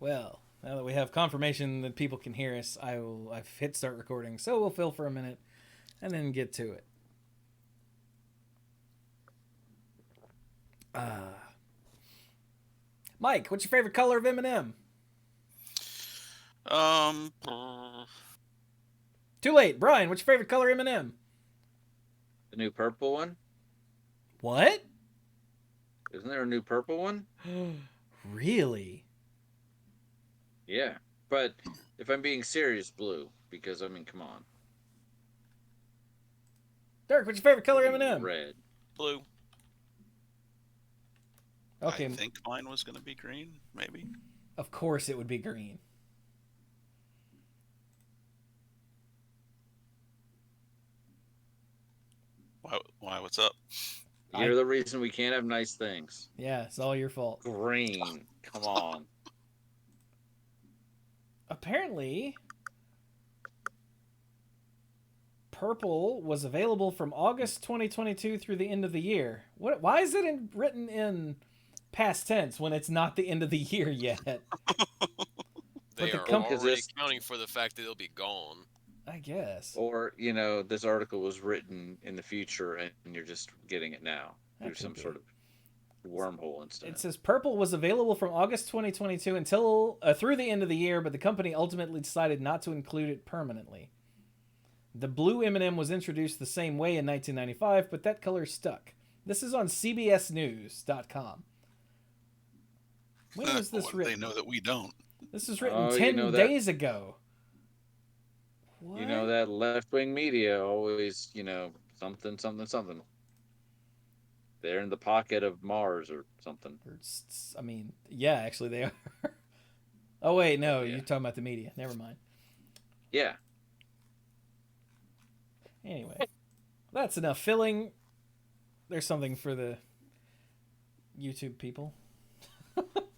Well, now that we have confirmation that people can hear us, I've hit start recording, so we'll fill for a minute and then get to it. Mike, what's your favorite color of M&M? Um, Too late. Brian, what's your favorite color M&M? The new purple one? What? Isn't there a new purple one? Really? Yeah. But if I'm being serious, blue. Because, I mean, come on. Dirk, what's your favorite color M&M? Red. blue. Okay, I think mine was going to be green, maybe. of course it would be green. Why? What's up? You're the reason we can't have nice things. Yeah, it's all your fault. Green. Come on. Apparently, purple was available from August 2022 through the end of the year. What? Why is it written in past tense when it's not the end of the year yet? They the are com- already accounting for the fact that it'll be gone. I guess. Or, this article was written in the future and you're just getting it now. That Through could some be. sort of wormhole instead. It says purple was available from August 2022 until through the end of the year, but the company ultimately decided not to include it permanently. The blue M&M was introduced the same way in 1995, but that color stuck. This is on CBSNews.com. When was this What do written? they know that we don't? This was written Oh, 10 days ago. What? You know that left-wing media always, something. They're in the pocket of Mars or something. I mean, yeah, actually they are. Oh, wait, no, Yeah. you're talking about the media. Never mind. Yeah. Anyway, that's enough filling. There's something for the YouTube people.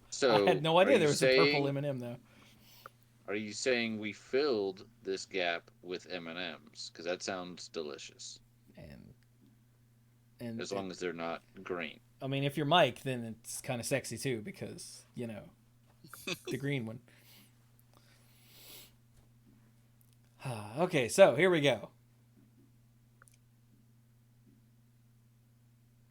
So I had no idea there was a purple M&M, though. Are you saying we filled this gap with M&Ms? Because that sounds delicious. And as long as they're not green. I mean, if you're Mike, then it's kind of sexy too, because the green one. Okay, so here we go.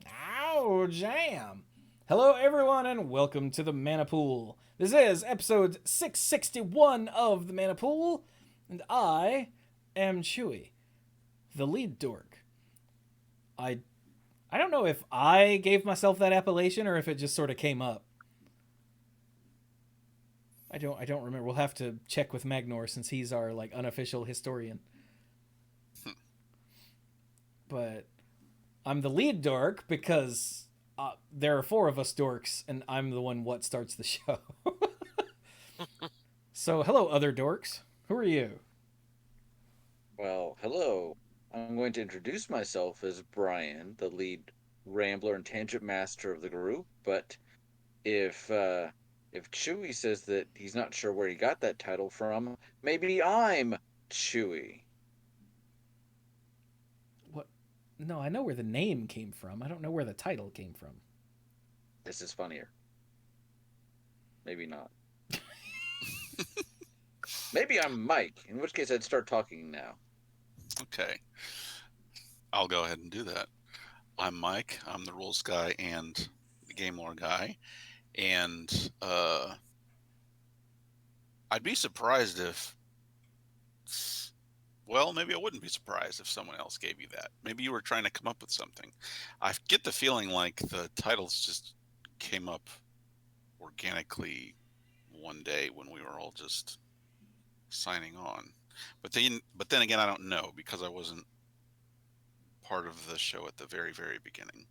Ow, jam! Hello, everyone, and welcome to the Mana Pool. This is episode 661 of the Mana Pool, and I am Chewy, the lead dork. I don't know if I gave myself that appellation or if it just sort of came up. I don't remember. We'll have to check with Magnor since he's our unofficial historian. But I'm the lead dork because there are 4 of us dorks, and I'm the one what starts the show. So, hello, other dorks. Who are you? Well, hello. I'm going to introduce myself as Brian, the lead rambler and tangent master of the group. But if Chewy says that he's not sure where he got that title from, maybe I'm Chewy. What? No, I know where the name came from. I don't know where the title came from. This is funnier. Maybe not. Maybe I'm Mike, in which case I'd start talking now. Okay. I'll go ahead and do that. I'm Mike. I'm the rules guy and the game lore guy. And I'd be surprised if... Well, maybe I wouldn't be surprised if someone else gave you that. Maybe you were trying to come up with something. I get the feeling like the titles just came up organically one day when we were all just signing on. But then again, I don't know because I wasn't part of the show at the very, very beginning.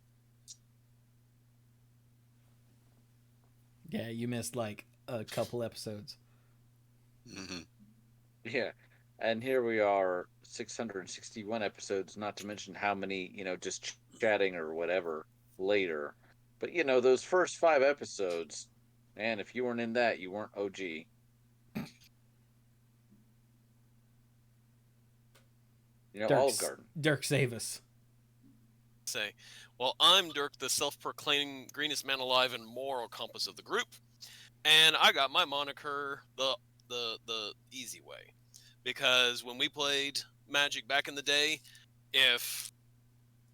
Yeah, you missed a couple episodes. Mm-hmm. Yeah. And here we are, 661 episodes, not to mention how many, just chatting or whatever later. But, those first 5 episodes, man, if you weren't in that, you weren't OG. Olive Garden. Dirk, save us. Say, well, I'm Dirk, the self-proclaimed greenest man alive and moral compass of the group. And I got my moniker the easy way, because when we played Magic back in the day, if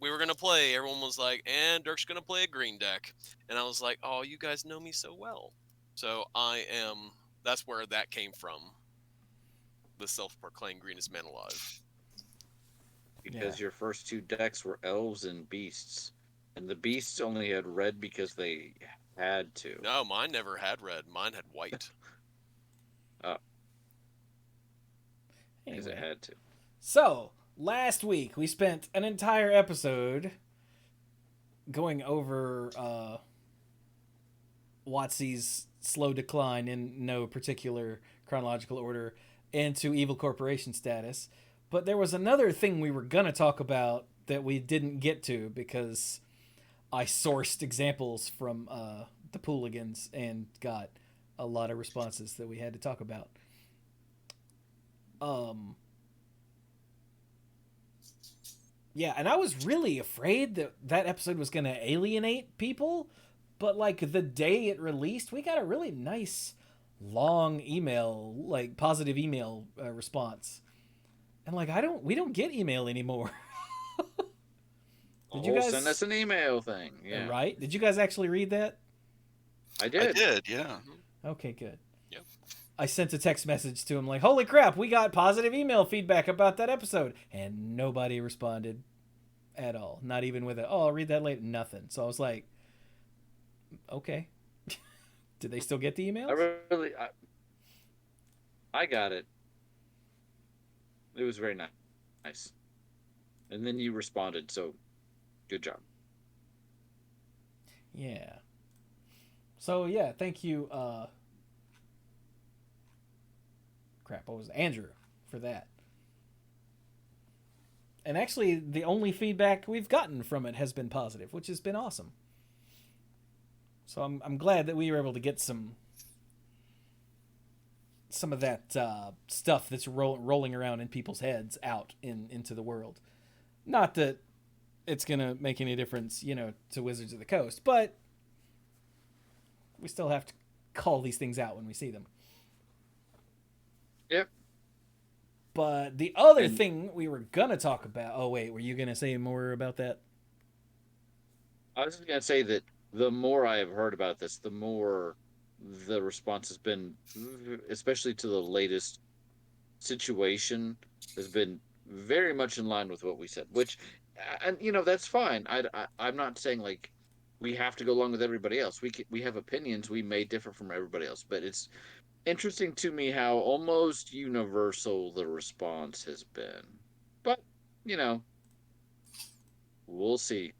we were gonna play, everyone was like, "And Dirk's gonna play a green deck," and I was like, "Oh, you guys know me so well." So I am. That's where that came from. The self-proclaimed greenest man alive. Because your first two decks were elves and beasts, and the beasts only had red because they had to. No, mine never had red. Mine had white. Because it Anyway, had to. so last week we spent an entire episode going over WotC's slow decline in no particular chronological order into evil corporation status. But there was another thing we were going to talk about that we didn't get to because I sourced examples from the Pooligans and got a lot of responses that we had to talk about. Yeah, and I was really afraid that that episode was going to alienate people, but like the day it released, we got a really nice long email, like positive email response. And like we don't get email anymore. Did you guys send us an email thing? Yeah, right? Did you guys actually read that? I did. I did, yeah. Okay, good. Yep. I sent a text message to him like, "Holy crap, we got positive email feedback about that episode," and nobody responded at all. Not even with "Oh, I'll read that later." Nothing. So I was like, "Okay." Did they still get the emails? I got it. It was very nice. And then you responded, so good job. Yeah. So yeah, thank you. Crap, what was it? Andrew for that. And actually, the only feedback we've gotten from it has been positive, which has been awesome. So I'm glad that we were able to get some of that stuff that's rolling around in people's heads out into the world. Not that it's gonna make any difference, to Wizards of the Coast, but we still have to call these things out when we see them. Yep. But the other thing we were gonna talk about. Oh wait, were you gonna say more about that? I was just gonna say that the more I have heard about this, the more the response has been, especially to the latest situation, has been very much in line with what we said. Which, and that's fine. I'm not saying like we have to go along with everybody else. We have opinions. We may differ from everybody else, but it's interesting to me how almost universal the response has been. But we'll see.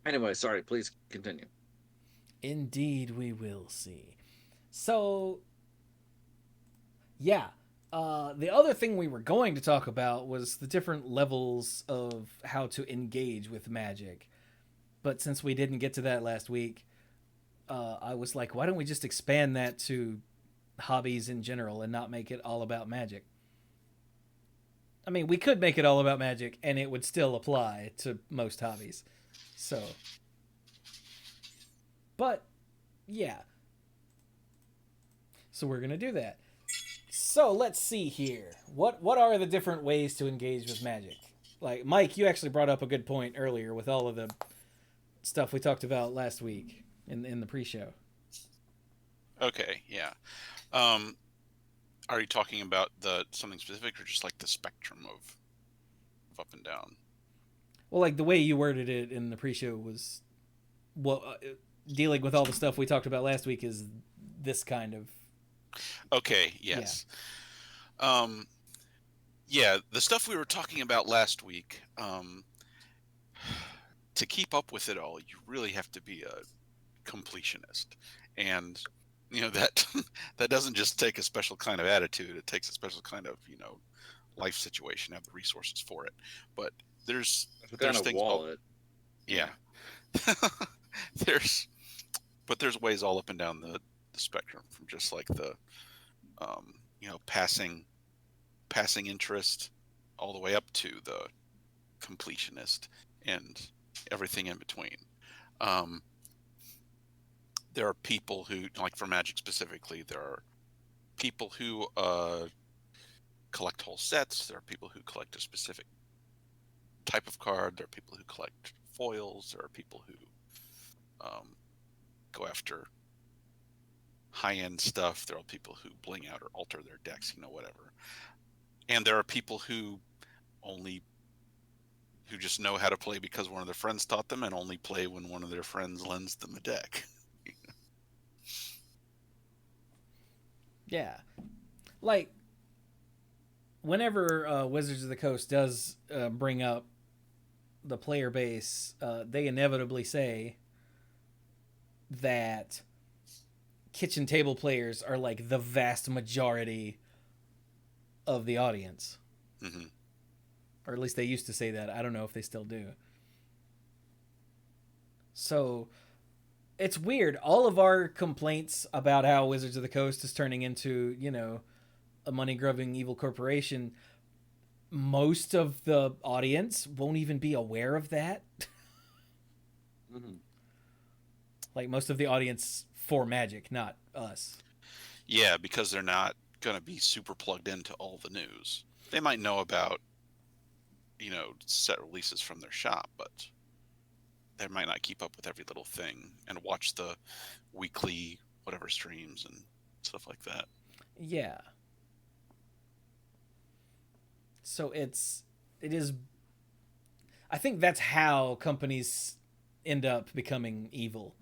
Anyway, sorry. Please continue. Indeed, we will see. So, yeah. The other thing we were going to talk about was the different levels of how to engage with magic. But since we didn't get to that last week, I was like, why don't we just expand that to hobbies in general and not make it all about magic? I mean, we could make it all about magic and it would still apply to most hobbies. So, but yeah. So we're going to do that. So let's see here. What are the different ways to engage with magic? Like Mike, you actually brought up a good point earlier with all of the stuff we talked about last week in the pre-show. Okay, yeah. Are you talking about something specific or just like the spectrum of up and down? Well, like the way you worded it in the pre-show was, dealing with all the stuff we talked about last week is this kind of. Okay, yes. Yeah. Yeah, the stuff we were talking about last week, to keep up with it all, you really have to be a completionist. And, that that doesn't just take a special kind of attitude. It takes a special kind of, life situation, have the resources for it. But there's things. Wallet. Yeah. there's ways all up and down the spectrum, from just like the passing interest all the way up to the completionist and everything in between. there are people who, like for Magic specifically, there are people who collect whole sets. There are people who collect a specific type of card. There are people who collect foils. There are people who go after high-end stuff. There are people who bling out or alter their decks, whatever. And there are people who just know how to play because one of their friends taught them, and only play when one of their friends lends them a deck. Yeah. Like, whenever Wizards of the Coast does bring up the player base, they inevitably say that kitchen table players are like the vast majority of the audience. Mm-hmm. Or at least they used to say that. I don't know if they still do. So it's weird. All of our complaints about how Wizards of the Coast is turning into, a money-grubbing evil corporation, most of the audience won't even be aware of that. Mm-hmm. Like, most of the audience for Magic, not us. Yeah, because they're not going to be super plugged into all the news. They might know about, set releases from their shop, but they might not keep up with every little thing and watch the weekly whatever streams and stuff like that. Yeah. So it is. I think that's how companies end up becoming evil,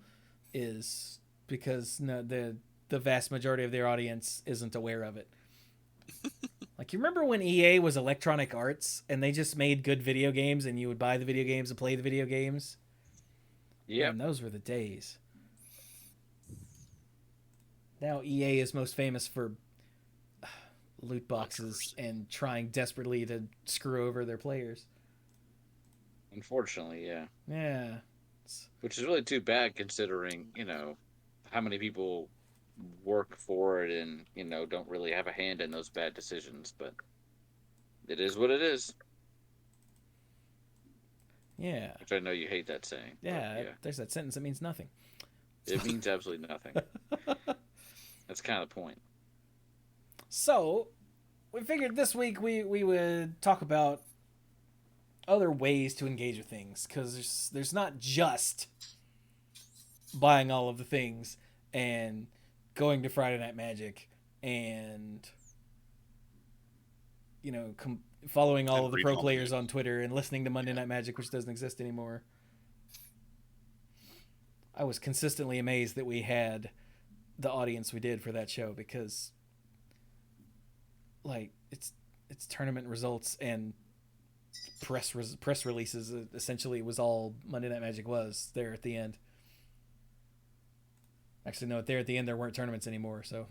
is because the vast majority of their audience isn't aware of it. Like, you remember when EA was Electronic Arts and they just made good video games and you would buy the video games and play the video games? Yeah. And those were the days. Now EA is most famous for loot boxes and trying desperately to screw over their players. Unfortunately, yeah. Yeah. Which is really too bad considering, how many people work for it and, don't really have a hand in those bad decisions. But it is what it is. Yeah. Which I know you hate that saying. Yeah, there's that sentence that means nothing. It means absolutely nothing. That's kind of the point. So, we figured this week we would talk about other ways to engage with things, because there's not just buying all of the things and going to Friday Night Magic and following all And of the reading pro all the players news. on Twitter and listening to Monday Night Magic, which doesn't exist anymore. I was consistently amazed that we had the audience we did for that show, because like it's tournament results and press releases essentially was all Monday Night Magic was there at the end. Actually, no, there at the end there weren't tournaments anymore, so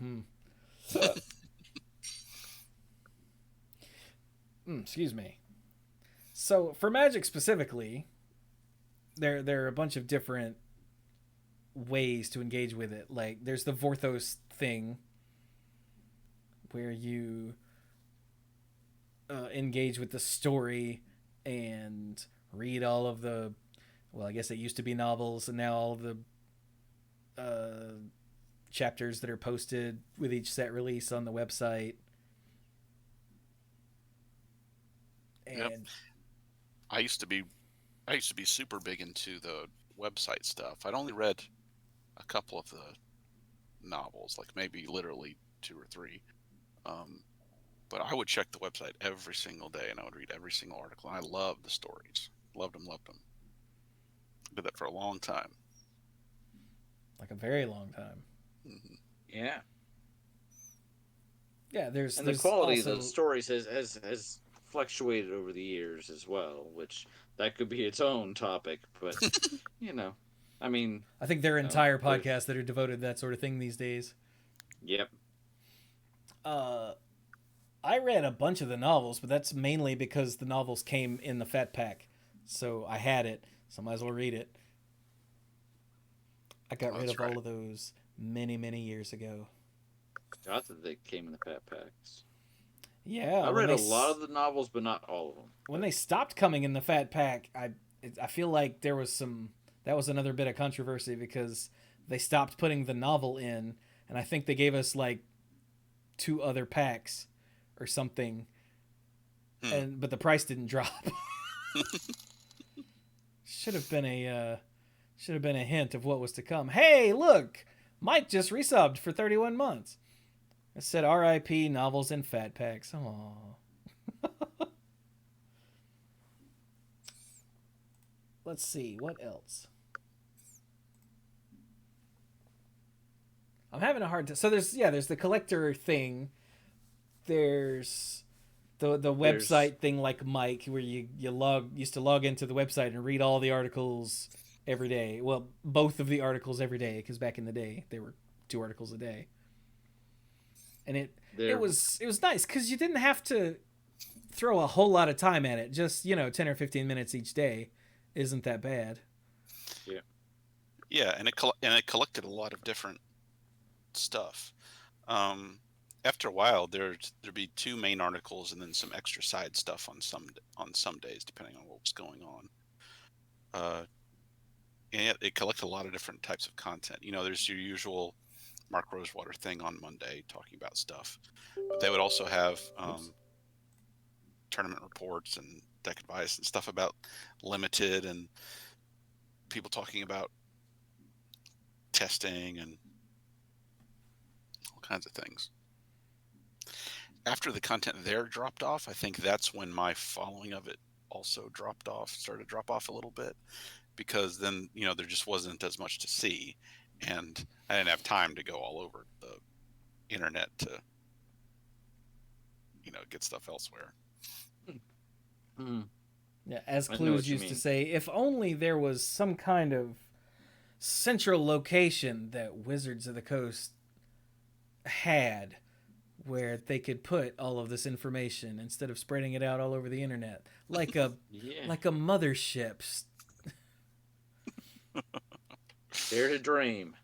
excuse me. So for Magic specifically, there are a bunch of different ways to engage with it. Like, there's the Vorthos thing where you engage with the story and read all of the, well, I guess it used to be novels, and now all of the chapters that are posted with each set release on the website. And Yep. I used to be super big into the website stuff. I'd only read a couple of the novels, like maybe literally 2 or 3. But I would check the website every single day, and I would read every single article. And I loved the stories. Loved them. Did that for a long time. like a very long time. Mm-hmm. Yeah. Yeah, there's And the quality also... of the stories has fluctuated over the years as well, which that could be its own topic. But, I mean... I think there are entire podcasts that are devoted to that sort of thing these days. Yep. I read a bunch of the novels, but that's mainly because the novels came in the Fat Pack. So I had it, so I might as well read it. I got rid of all of those many, many years ago. I thought that they came in the Fat Packs. Yeah. I read a lot of the novels, but not all of them. When they stopped coming in the Fat Pack, I feel like that was another bit of controversy, because they stopped putting the novel in, and I think they gave us like two other packs or something, Hmm. and but the price didn't drop. should have been a should have been a hint of what was to come. Hey, look, Mike just resubbed for 31 months. It said R.I.P. novels and fat packs. Aww. Let's see what else. I'm having a hard time. So there's the collector thing. There's the There's website thing like Mike, where you used to log into the website and read all the articles every day. Well, both of the articles every day, because back in the day they were 2 articles a day, and it there was nice because you didn't have to throw a whole lot of time at it. Just 10 or 15 minutes each day isn't that bad. yeah. Yeah, and it collected a lot of different stuff. Um, After a while, there'd be 2 main articles and then some extra side stuff on some days, depending on what was going on. And yeah, it collected a lot of different types of content. There's your usual Mark Rosewater thing on Monday talking about stuff, but they would also have tournament reports and deck advice and stuff about limited and people talking about testing and all kinds of things. After the content there dropped off, I think that's when my following of it also started to drop off a little bit, because then, there just wasn't as much to see, and I didn't have time to go all over the internet to, get stuff elsewhere. Hmm. Yeah, as I know Clues what you used to mean. say, if only there was some kind of central location that Wizards of the Coast had where they could put all of this information instead of spreading it out all over the internet, Yeah. like a mothership. Dare to dream.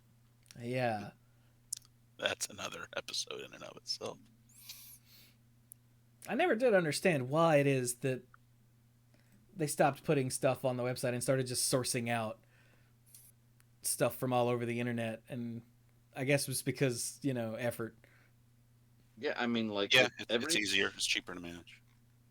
Yeah, That's another episode in and of itself. I never did understand why it is that they stopped putting stuff on the website and started just sourcing out stuff from all over the internet, and I guess it was because effort. Yeah, I mean, like Yeah, if it's every easier, it's cheaper to manage.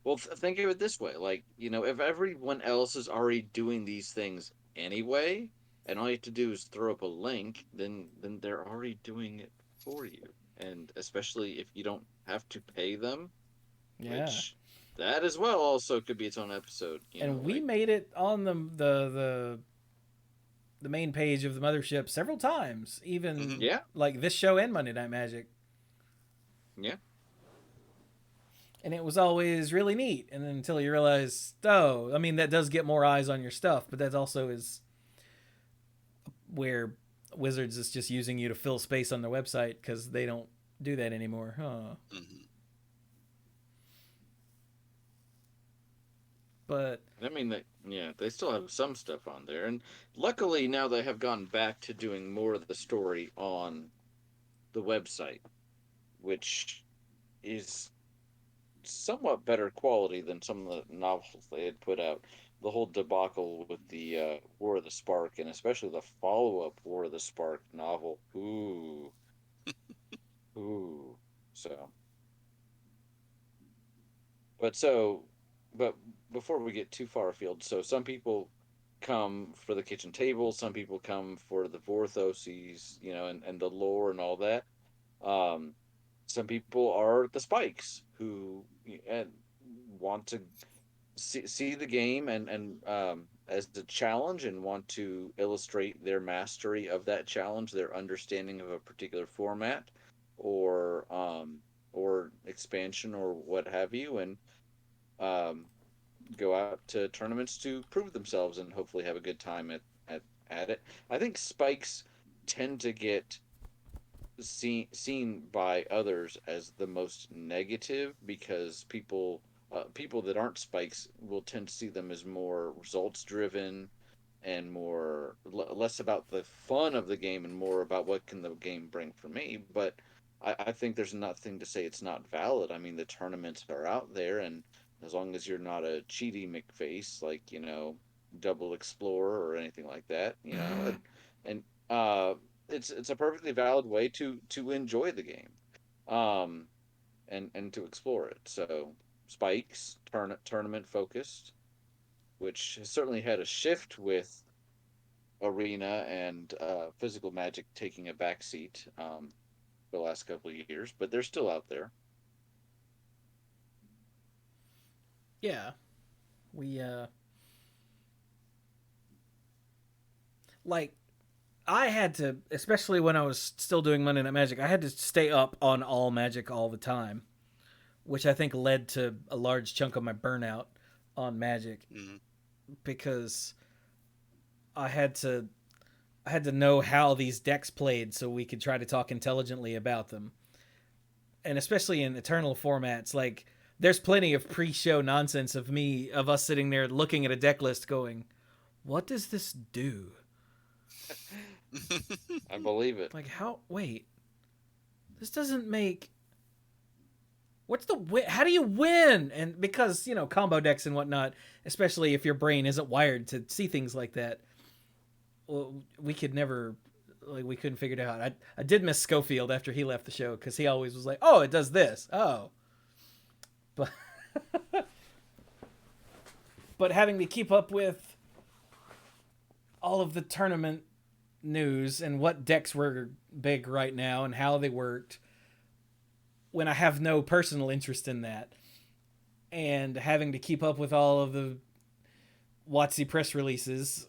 well, think of it this way: like if everyone else is already doing these things anyway, and all you have to do is throw up a link, then they're already doing it for you, and especially if you don't have to pay them, Yeah, which that as well also could be its own episode. and we Like made it on the main page of the mothership several times, Hmm. even yeah, like this show and Monday Night Magic, yeah. and it was always really neat. And then until you realize, oh, I mean, that does get more eyes on your stuff, but that also is where Wizards is just using you to fill space on their website because they don't do that anymore. Huh. Hmm. But I mean, they still have some stuff on there, and luckily now they have gone back to doing more of the story on the website, which is somewhat better quality than some of the novels they had put out. The whole debacle with the War of the Spark, and especially the follow-up War of the Spark novel. Ooh, ooh. So, but so, but before we get too far afield, so some people come for the kitchen table, some people come for the Vorthoses, and the lore and all that. Um, some people are the Spikes who want to see the game and as a challenge and want to illustrate their mastery of that challenge, their understanding of a particular format or expansion or what have you, and um, go out to tournaments to prove themselves and hopefully have a good time at it. I think spikes tend to get seen by others as the most negative because people that aren't spikes will tend to see them as more results driven and less about the fun of the game and more about what can the game bring for me. But I think there's nothing to say it's not valid. I mean, the tournaments are out there, and as long as you're not a cheaty McFace like double explorer or anything like that, and uh, it's a perfectly valid way to enjoy the game, um, and to explore it. So spikes, tournament focused, which has certainly had a shift with arena and physical magic taking a backseat the last couple of years, but they're still out there. Yeah, we like I had to, especially when I was still doing Monday Night Magic, I had to stay up on all Magic all the time, which I think led to a large chunk of my burnout on Magic Mhm. because I had to know how these decks played so we could try to talk intelligently about them. And especially in Eternal formats, like there's plenty of pre-show nonsense of us sitting there looking at a deck list going, "What does this do?" I believe it. Like how wait, this doesn't make how do you win? And because, combo decks and whatnot, especially if your brain isn't wired to see things like that, well, we could never, like, we couldn't figure it out. I did miss Schofield after he left the show because he always was like, oh, it does this. Oh. But, but having to keep up with all of the tournament news and what decks were big right now and how they worked when I have no personal interest in that, and having to keep up with all of the WotC press releases,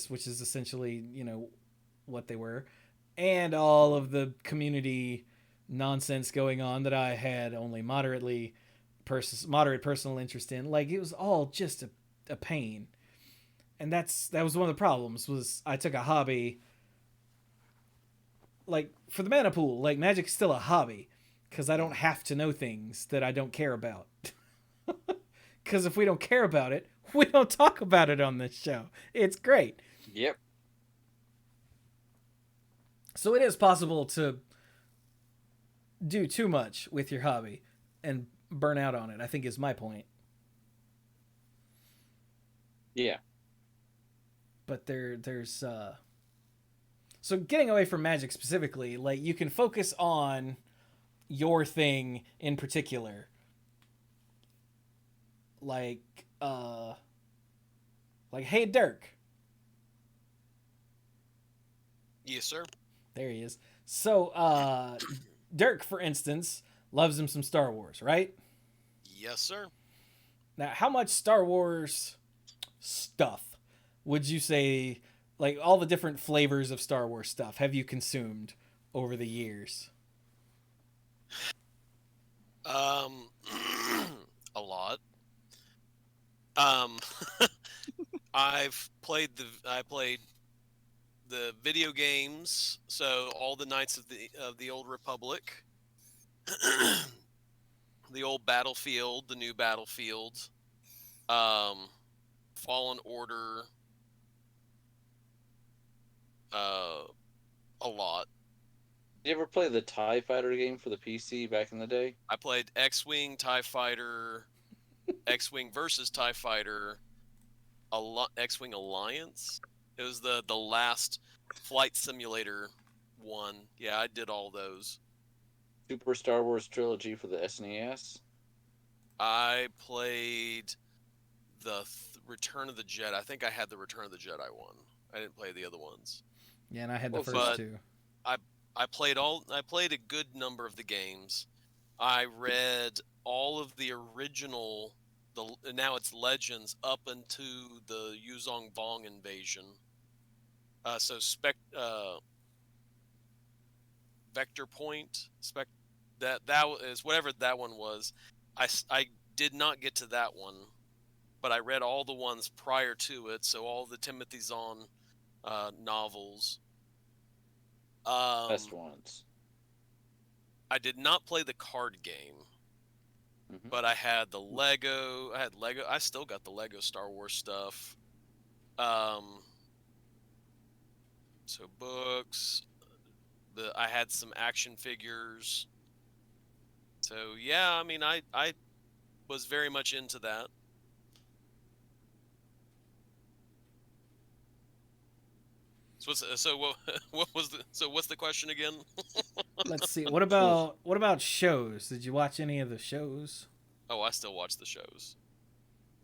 which is essentially, what they were, and all of the community nonsense going on that I had only moderate personal interest in. Like, it was all just a pain. And that was one of the problems, was I took a hobby, like, for the mana pool, like, Magic's still a hobby, because I don't have to know things that I don't care about. Because if we don't care about it, we don't talk about it on this show. It's great. Yep. So it is possible to do too much with your hobby and burn out on it, I think is my point. Yeah. But there's so getting away from Magic specifically, like, you can focus on your thing in particular. Like hey Dirk. Yes, sir. There he is. So Dirk, for instance, loves him some Star Wars, right? Yes, sir. Now, how much Star Wars stuff would you say, like all the different flavors of Star Wars stuff, have you consumed over the years? A lot. Um, I played the video games, so all the Knights of the Old Republic, the old Battlefield, the new Battlefield, Fallen Order, a lot. Did you ever play the TIE Fighter game for the PC back in the day? I played X-Wing, TIE Fighter, X-Wing versus TIE Fighter, X-Wing Alliance. It was the last flight simulator one. Yeah, I did all those. Super Star Wars trilogy for the SNES. I played the Return of the Jedi. I think I had the Return of the Jedi one. I didn't play the other ones. Yeah, and I had the Well, first two. I played a good number of the games. I read all of the original, now it's Legends, up into the Yuzong Vong invasion. So Vector Point, that is whatever that one was. I did not get to that one, but I read all the ones prior to it. So all the Timothy Zahn novels. Best ones. I did not play the card game, Mm-hmm. but I had the Lego. I still got the Lego Star Wars stuff. So books. I had some action figures. So yeah, I mean, I was very much into that. What's the question again? Let's see. What about shows? Did you watch any of the shows? Oh, I still watch the shows.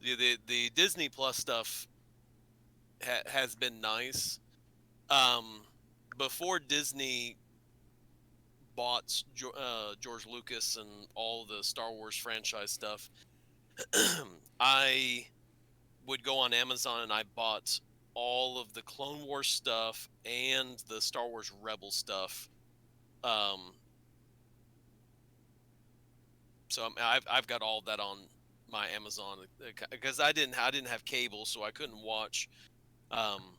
The Disney Plus stuff has been nice. Um, Before Disney bought George Lucas and all the Star Wars franchise stuff, I would go on Amazon and I bought all of the Clone Wars stuff and the Star Wars Rebel stuff. Um, so I've got all that on my Amazon because I didn't have cable, so I couldn't watch um,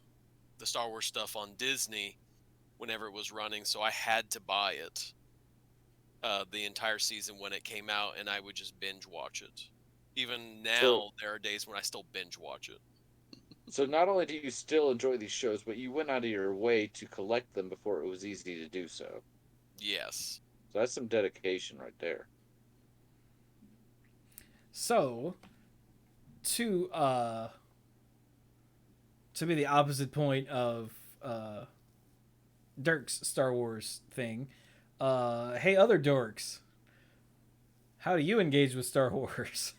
the Star Wars stuff on Disney whenever it was running. So I had to buy it the entire season when it came out, and I would just binge watch it. Even So, now, there are days when I still binge watch it. so not only do you still enjoy these shows, but you went out of your way to collect them before it was easy to do so. Yes. So that's some dedication right there. So, to uh to be the opposite point of Dirk's Star Wars thing, hey other dorks, how do you engage with Star Wars?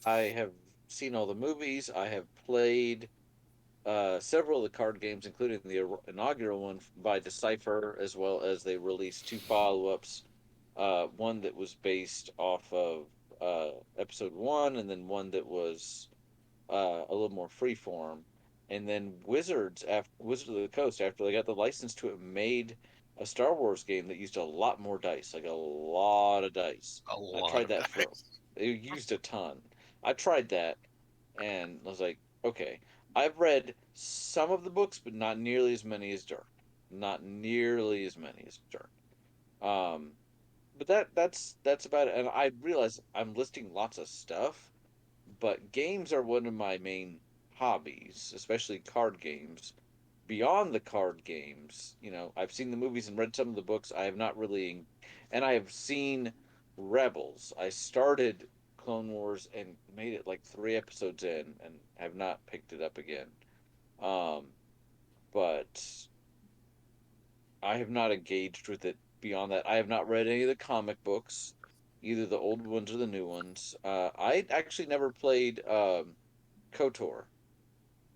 I have seen all the movies. I have played several of the card games, including the inaugural one by Decipher, as well as they released two follow-ups. One that was based off of episode one, and then one that was a little more freeform. And then Wizards of the Coast, after they got the license to it, made a Star Wars game that used a lot more dice, like a lot of dice. A I lot tried of that for dice. it used a ton. I tried that and I was like, okay, I've read some of the books, but not nearly as many as Dirk. Not nearly as many as Dirk. Um, but that's about it. And I realize I'm listing lots of stuff, but games are one of my main hobbies, especially card games. Beyond the card games, I've seen the movies and read some of the books. I have not really, and I have seen Rebels. I started Clone Wars and made it like 3 episodes in, and have not picked it up again. Um, but I have not engaged with it beyond that. I have not read any of the comic books, either the old ones or the new ones. I actually never played KOTOR.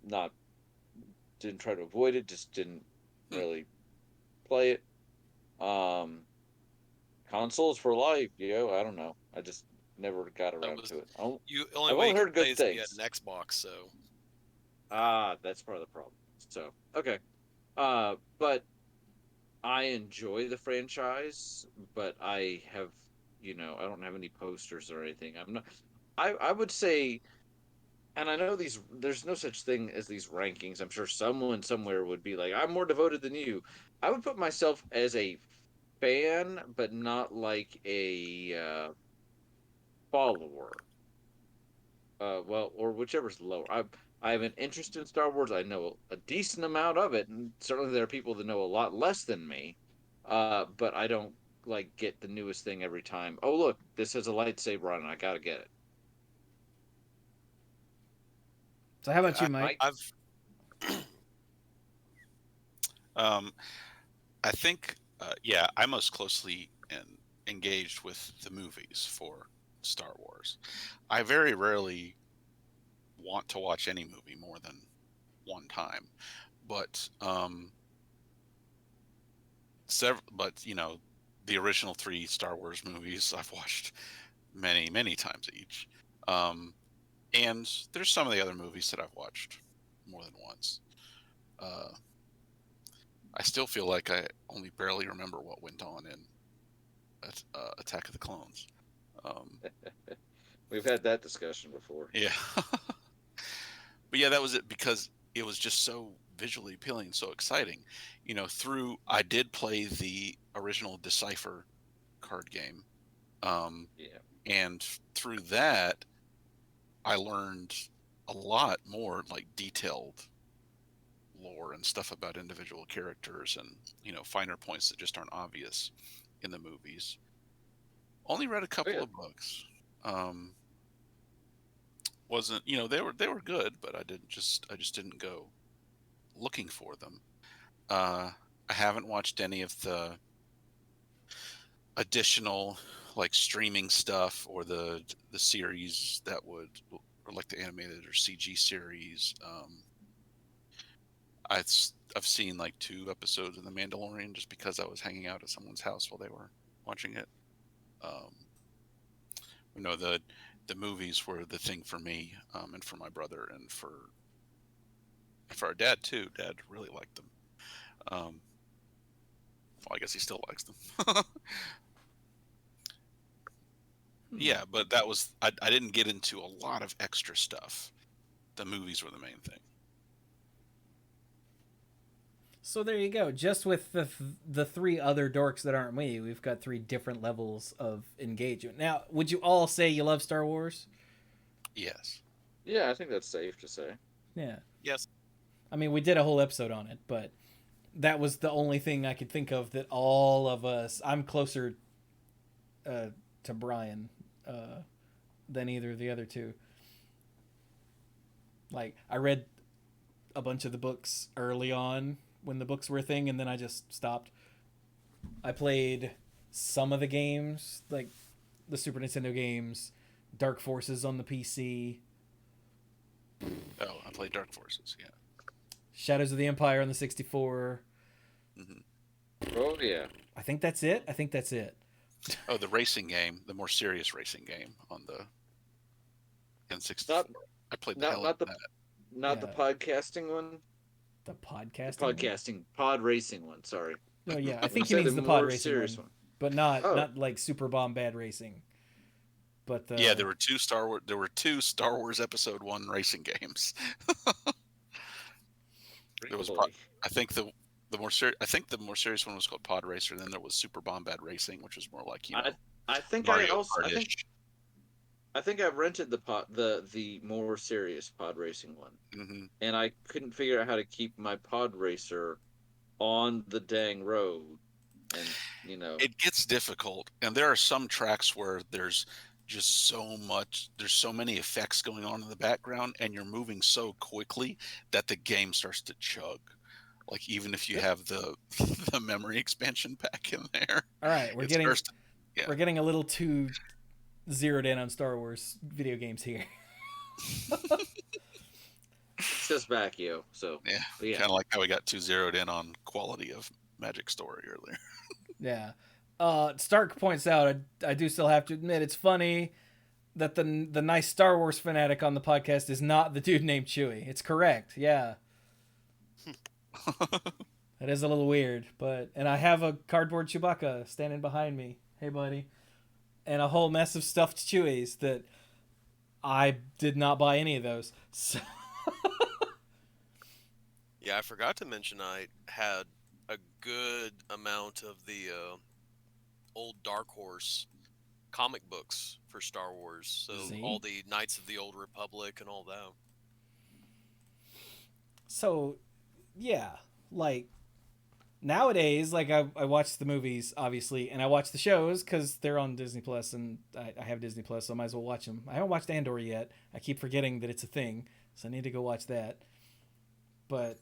Not Didn't try to avoid it, just didn't Hmm. really play it. Um, Consoles for life, I don't know. I just never got That around was to it. you. Only I've way only you could heard play good is if you had things. an Xbox. So Ah, that's part of the problem. So, okay. But I enjoy the franchise, but I don't have any posters or anything. I'm not. I would say, and I know there's no such thing as these rankings. I'm sure someone somewhere would be like, I'm more devoted than you. I would put myself as a fan, but not like a follower. Well, or whichever's lower. I have an interest in Star Wars. I know a decent amount of it, and certainly there are people that know a lot less than me. But I don't like get the newest thing every time. Oh, look, this has a lightsaber on it. I gotta get it. So, how yeah, about you, Mike? Mike, I've Um, I think, yeah, I most closely engaged with the movies for Star Wars. I very rarely want to watch any movie more than one time, but but the original three Star Wars movies I've watched many, many times each. Um, and there's some of the other movies that I've watched more than once. Uh, I still feel like I only barely remember what went on in Attack of the Clones. Um, we've had that discussion before. yeah, but yeah, that was it because it was just so visually appealing and so exciting. Through I did play the original Decipher card game, um, Yeah. and through that I learned a lot more like detailed lore and stuff about individual characters and finer points that just aren't obvious in the movies. Only read a Oh couple yeah. of books. Um, wasn't they were good, but I just didn't go looking for them. I haven't watched any of the additional like streaming stuff or the series that would, or like the animated or CG series. I've seen like 2 episodes of The Mandalorian just because I was hanging out at someone's house while they were watching it. Um, the movies were the thing for me, and for my brother, and for our dad too. Dad really liked them. Well, I guess he still likes them. Yeah, but that was I didn't get into a lot of extra stuff. The movies were the main thing. So there you go. Just with the three other dorks that aren't me, we've got 3 different levels of engagement. Now, would you all say you love Star Wars? Yes. Yeah, I think that's safe to say. Yeah. Yes. I mean, we did a whole episode on it, but that was the only thing I could think of that all of us. I'm closer to Brian than either of the other two. Like, I read a bunch of the books early on when the books were a thing, and then I just stopped. I played some of the games, like the Super Nintendo games, Dark Forces on the PC, Oh, I played Dark Forces. Yeah. Shadows of the Empire on the 64. Oh yeah. I think that's it. I think that's it. Oh, the racing game, the more serious racing game on the N64. Not I played the not hell not out the of that. not the Yeah. podcasting one. The The podcasting. podcasting pod racing one. Sorry. Oh yeah, I You think he said means the the pod more racing serious one, one. but not Oh. not like Super Bomb Bad Racing. But Yeah, there were two Star Wars Episode 1 racing games. There was Really? I think the more serious one was called Pod Racer. Then there was Super Bombad Racing, which was more like I think Mario I also Kart-ish. I think I rented the more serious pod racing one, Hmm. and I couldn't figure out how to keep my pod racer on the dang road, and It gets difficult, and there are some tracks where there's just there's so many effects going on in the background, and you're moving so quickly that the game starts to chug. Like even if you have the the memory expansion pack in there, all right, it starts to, yeah. we're getting a little too zeroed in on Star Wars video games here. it's just back, yo. So Yeah, but yeah, kind of like how we got too zeroed in on quality of Magic Story earlier. Yeah. Stark points out, I do still have to admit, it's funny that the nice Star Wars fanatic on the podcast is not the dude named Chewie. It's correct. Yeah. That is a little weird, and I have a cardboard Chewbacca standing behind me. Hey, buddy. And a whole mess of stuffed Chewies that I did not buy any of those. So. Yeah, I forgot to mention I had a good amount of the old Dark Horse comic books for Star Wars. So See? all the Knights of the Old Republic and all that. So, yeah, like nowadays, like I watch the movies obviously, and I watch the shows because they're on Disney Plus, and I have Disney Plus, so I might as well watch them. I haven't watched Andor yet. I keep forgetting that it's a thing, so I need to go watch that. But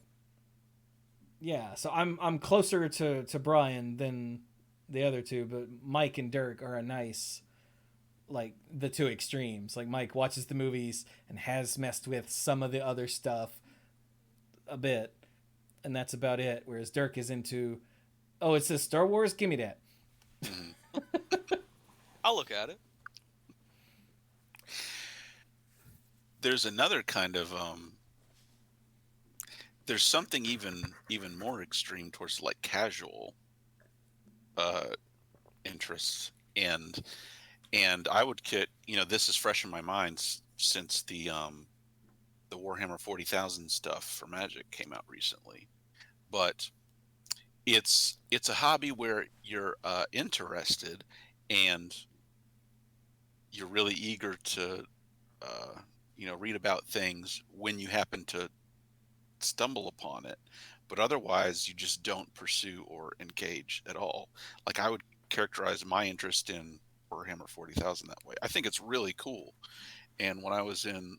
yeah, so I'm closer to Brian than the other two, but Mike and Dirk are a nice, like the two extremes. Like Mike watches the movies and has messed with some of the other stuff a bit, and that's about it. Whereas Dirk is into, oh, it says Star Wars, give me that. I'll look at it. There's another kind of there's something even more extreme towards like casual interests, and I would get, this is fresh in my mind since the Warhammer 40,000 stuff for Magic came out recently, but it's a hobby where you're interested, and you're really eager to read about things when you happen to stumble upon it, but otherwise you just don't pursue or engage at all. Like I would characterize my interest in Warhammer 40,000 that way. I think it's really cool, and when I was in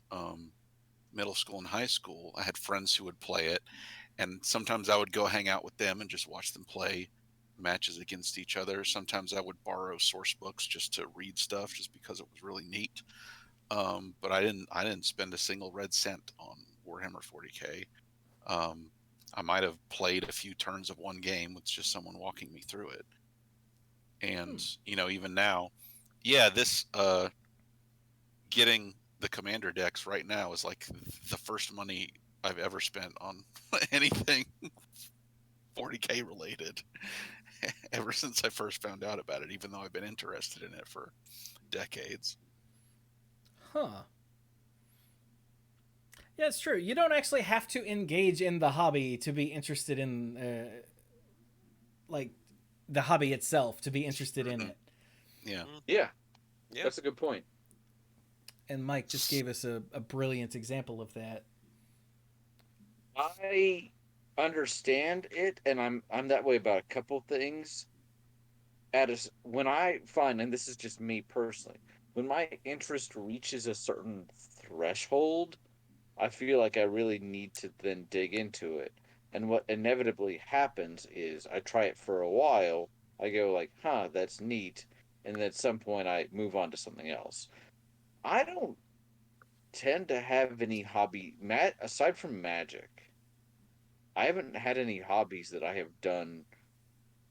middle school and high school, I had friends who would play it, And sometimes I would go hang out with them and just watch them play matches against each other. Sometimes I would borrow source books just to read stuff, just because it was really neat. But I didn't spend a single red cent on Warhammer 40K. I might have played a few turns of one game with just someone walking me through it. And even now, yeah, this getting the commander decks right now is like the first money I've ever spent on anything 40K related ever since I first found out about it, even though I've been interested in it for decades. Huh. Yeah, it's true. You don't actually have to engage in the hobby to be interested in, like, the hobby itself, to be interested in it. Yeah. Yeah, Yeah. that's a good point. And Mike just gave us a brilliant example of that. I understand it, and I'm that way about a couple things. When I find, and this is just me personally, when my interest reaches a certain threshold, I feel like I really need to then dig into it. And what inevitably happens is I try it for a while, I go like, huh, that's neat, and then at some point I move on to something else. I don't tend to have any aside from magic. I haven't had any hobbies that I have done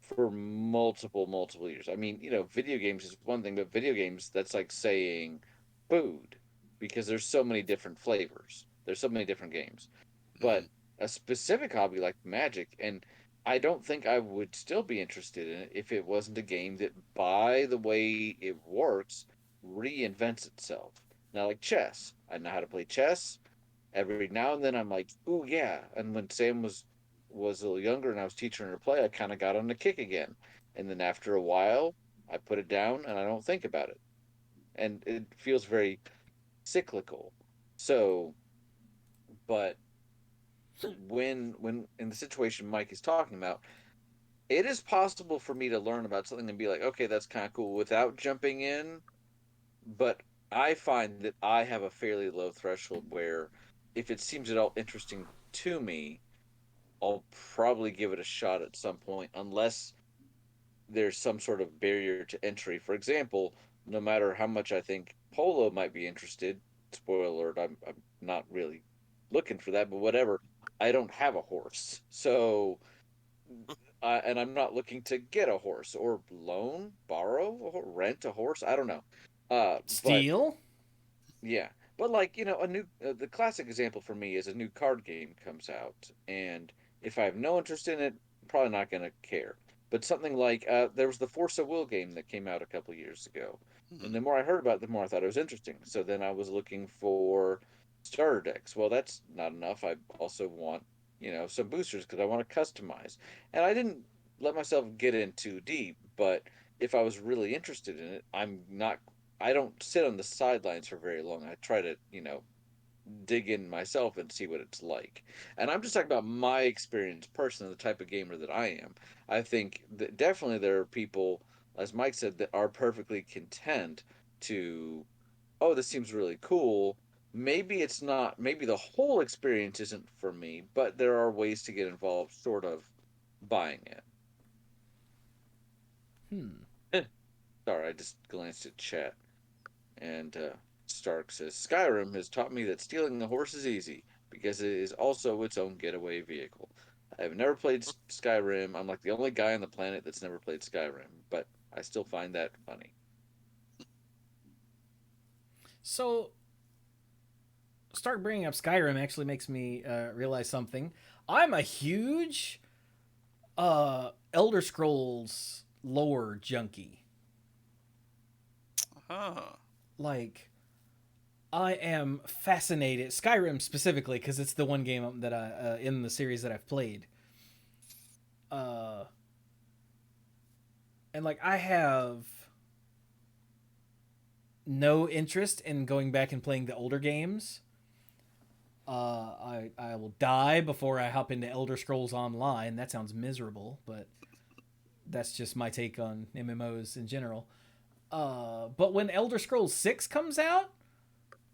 for multiple years. I mean, video games is one thing, but video games, that's like saying food, because there's so many different flavors. There's so many different games. But a specific hobby like magic, and I don't think I would still be interested in it if it wasn't a game that, by the way it works, reinvents itself. Now, like chess, I know how to play chess. Every now and then I'm like, ooh, yeah. And when Sam was a little younger and I was teaching her to play, I kind of got on the kick again. And then after a while, I put it down and I don't think about it. And it feels very cyclical. So, but when in the situation Mike is talking about, it is possible for me to learn about something and be like, okay, that's kind of cool without jumping in. But I find that I have a fairly low threshold where if it seems at all interesting to me, I'll probably give it a shot at some point, unless there's some sort of barrier to entry. For example, no matter how much I think Polo might be interested, spoiler alert, I'm not really looking for that, but whatever. I don't have a horse, so and I'm not looking to get a horse or borrow, or rent a horse. I don't know, but Steal? yeah, but like a new the classic example for me is a new card game comes out, and if I have no interest in it, I'm probably not going to care. But something like there was the Force of Will game that came out a couple years ago, and the more I heard about it, the more I thought it was interesting. So then I was looking for starter decks. Well, that's not enough. I also want some boosters because I want to customize, and I didn't let myself get in too deep. But if I was really interested in it, I don't sit on the sidelines for very long. I try to, dig in myself and see what it's like. And I'm just talking about my experience personally, the type of gamer that I am. I think that definitely there are people, as Mike said, that are perfectly content to, oh, this seems really cool. Maybe it's not, maybe the whole experience isn't for me, but there are ways to get involved, sort of buying it. Sorry, I just glanced at chat. And Stark says, Skyrim has taught me that stealing a horse is easy, because it is also its own getaway vehicle. I have never played Skyrim. I'm like the only guy on the planet that's never played Skyrim, but I still find that funny. So, start bringing up Skyrim actually makes me realize something. I'm a huge Elder Scrolls lore junkie. Huh. Like, I am fascinated. Skyrim specifically, because it's the one game that I in the series that I've played. And like I have no interest in going back and playing the older games. I will die before I hop into Elder Scrolls Online. That sounds miserable, but that's just my take on MMOs in general. But when Elder Scrolls 6 comes out,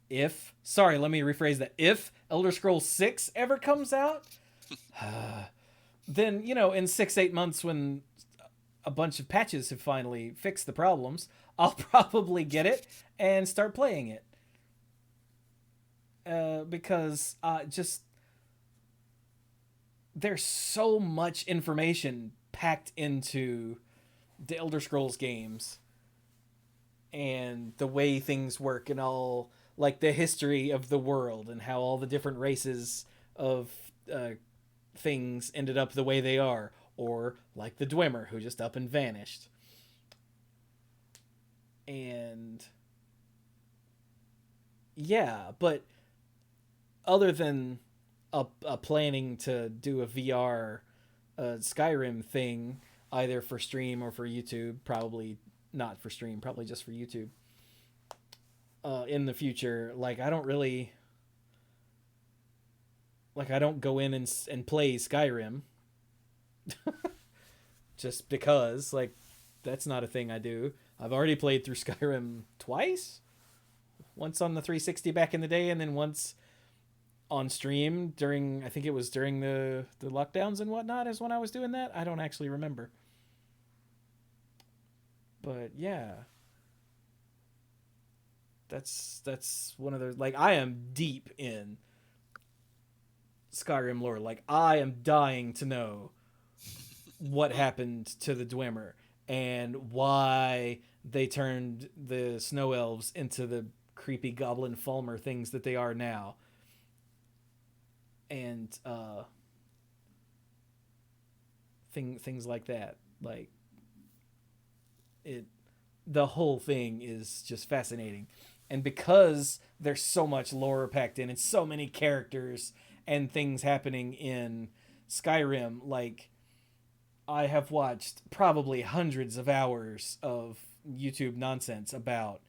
let me rephrase that. If Elder Scrolls 6 ever comes out, Then, in 6-8 months when a bunch of patches have finally fixed the problems, I'll probably get it and start playing it. Because just there's so much information packed into the Elder Scrolls games and the way things work and all, like the history of the world and how all the different races of things ended up the way they are, or like the Dwemer who just up and vanished. And yeah, but other than a planning to do a VR Skyrim thing, either for stream or for YouTube, probably not for stream, probably just for YouTube, in the future, like I don't go in and play Skyrim just because, like, that's not a thing I do. I've already played through Skyrim twice. Once on the 360 back in the day, and then once on stream during the lockdowns and whatnot is when I was doing that. I don't actually remember. But yeah. That's one of the, like, I am deep in Skyrim lore. Like, I am dying to know what happened to the Dwemer and why they turned the snow elves into the creepy goblin Falmer things that they are now. And things like that. Like, the whole thing is just fascinating. And because there's so much lore packed in and so many characters and things happening in Skyrim, like, I have watched probably hundreds of hours of YouTube nonsense about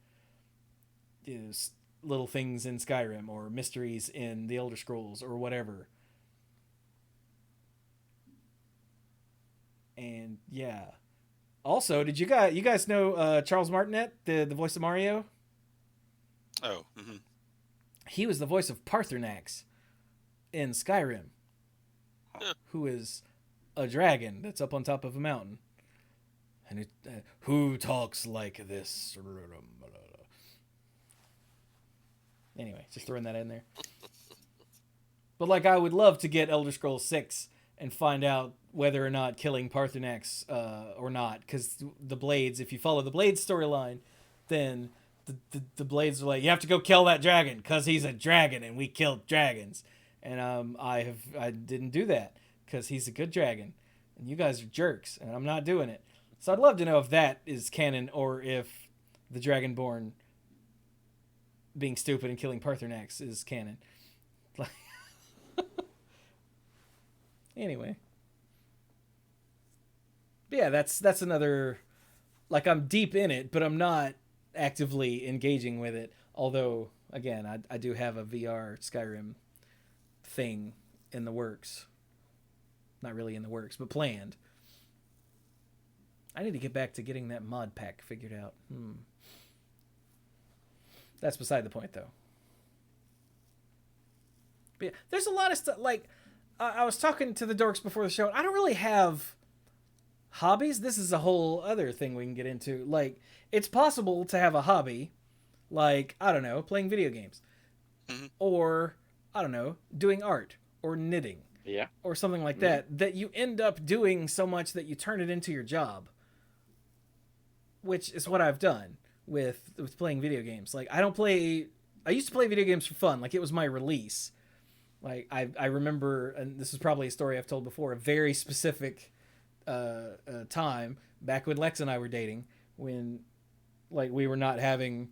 little things in Skyrim or mysteries in the Elder Scrolls or whatever. And yeah. Also, did you guys know Charles Martinet, the voice of Mario? Oh, mm-hmm. He was the voice of Paarthurnax in Skyrim, who is a dragon that's up on top of a mountain. And who talks like this? Anyway, just throwing that in there. But, like, I would love to get Elder Scrolls 6 and find out whether or not killing Paarthurnax or not. Because the Blades, if you follow the Blades storyline, then the Blades are like, you have to go kill that dragon because he's a dragon and we killed dragons. And I didn't do that because he's a good dragon. And you guys are jerks, and I'm not doing it. So I'd love to know if that is canon or if the Dragonborn being stupid and killing Paarthurnax is canon. Anyway. But yeah, that's another, like, I'm deep in it, but I'm not actively engaging with it. Although, again, I do have a VR Skyrim thing in the works. Not really in the works, but planned. I need to get back to getting that mod pack figured out. That's beside the point, though. But yeah, there's a lot of stuff. Like, I was talking to the dorks before the show. I don't really have hobbies. This is a whole other thing we can get into. Like, it's possible to have a hobby, like, I don't know, playing video games. Mm-hmm. Or, I don't know, doing art or knitting. Yeah. Or something like that you end up doing so much that you turn it into your job. Which is what I've done with playing video games. Like, I used to play video games for fun. Like, it was my release. Like, I remember, and this is probably a story I've told before, a very specific time back when Lex and I were dating, when, like, we were not having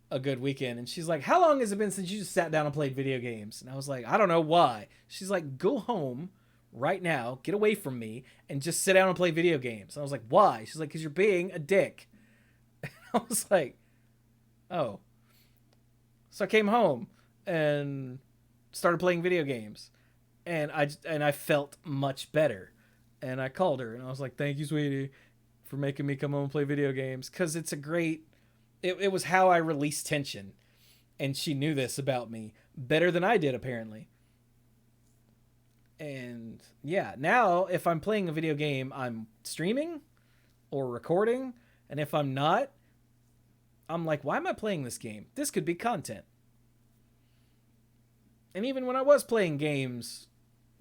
a good weekend. And she's like, how long has it been since you just sat down and played video games? And I was like, I don't know why. She's like, go home right now, get away from me, and just sit down and play video games. And I was like, why? She's like, because you're being a dick. And I was like, oh. So I came home and started playing video games. And I felt much better. And I called her and I was like, thank you, sweetie, for making me come home and play video games. Because it's a great... It was how I released tension. And she knew this about me better than I did, apparently. And yeah, now if I'm playing a video game, I'm streaming or recording. And if I'm not, I'm like, why am I playing this game? This could be content. And even when I was playing games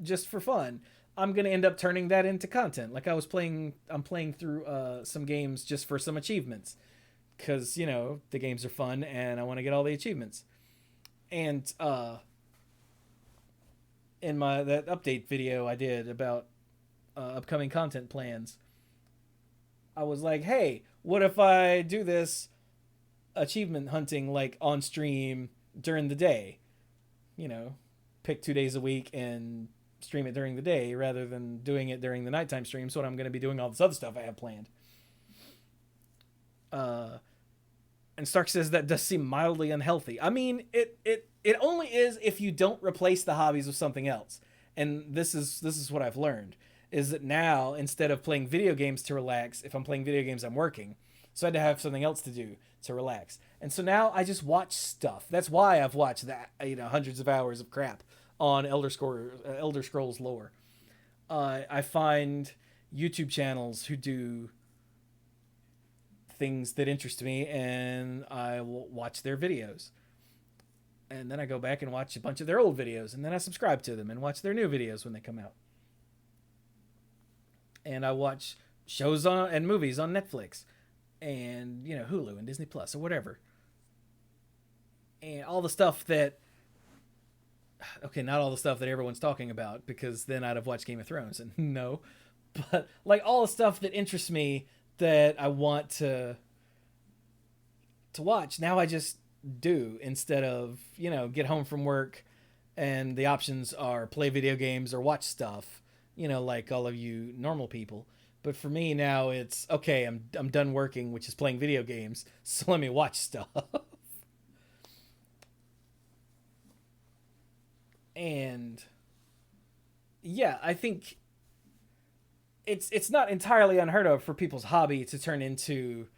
just for fun, I'm gonna end up turning that into content. Like I'm playing through some games just for some achievements, because the games are fun and I want to get all the achievements. And in my that update video I did about upcoming content plans, I was like, hey, what if I do this achievement hunting like on stream during the day? Pick 2 days a week and stream it during the day rather than doing it during the nighttime streams when I'm going to be doing all this other stuff I have planned. And Stark says that does seem mildly unhealthy. I mean, it only is if you don't replace the hobbies with something else. And this is what I've learned is that now instead of playing video games to relax, if I'm playing video games, I'm working. So I had to have something else to do to relax. And so now I just watch stuff. That's why I've watched that hundreds of hours of crap on Elder Scrolls lore. I find YouTube channels who do things that interest me, and I will watch their videos. And then I go back and watch a bunch of their old videos, and then I subscribe to them and watch their new videos when they come out. And I watch shows and movies on Netflix and Hulu and Disney Plus or whatever. And all the stuff that not all the stuff that everyone's talking about, because then I'd have watched Game of Thrones, and no. But like all the stuff that interests me that I want to watch, now I just do, instead of get home from work and the options are play video games or watch stuff, like all of you normal people. But for me now it's okay, I'm done working, which is playing video games, so let me watch stuff. And yeah, I think it's not entirely unheard of for people's hobby to turn into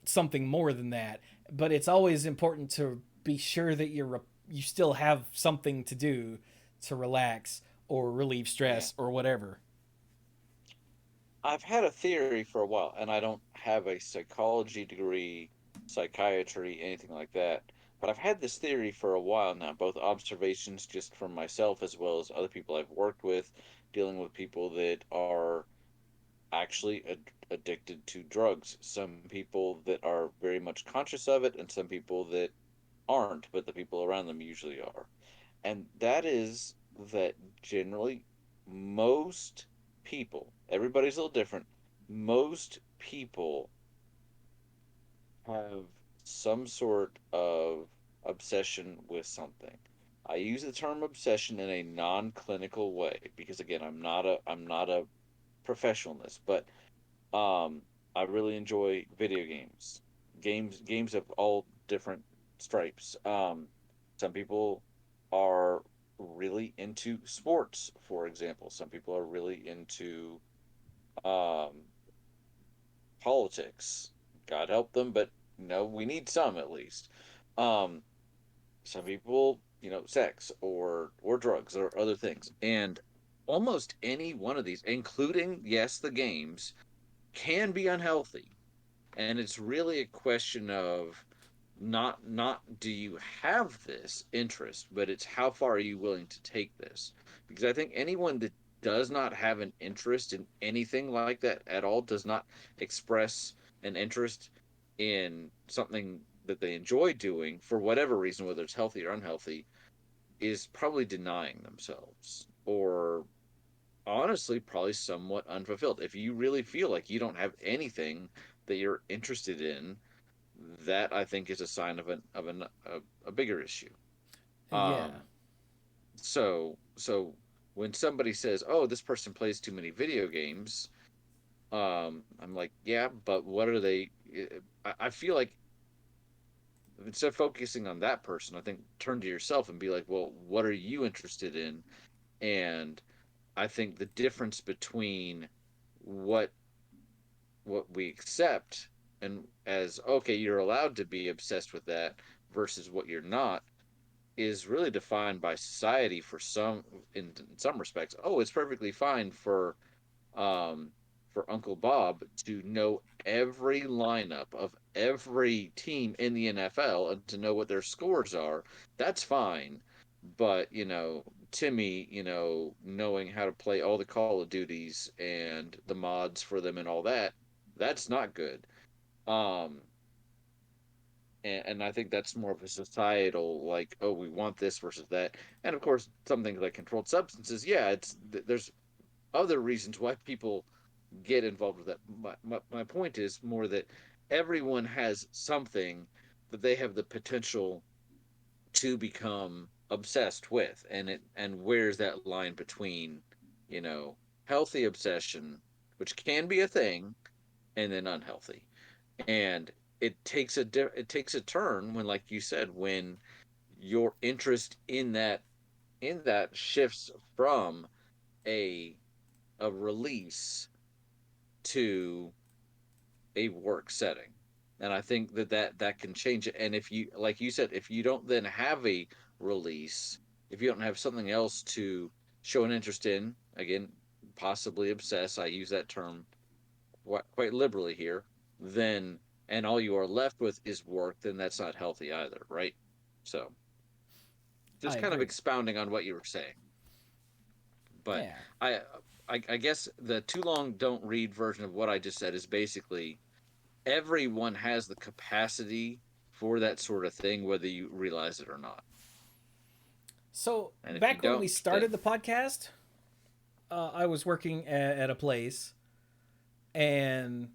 something more than that, but it's always important to be sure that you still have something to do to relax or relieve stress or whatever. I've had a theory for a while, and I don't have a psychology degree, psychiatry, anything like that. But I've had this theory for a while now, both observations just from myself as well as other people I've worked with, dealing with people that are actually addicted to drugs. Some people that are very much conscious of it, and some people that aren't, but the people around them usually are. And that is that generally most people, everybody's a little different, most people have some sort of obsession with something. I use the term obsession in a non-clinical way because again, I'm not a professional in this, but I really enjoy video games. Games of all different stripes. Some people are really into sports, for example. Some people are really into um, politics. God help them, but no, we need some at least. Um, some people, sex or drugs or other things, and almost any one of these, including yes, the games, can be unhealthy. And it's really a question of not do you have this interest, but it's how far are you willing to take this? Because I think anyone that does not have an interest in anything like that at all, does not express an interest in something that they enjoy doing for whatever reason, whether it's healthy or unhealthy, is probably denying themselves, or honestly probably somewhat unfulfilled. If you really feel like you don't have anything that you're interested in, that I think is a sign of a bigger issue. Yeah. Um, so when somebody says, "Oh, this person plays too many video games," I'm like, "Yeah, but what are they?" I feel like instead of focusing on that person, I think turn to yourself and be like, "Well, what are you interested in?" And I think the difference between what we accept and as okay, you're allowed to be obsessed with that versus what you're not, is really defined by society in some respects. Oh, it's perfectly fine um, for Uncle Bob to know every lineup of every team in the NFL and to know what their scores are. That's fine. But, Timmy, knowing how to play all the Call of Duties and the mods for them and all that, that's not good. Um, and I think that's more of a societal, like, oh, we want this versus that. And of course, something like controlled substances, yeah, there's other reasons why people get involved with that. My point is more that everyone has something that they have the potential to become obsessed with, and where's that line between, you know, healthy obsession, which can be a thing, and then unhealthy. And it takes a turn when, like you said, when your interest in that shifts from a a release to a work setting. And I think that can change it. And if you, like you said, if you don't then have a release, if you don't have something else to show an interest in, again, possibly obsess, I use that term quite liberally here, then, and all you are left with is work, then that's not healthy either, right? So I just kind of agree. expounding on what you were saying. But Yeah. I, I guess the too long don't read version of what I just said is basically everyone has the capacity for that sort of thing, whether you realize it or not. So And if you back when we don't, started then the podcast, I was working at a place, and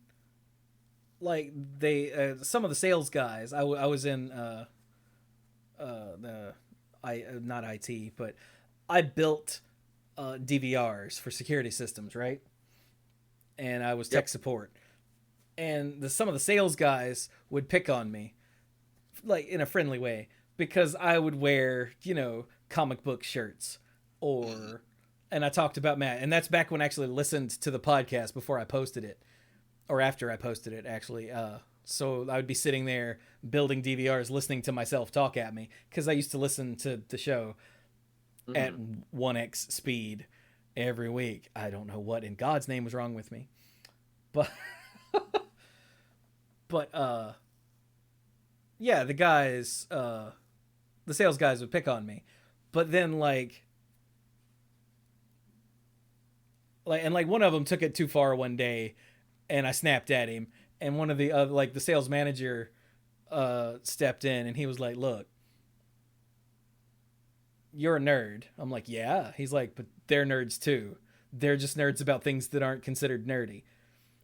like they some of the sales guys, I was in the I not IT, but I built DVRs for security systems, right? And I was yep. tech support, and some of the sales guys would pick on me, like in a friendly way, because I would wear, comic book shirts, or, and I talked about Matt, and that's back when I actually listened to the podcast before I posted it, or after I posted it, actually. So I would be sitting there building DVRs, listening to myself talk at me, because I used to listen to the show at Mm-hmm. 1x speed every week. I don't know what in God's name was wrong with me, but but yeah, the sales guys would pick on me, but then like one of them took it too far one day, and I snapped at him, and one of the like the sales manager stepped in, and he was like, "Look, you're a nerd." I'm like, "Yeah." He's like, "But they're nerds too. They're just nerds about things that aren't considered nerdy."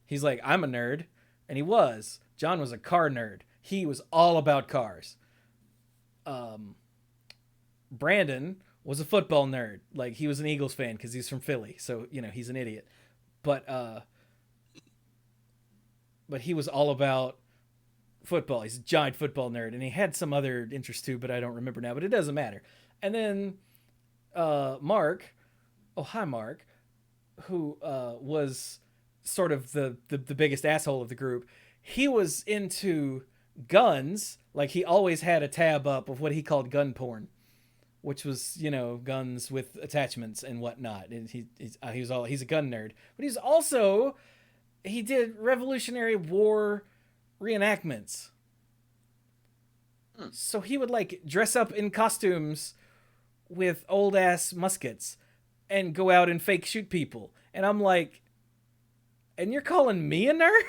He's like, "I'm a nerd," and he was. John was a car nerd. He was all about cars. Um, Brandon was a football nerd. Like, he was an Eagles fan because he's from Philly, so he's an idiot. But but he was all about football. He's a giant football nerd, and he had some other interest too, but I don't remember now. But it doesn't matter. And then Mark, oh hi Mark, who was sort of the biggest asshole of the group. He was into guns. Like, he always had a tab up of what he called gun porn, which was guns with attachments and whatnot. And he's a gun nerd, but he did Revolutionary War reenactments. Hmm. So he would like dress up in costumes with old ass muskets and go out and fake shoot people. And I'm like, and you're calling me a nerd?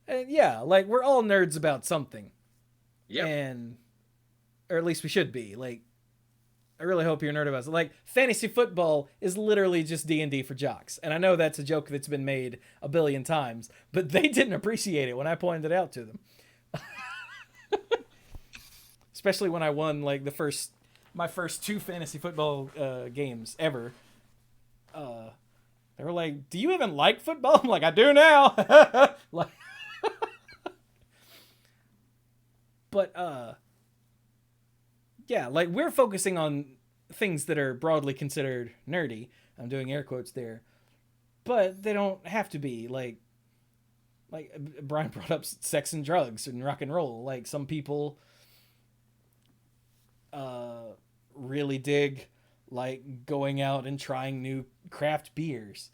And yeah, like, we're all nerds about something. Yep. And or at least we should be. Like, I really hope you're a nerd about it. Like, fantasy football is literally just D&D for jocks. And I know that's a joke that's been made a billion times, but they didn't appreciate it when I pointed it out to them. Especially when I won like my first 2 fantasy football games ever. They were like, "Do you even like football?" I'm like, "I do now." Like, but yeah, like, we're focusing on things that are broadly considered nerdy. I'm doing air quotes there, but they don't have to be. Like Brian brought up sex and drugs and rock and roll. Like, some people uh, really dig like going out and trying new craft beers,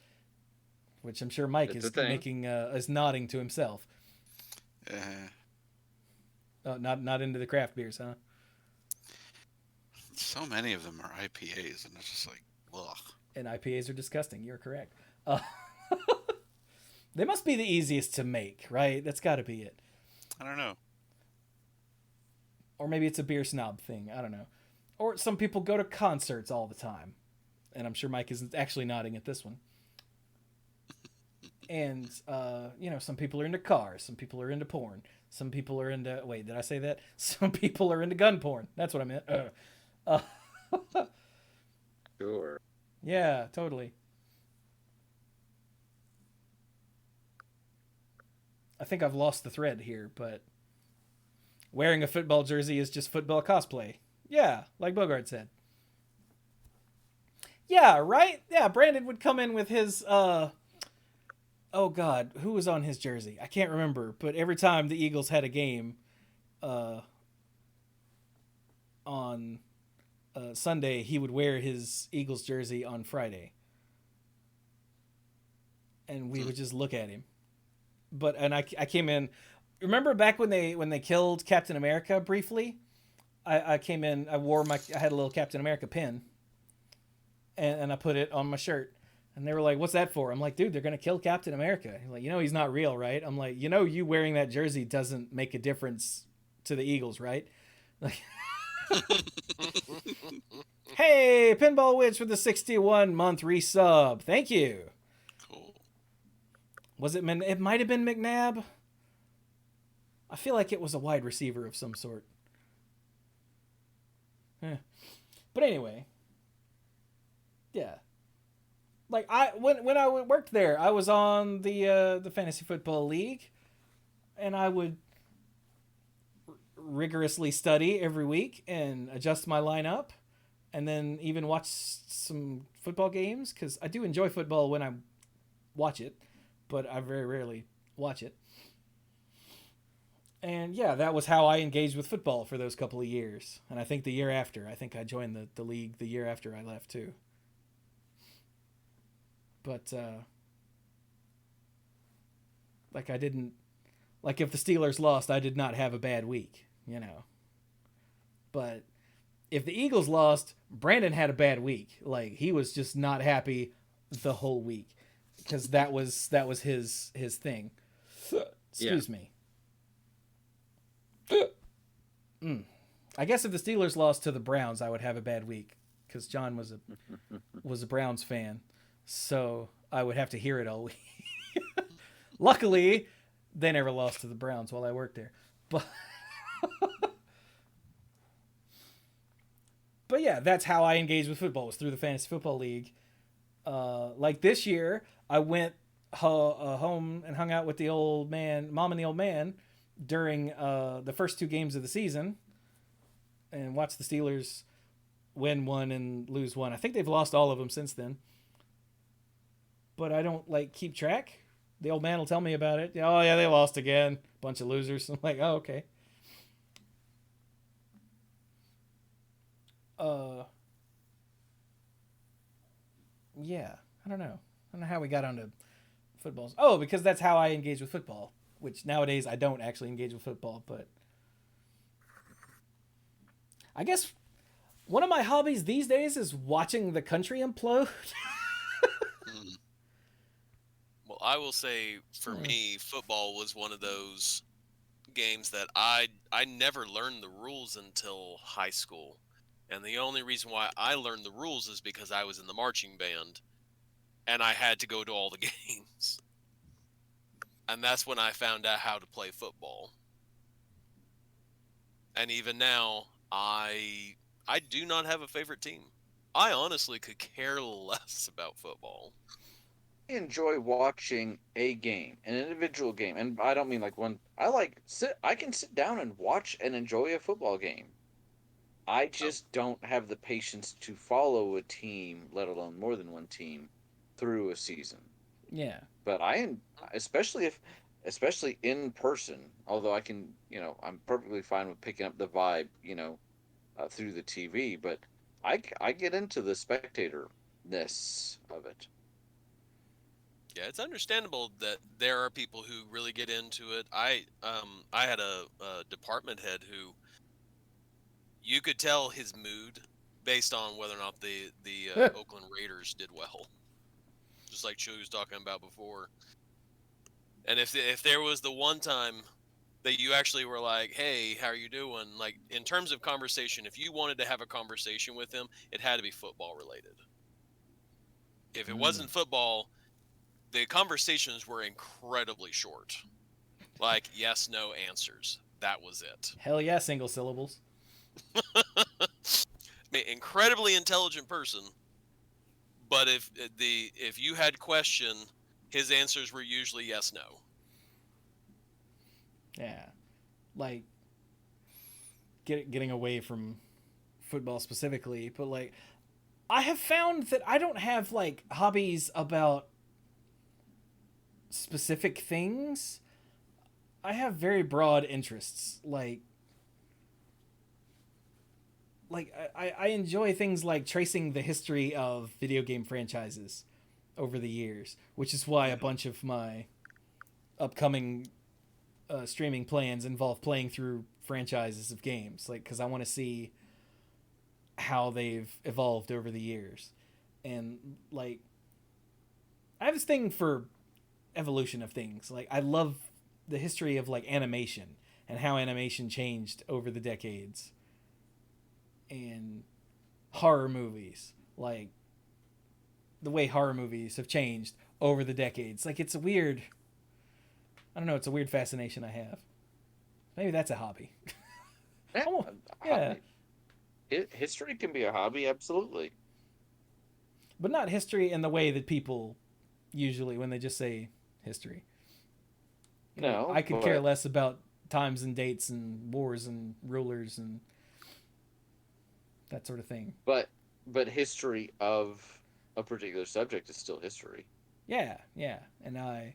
which I'm sure Mike It's a is thing. making is nodding to himself. Uh, Oh, not into the craft beers, huh? so many of them are IPAs, and it's just like, ugh. And IPAs are disgusting. You're correct. They must be the easiest to make, right? That's got to be it. I don't know. Or maybe it's a beer snob thing. I don't know. Or some people go to concerts all the time. And I'm sure Mike isn't actually nodding at this one. And, some people are into cars. Some people are into porn. Some people are into. Wait, did I say that? Some people are into gun porn. That's what I meant. Uh, Sure. yeah, totally. I think I've lost the thread here, but wearing a football jersey is just football cosplay. Yeah, like Bogart said. Yeah, right? Yeah, Brandon would come in with his oh god, who was on his jersey? I can't remember, but every time the Eagles had a game uh on Sunday, he would wear his Eagles jersey on Friday. And we would just look at him. I came in. Remember back when they killed Captain America briefly? I came in. I had a little Captain America pin, and I put it on my shirt. And they were like, "What's that for?" I'm like, "Dude, they're gonna kill Captain America." He's like, he's not real, right? I'm like, you wearing that jersey doesn't make a difference to the Eagles, right? Like, hey, Pinball Witch with the 61-month resub. Thank you. Cool. Was it? It might have been McNabb. I feel like it was a wide receiver of some sort. Eh. But anyway, yeah. Like when I worked there, I was on the fantasy football league, and I would rigorously study every week and adjust my lineup, and then even watch some football games because I do enjoy football when I watch it, but I very rarely watch it. And yeah, that was how I engaged with football for those couple of years. And I think the year after, I think I joined the league the year after I left too. But like I didn't like if the Steelers lost, I did not have a bad week. But if the Eagles lost, Brandon had a bad week. Like he was just not happy the whole week because that was his thing. Excuse me. I guess if the Steelers lost to the Browns, I would have a bad week because John was a Browns fan, so I would have to hear it all week. Luckily, they never lost to the Browns while I worked there, but but yeah, that's how I engaged with football was through the fantasy football league. Like this year, I went home and hung out with the old man, mom and the old man during the first two games of the season and watched the Steelers win one and lose one. I think they've lost all of them since then. But I don't like keep track. The old man will tell me about it. Oh yeah, they lost again. Bunch of losers. I'm like, oh okay. Yeah, I don't know. I don't know how we got onto footballs. Oh, because that's how I engage with football. Which nowadays I don't actually engage with football, but I guess one of my hobbies these days is watching the country implode. Well, I will say for me, football was one of those games that I never learned the rules until high school. And the only reason why I learned the rules is because I was in the marching band and I had to go to all the games. And that's when I found out how to play football. And even now, I do not have a favorite team. I honestly could care less about football. I enjoy watching a game, an individual game, and I don't mean like one. I can sit down and watch and enjoy a football game. I just don't have the patience to follow a team, let alone more than one team, through a season. Yeah. But especially in person, although I can, I'm perfectly fine with picking up the vibe, through the TV, but I get into the spectator-ness of it. Yeah, it's understandable that there are people who really get into it. I had a department head who you could tell his mood based on whether or not the Oakland Raiders did well, just like Chewie was talking about before. And if there was the one time that you actually were like, "Hey, how are you doing?" Like in terms of conversation, if you wanted to have a conversation with him, it had to be football related. If it wasn't football, the conversations were incredibly short. Like yes, no answers. That was it. Hell yeah, single syllables. I mean, incredibly intelligent person, but if you had question, his answers were usually yes, no. Yeah. Like, getting away from football specifically, but like, I have found that I don't have like hobbies about specific things. I have very broad interests. I enjoy things like tracing the history of video game franchises over the years, which is why a bunch of my upcoming streaming plans involve playing through franchises of games, like because I want to see how they've evolved over the years, and like I have this thing for evolution of things. Like I love the history of like animation and how animation changed over the decades, and horror movies, like the way horror movies have changed over the decades. Like it's a weird, I don't know, it's a weird fascination I have. Maybe that's a hobby. Yeah, Oh, a yeah. hobby. History can be a hobby, absolutely. But not history in the way that people usually when they just say history. No, I could care but less about times and dates and wars and rulers and that sort of thing. but history of a particular subject is still history. Yeah, yeah. And I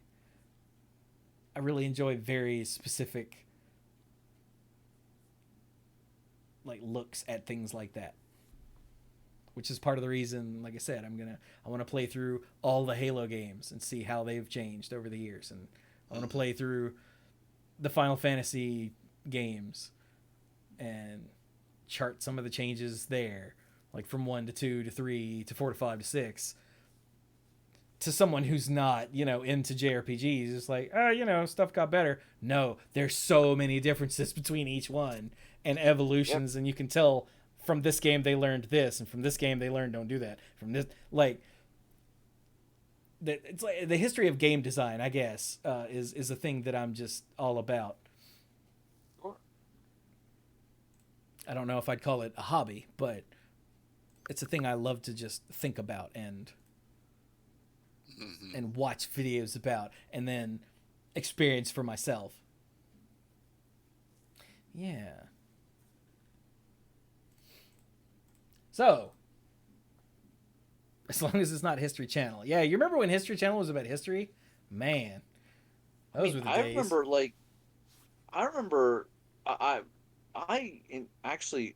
really enjoy very specific like looks at things like that. Which is part of the reason, like I said, I want to play through all the Halo games and see how they've changed over the years, and I want to play through the Final Fantasy games and chart some of the changes there, like from 1 to 2 to 3 to 4 to 5 to 6. To someone who's not, into JRPGs, it's like, stuff got better. No, there's so many differences between each one and evolutions, and you can tell from this game they learned this, and from this game they learned don't do that. From this, like, it's like the history of game design, I guess, is a thing that I'm just all about. Sure. I don't know if I'd call it a hobby, but it's a thing I love to just think about and watch videos about and then experience for myself. Yeah. So, as long as it's not History Channel. Yeah, you remember when History Channel was about history? Man, those were the days. I remember, actually,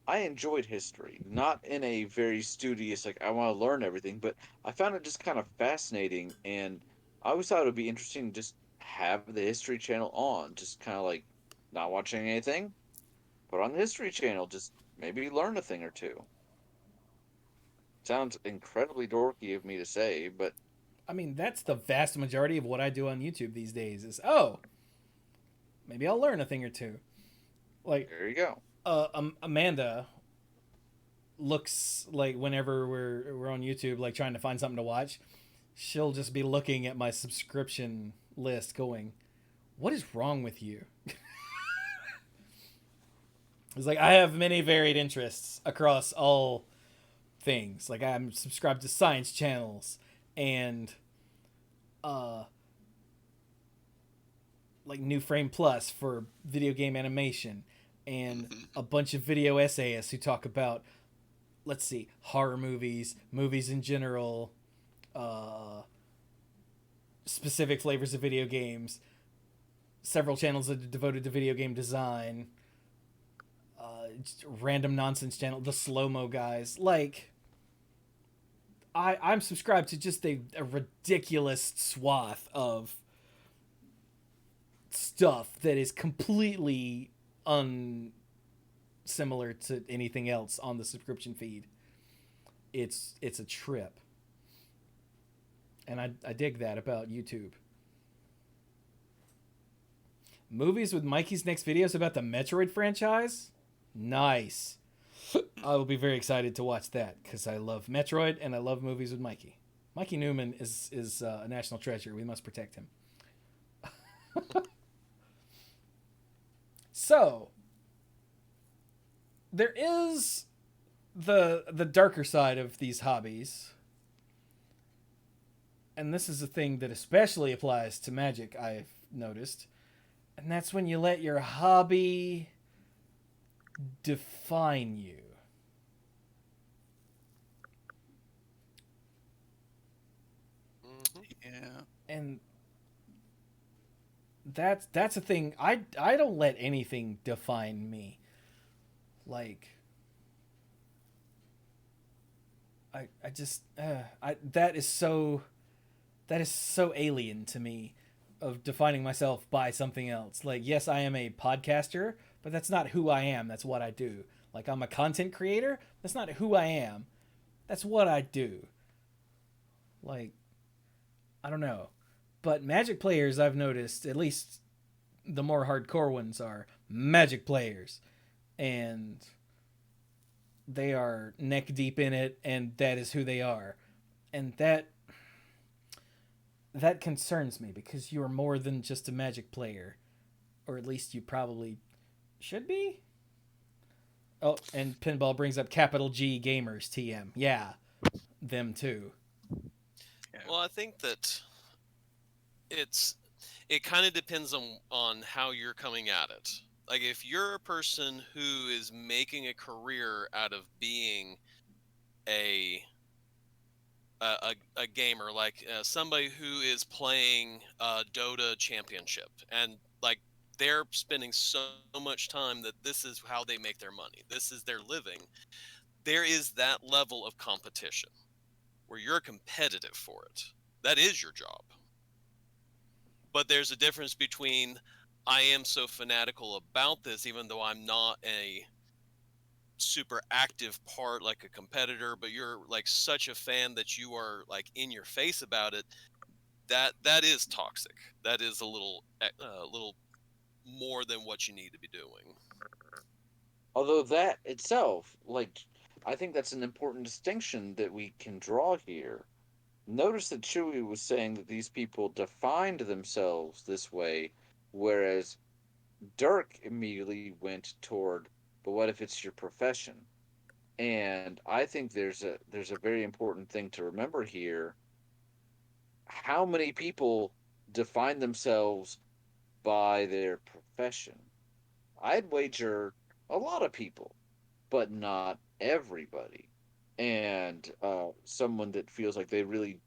I enjoyed history, not in a very studious, like, I want to learn everything, but I found it just kind of fascinating, and I always thought it would be interesting to just have the History Channel on, just kind of like not watching anything, put on the History Channel, just maybe learn a thing or two. Sounds incredibly dorky of me to say, but I mean, that's the vast majority of what I do on YouTube these days is, maybe I'll learn a thing or two. Like, there you go. Amanda looks like whenever we're on YouTube, like trying to find something to watch, she'll just be looking at my subscription list going, what is wrong with you? It's like I have many varied interests across all things. Like I'm subscribed to science channels and like New Frame Plus for video game animation and a bunch of video essayists who talk about, let's see, horror movies, movies in general, specific flavors of video games, several channels that are devoted to video game design, random nonsense channel, the slow mo guys. Like, I'm subscribed to just a ridiculous swath of stuff that is completely unsimilar to anything else on the subscription feed. It's a trip, and I dig that about YouTube. Movies with Mikey's next videos about the Metroid franchise? Nice. I will be very excited to watch that because I love Metroid and I love movies with Mikey. Mikey Newman is a national treasure. We must protect him. So, there is the darker side of these hobbies. And this is a thing that especially applies to Magic, I've noticed. And that's when you let your hobby define you. Yeah. And that's a thing. I don't let anything define me. Like, I just that is so alien to me, of defining myself by something else. Like, yes, I am a podcaster, but that's not who I am. That's what I do. Like, I'm a content creator. That's not who I am. That's what I do. Like, I don't know. But Magic players, I've noticed, at least the more hardcore ones, are Magic players. And they are neck deep in it, and that is who they are. And that concerns me, because you are more than just a Magic player. Or at least you probably should be. Oh, and Pinball brings up capital G gamers, TM. Yeah, them too. Yeah. Well, I think that it kind of depends on how you're coming at it. Like, if you're a person who is making a career out of being a a gamer, like somebody who is playing Dota Championship, and like they're spending so much time that this is how they make their money, this is their living, there is that level of competition where you're competitive for it. That is your job. But there's a difference between, I am so fanatical about this, even though I'm not a super active part like a competitor, but you're like such a fan that you are like in your face about it. That is toxic. That is a little more than what you need to be doing. Although that itself, like, I think that's an important distinction that we can draw here. Notice that Chewie was saying that these people defined themselves this way, whereas Dirk immediately went toward, but what if it's your profession? And I think there's a very important thing to remember here. How many people define themselves by their profession? I'd wager a lot of people, but not everybody. And someone that feels like they really,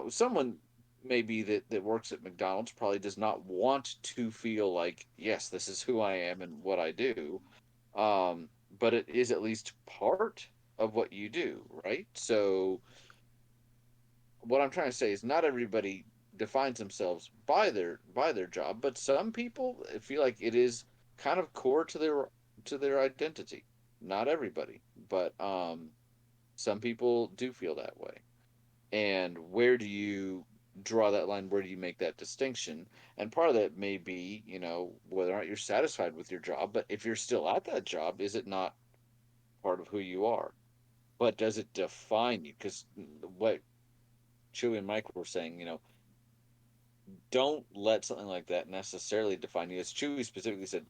someone maybe that works at McDonald's probably does not want to feel like, yes, this is who I am and what I do. But it is at least part of what you do, right? So what I'm trying to say is not everybody defines themselves by their job, but some people feel like it is kind of core to their identity. Not everybody, but some people do feel that way. And where do you draw that line? Where do you make that distinction? And part of that may be, whether or not you're satisfied with your job, but if you're still at that job, is it not part of who you are? But does it define you? Because what Chewy and Mike were saying, don't let something like that necessarily define you. As Chewy specifically said,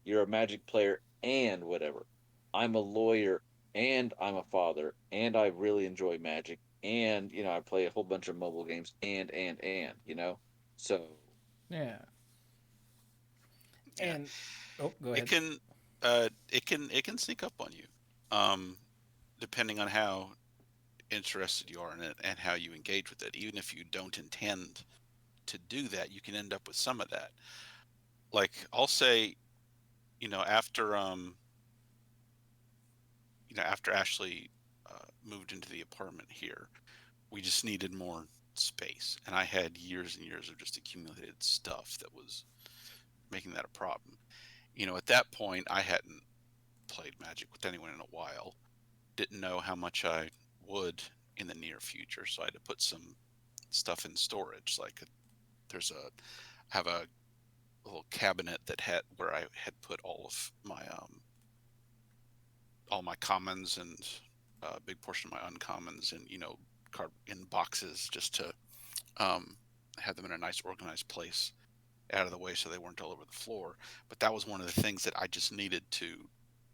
you're a Magic player and whatever. I'm a lawyer and I'm a father and I really enjoy Magic and I play a whole bunch of mobile games and. So Yeah. Yeah. And oh, go It ahead. can it can sneak up on you, depending on how interested you are in it and how you engage with it. Even if you don't intend to do that, you can end up with some of that. Like, I'll say, after after Ashley moved into the apartment here, we just needed more space, and I had years and years of just accumulated stuff that was making that a problem. At that point, I hadn't played Magic with anyone in a while, didn't know how much I would in the near future, so I had to put some stuff in storage. Like there's a have a little cabinet that had where I had put all my commons and a big portion of my uncommons, and card in boxes, just to have them in a nice organized place out of the way so they weren't all over the floor. But that was one of the things that I just needed to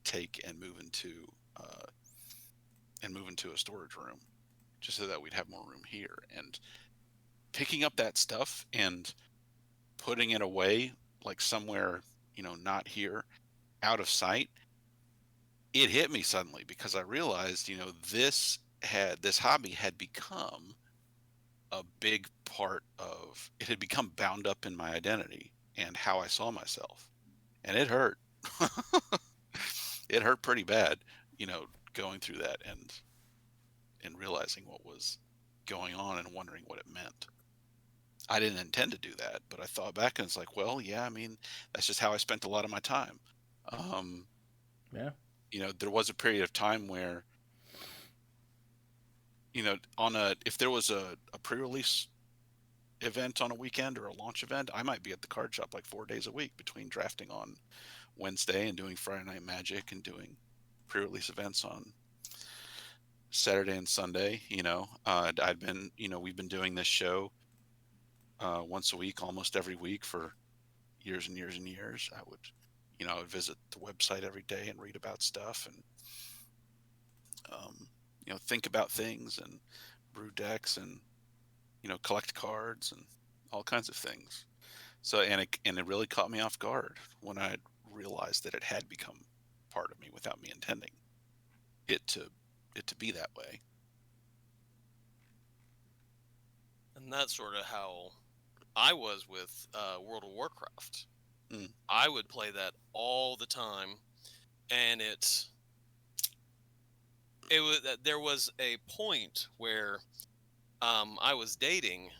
take and move into a storage room, just so that we'd have more room here. And picking up that stuff and putting it away, like somewhere, not here, out of sight, it hit me suddenly, because I realized, this hobby had become a big part of it, had become bound up in my identity and how I saw myself. And it hurt. It hurt pretty bad, going through that and realizing what was going on and wondering what it meant. I didn't intend to do that, but I thought back and it's like, well, yeah, I mean, that's just how I spent a lot of my time. Yeah. There was a period of time where, if there was a pre-release event on a weekend or a launch event, I might be at the card shop like 4 days a week, between drafting on Wednesday and doing Friday Night Magic and doing pre-release events on Saturday and Sunday. I'd been, we've been doing this show once a week, almost every week, for years and years and years. I would visit the website every day and read about stuff, and think about things, and brew decks, and collect cards, and all kinds of things. So, and it really caught me off guard when I realized that it had become part of me without me intending it to be that way. And that's sort of how I was with World of Warcraft. Mm. I would play that all the time, and there was a point where I was dating,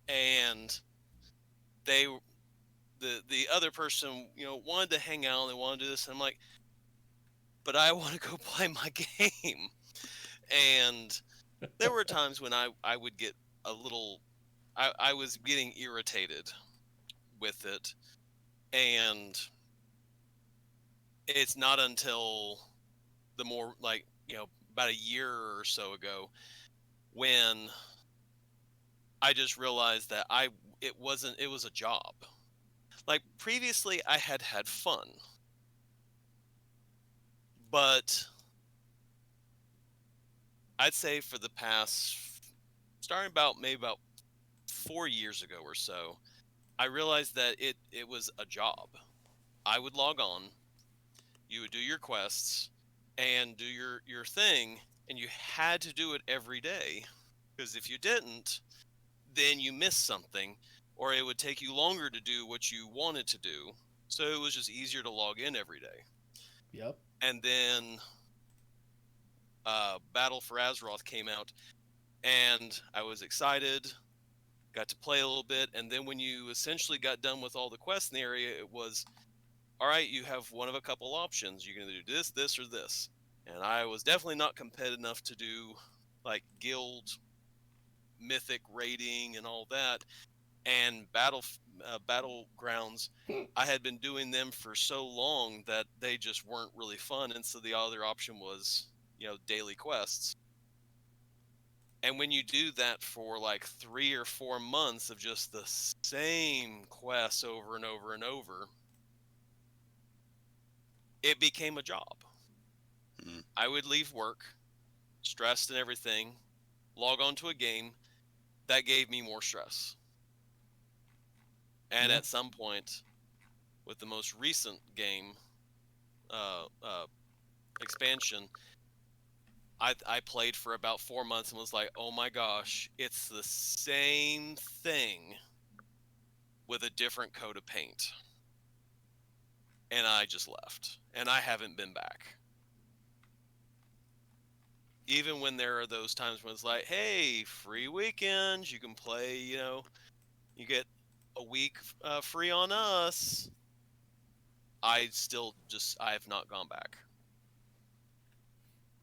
and the other person, wanted to hang out, and they wanted to do this, and I'm like, but I want to go play my game. And there were times when I would get a little, I was getting irritated with it. And it's not until the more, like, about a year or so ago, when I just realized that it was a job. Like, previously I had fun, but I'd say for the past, starting maybe about 4 years ago or so, I realized that it was a job. I would log on, you would do your quests and do your thing, and you had to do it every day, because if you didn't, then you missed something, or it would take you longer to do what you wanted to do. So it was just easier to log in every day. Yep. And then Battle for Azeroth came out, and I was excited, got to play a little bit, and then when you essentially got done with all the quests in the area, it was, all right, you have one of a couple options. You can either do this, this, or this. And I was definitely not competitive enough to do like guild, mythic rating, and all that. And battlegrounds, I had been doing them for so long that they just weren't really fun. And so the other option was, daily quests. And when you do that for like 3 or 4 months of just the same quests over and over and over, it became a job. Mm. I would leave work, stressed and everything, log on to a game. That gave me more stress. And Yeah. at some point, with the most recent game expansion, I played for about 4 months and was like, oh my gosh, it's the same thing with a different coat of paint. And I just left. And I haven't been back. even when there are those times when it's like, hey, free weekends, you can play, you get a week free on us. I have not gone back.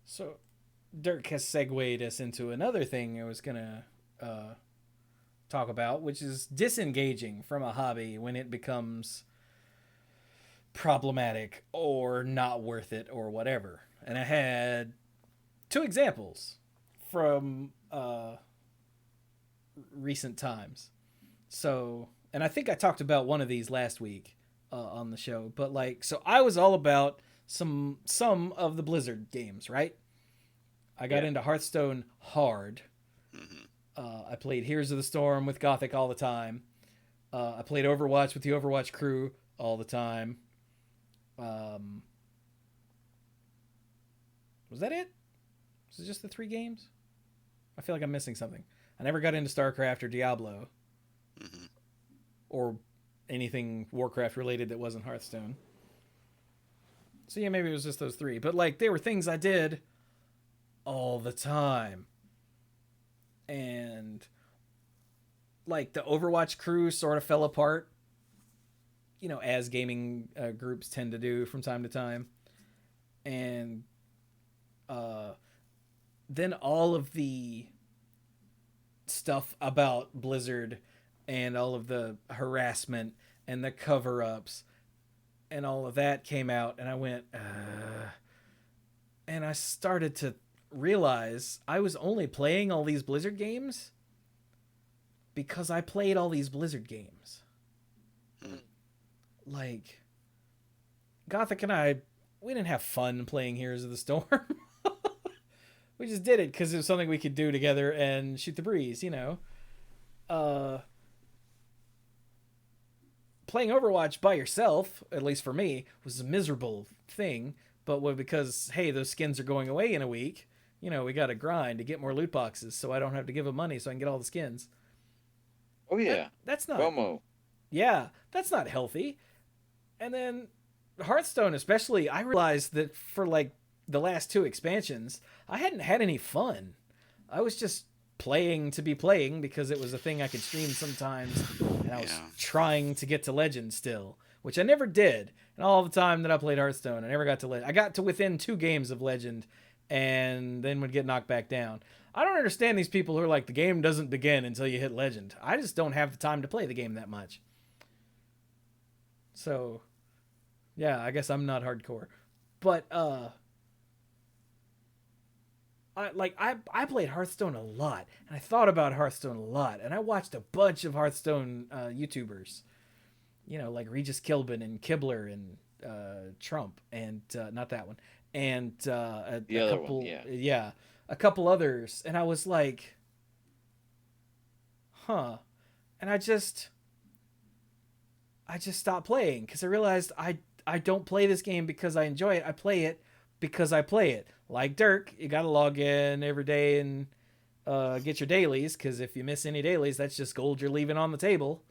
So, Dirk has segued us into another thing I was gonna talk about, which is disengaging from a hobby when it becomes problematic or not worth it or whatever. And I had two examples from recent times. So, and I think I talked about one of these last week on the show, but like, so I was all about some of the Blizzard games, right? I got into Hearthstone hard. I played Heroes of the Storm with Gothic all the time. I played Overwatch with the Overwatch crew all the time. Was that it? Was it just the 3 games? I feel like I'm missing something. I never got into StarCraft or Diablo. Or anything Warcraft related that wasn't Hearthstone. So yeah, maybe it was just those 3. But like, they were things I did all the time. And like the Overwatch crew sort of fell apart, as gaming groups tend to do from time to time. And then all of the stuff about Blizzard and all of the harassment and the cover-ups and all of that came out, and I went, and I started to realize I was only playing all these Blizzard games because I played all these Blizzard games. Like, Gothic and I, we didn't have fun playing Heroes of the Storm. We just did it because it was something we could do together and shoot the breeze, Playing Overwatch by yourself, at least for me, was a miserable thing. But because, hey, those skins are going away in a week, we got to grind to get more loot boxes so I don't have to give them money so I can get all the skins. Oh, yeah. That's not... FOMO. Yeah, that's not healthy. And then Hearthstone especially, I realized that for like the last 2 expansions, I hadn't had any fun. I was just playing to be playing because it was a thing I could stream sometimes, and I was trying to get to Legend still, which I never did. And all the time that I played Hearthstone, I never got to Legend. I got to within 2 games of Legend and then would get knocked back down. I don't understand these people who are like, the game doesn't begin until you hit Legend. I just don't have the time to play the game that much. So, yeah, I guess I'm not hardcore. But, I played Hearthstone a lot, and I thought about Hearthstone a lot, and I watched a bunch of Hearthstone YouTubers, like Regis Kilbin and Kibler and Trump, and not that one, and a couple, one, yeah, a couple others, and I was like, and I just stopped playing because I realized I don't play this game because I enjoy it. I play it because I play it. Like Dirk, you gotta log in every day and get your dailies, because if you miss any dailies, that's just gold you're leaving on the table.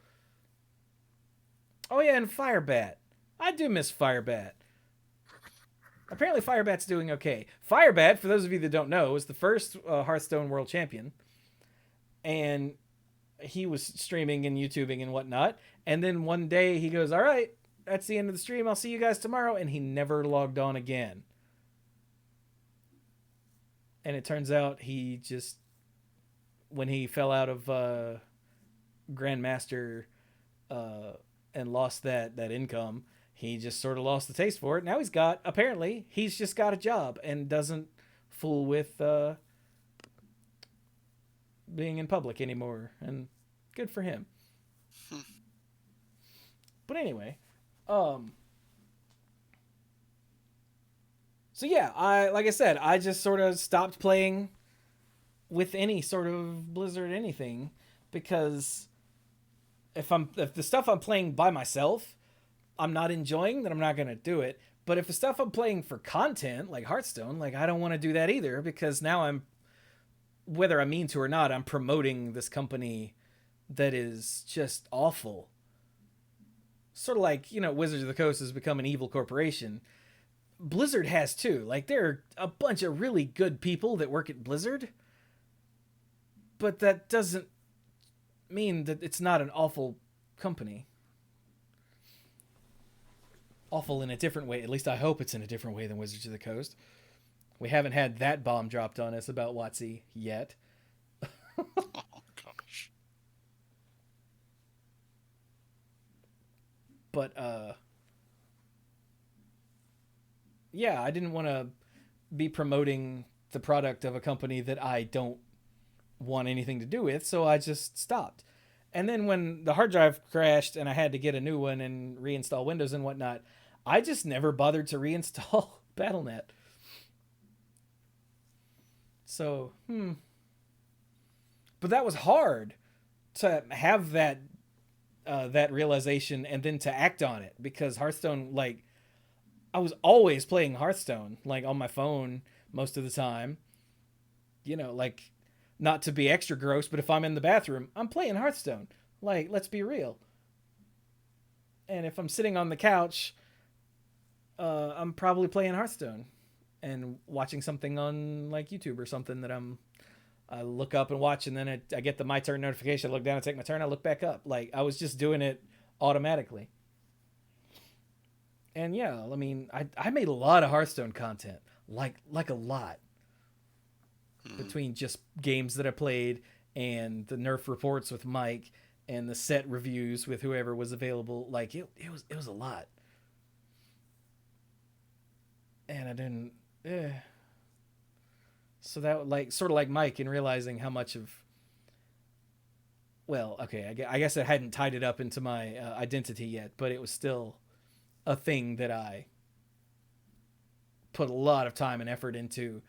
Oh yeah, and Firebat. I do miss Firebat. Apparently Firebat's doing okay. Firebat, for those of you that don't know, was the first Hearthstone world champion. And he was streaming and YouTubing and whatnot. And then one day he goes, all right, that's the end of the stream. I'll see you guys tomorrow. And he never logged on again. And it turns out he just, when he fell out of Grandmaster and lost that income, he just sort of lost the taste for it. Now apparently, he's just got a job and doesn't fool with being in public anymore. And good for him. But anyway, so yeah, like I said, I just sort of stopped playing with any sort of Blizzard anything, because if the stuff I'm playing by myself, I'm not enjoying, then I'm not going to do it. But if the stuff I'm playing for content, like Hearthstone, like I don't want to do that either, because now whether I mean to or not, I'm promoting this company that is just awful. Sort of like, Wizards of the Coast has become an evil corporation. Blizzard has too. Like, there are a bunch of really good people that work at Blizzard, but that doesn't mean that it's not an awful company. Awful in a different way. At least I hope it's in a different way than Wizards of the Coast. We haven't had that bomb dropped on us about WotC yet. Oh gosh. But yeah, I didn't want to be promoting the product of a company that I don't want anything to do with, so I just stopped. And then when the hard drive crashed and I had to get a new one and reinstall Windows and whatnot, I just never bothered to reinstall Battle.net. So, But that was hard to have that realization and then to act on it, because Hearthstone, like, I was always playing Hearthstone, like, on my phone most of the time. You know, like, not to be extra gross, but if I'm in the bathroom, I'm playing Hearthstone. Like, let's be real. And if I'm sitting on the couch, I'm probably playing Hearthstone and watching something on, like, YouTube or something that I look up and watch, and then I get the my turn notification. I look down and take my turn. I look back up. Like, I was just doing it automatically. And yeah, I mean, I made a lot of Hearthstone content, like a lot, between just games that I played and the nerf reports with Mike and the set reviews with whoever was available. Like, it was a lot. And I didn't. So that, like, sort of like Mike, in realizing how much of. Well, okay, I guess I hadn't tied it up into my identity yet, but it was still a thing that I put a lot of time and effort into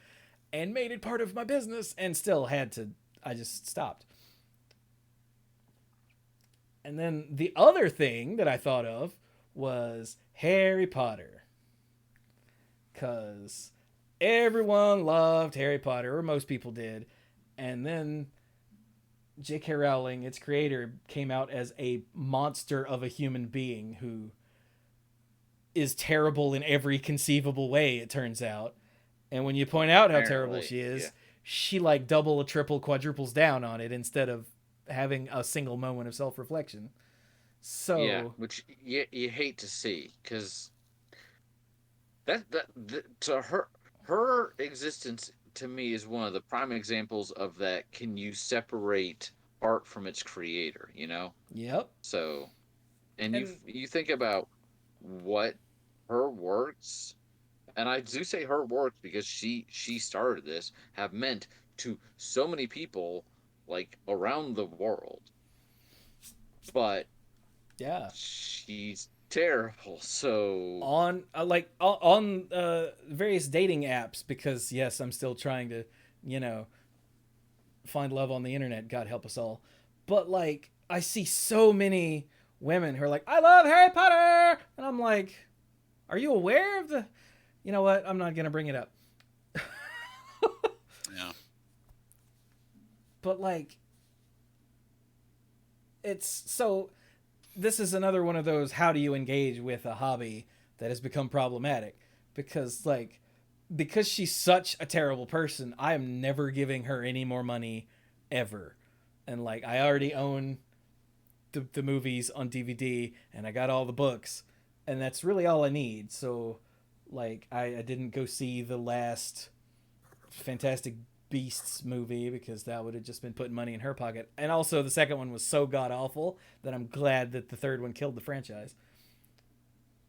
and made it part of my business, and still had to. I just stopped. And then the other thing that I thought of was Harry Potter. Because everyone loved Harry Potter, or most people did. And then J.K. Rowling, its creator, came out as a monster of a human being who is terrible in every conceivable way, it turns out. And when you point out how terrible she is, she, like, double or triple quadruples down on it instead of having a single moment of self-reflection. So yeah, which you hate to see, because that to her existence to me is one of the prime examples of that. Can you separate art from its creator? You know. Yep. So, and you think about what her works, and I do say her works because she started this, have meant to so many people, like, around the world. But yeah, she's terrible. So on various dating apps, because yes, I'm still trying to, find love on the internet. God help us all. But, like, I see so many women who are like, I love Harry Potter, and I'm like, are you aware of the? You know what? I'm not gonna bring it up. Yeah. But, like, it's so. This is another one of those, how do you engage with a hobby that has become problematic? Because she's such a terrible person, I am never giving her any more money ever. And, like, I already own the movies on DVD, and I got all the books, and that's really all I need. So, like, I didn't go see the last Fantastic Beasts movie because that would have just been putting money in her pocket. And also, the second one was so god awful that I'm glad that the third one killed the franchise.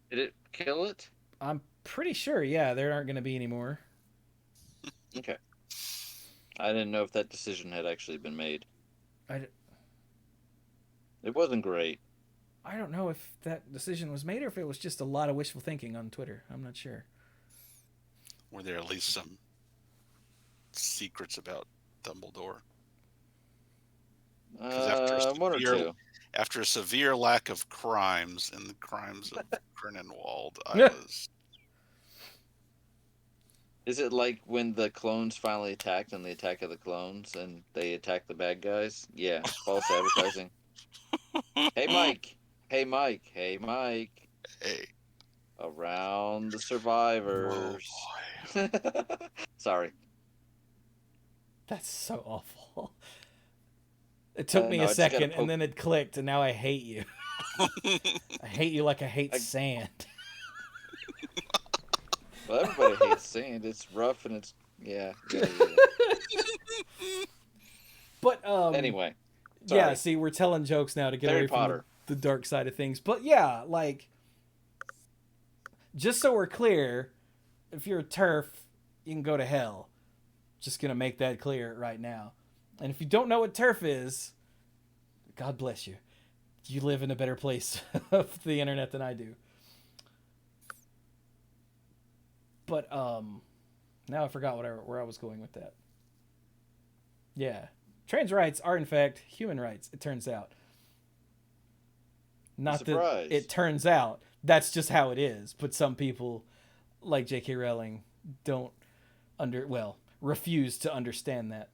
did it kill it? I'm pretty sure, yeah, there aren't going to be any more. Okay. I didn't know if that decision had actually been made. It wasn't great. I don't know if that decision was made or if it was just a lot of wishful thinking on Twitter. I'm not sure. Were there at least some secrets about Dumbledore? One or two. After a severe lack of crimes in the crimes of Grindelwald, I was. Is it like when the clones finally attacked in the Attack of the Clones and they attacked the bad guys? Yeah, false advertising. Hey, Mike. Hey, Mike. Hey, Mike. Hey. Around the Oh survivors. boy. Sorry. That's so awful. It took me No, a I just gotta second, poke. and then it clicked, and now I hate you. I hate you like I hate I, sand. well, everybody hates sand. It's rough and it's yeah. But Anyway, yeah. sorry. See, we're telling jokes now to get Harry away from Potter. the dark side of things. But yeah, like, just so we're clear, if you're a turf, you can go to hell. Just gonna make that clear right now. And if you don't know what turf is, God bless you. You live in a better place of the internet than I do. But now I forgot where I was going with that. Yeah, trans rights are in fact human rights. It turns out. Not that Surprise. it turns out. That's just how it is. But some people, like J.K. Rowling, don't refuse to understand that.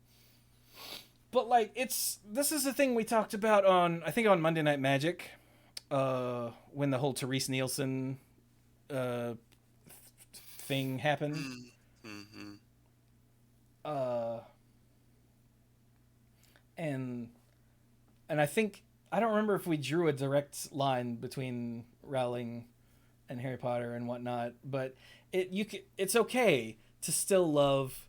But like this is the thing we talked about on I think on Monday Night Magic, when the whole Therese Nielsen uh, thing happened. Mm-hmm. Uh, and I think I don't remember if we drew a direct line between Rowling and Harry Potter and whatnot, but it's okay to still love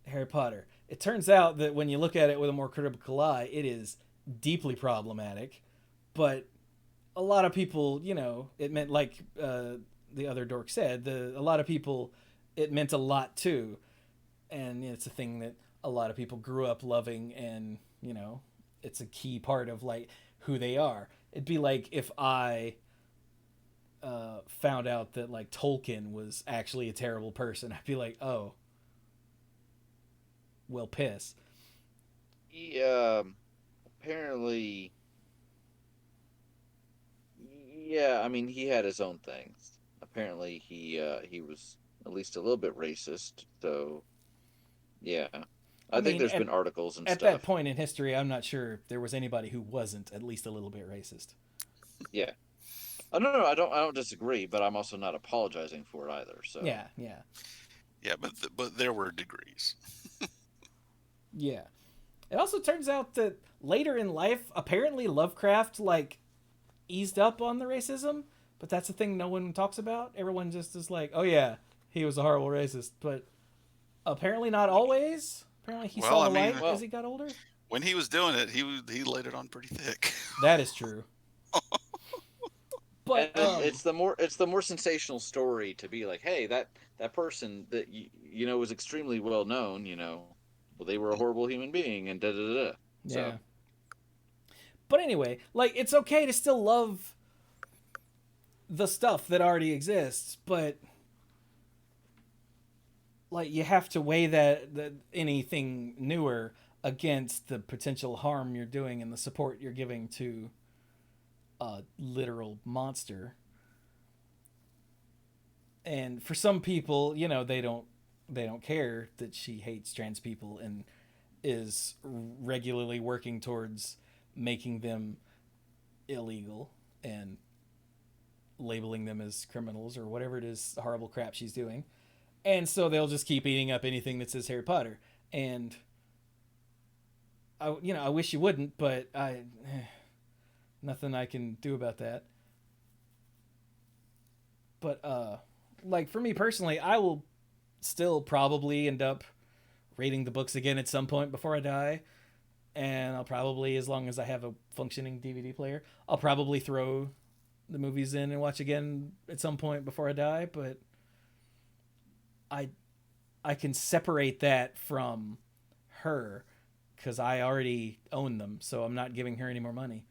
Harry Potter. It turns out that when you look at it with a more critical eye, it is deeply problematic, but a lot of people, it meant like the other dork said, a lot of people, it meant a lot too, and it's a thing that a lot of people grew up loving, and it's a key part of like who they are. It'd be like if I found out that like Tolkien was actually a terrible person. I'd be like, oh, well, piss. He apparently, yeah. I mean, he had his own things. Apparently, he was at least a little bit racist. So yeah, I I think mean, there's been articles and at that stuff. point in history, I'm not sure there was anybody who wasn't at least a little bit racist. Yeah. Oh, no, I don't disagree, but I'm also not apologizing for it either. So Yeah, yeah, Yeah, but there were degrees. yeah. It also turns out that later in life, apparently Lovecraft like eased up on the racism, but that's a thing no one talks about. Everyone just is like, "Oh yeah, he was a horrible racist," but apparently not always. Apparently he Well, saw I the mean, light as well, he got older. when he was doing it, he laid it on pretty thick. That is true. and But it's the more sensational story to be like, hey, that person that was extremely well known. Well, they were a horrible human being, and da da da. Da. So yeah. But anyway, like it's okay to still love the stuff that already exists, but like you have to weigh that anything newer against the potential harm you're doing and the support you're giving to a literal monster. And for some people, they don't care that she hates trans people and is regularly working towards making them illegal and labeling them as criminals or whatever it is horrible crap she's doing. And so they'll just keep eating up anything that says Harry Potter. And I wish you wouldn't, but nothing I can do about that. But like for me personally, I will still probably end up reading the books again at some point before I die. And I'll probably, as long as I have a functioning DVD player, I'll probably throw the movies in and watch again at some point before I die. But I I can separate that from her because I already own them, so I'm not giving her any more money,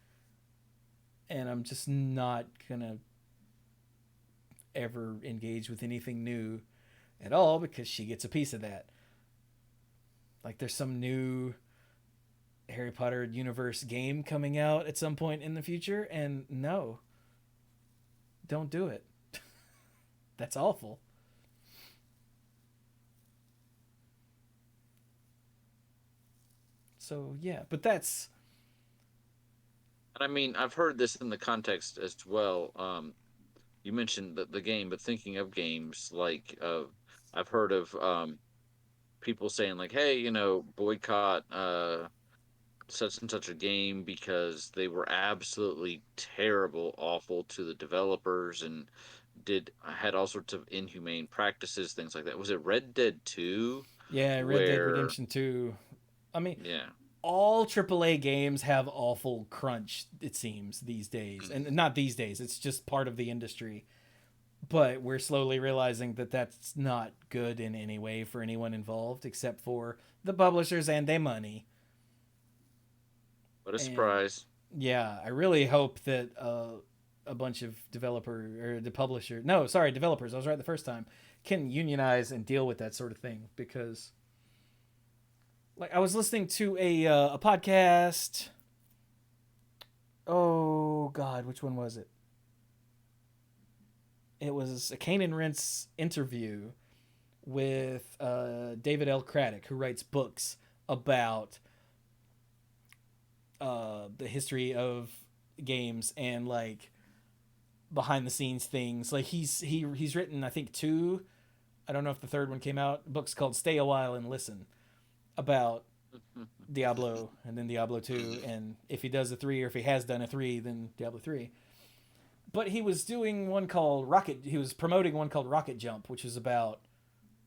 and I'm just not gonna ever engage with anything new at all because she gets a piece of that. Like there's some new Harry Potter universe game coming out at some point in the future, and no, don't do it. That's awful. So yeah, but that's And I mean, I've heard this in the context as well. you mentioned the game, but thinking of games, like I've heard of people saying like, hey, boycott such and such a game because they were absolutely terrible, awful to the developers and had all sorts of inhumane practices, things like that. Was it Red Dead 2 Yeah, Red Dead where Redemption 2. I mean, yeah, all AAA games have awful crunch, it seems, these days. And not these days, it's just part of the industry. But we're slowly realizing that that's not good in any way for anyone involved except for the publishers and their money. what a And surprise. yeah, I really hope that a bunch of developers, I was right the first time, can unionize and deal with that sort of thing because like I was listening to a podcast. Oh God, which one was it? It was a Kane and Rentz interview with David L. Craddock, who writes books about the history of games and like behind the scenes things. Like he's written, I think, two. I don't know if the third one came out. Books called "Stay a While and Listen" about Diablo and then Diablo 2, and if he does a 3 or if he has done a 3, then Diablo 3. But he was doing one called Rocket. He was promoting one called Rocket Jump, which is about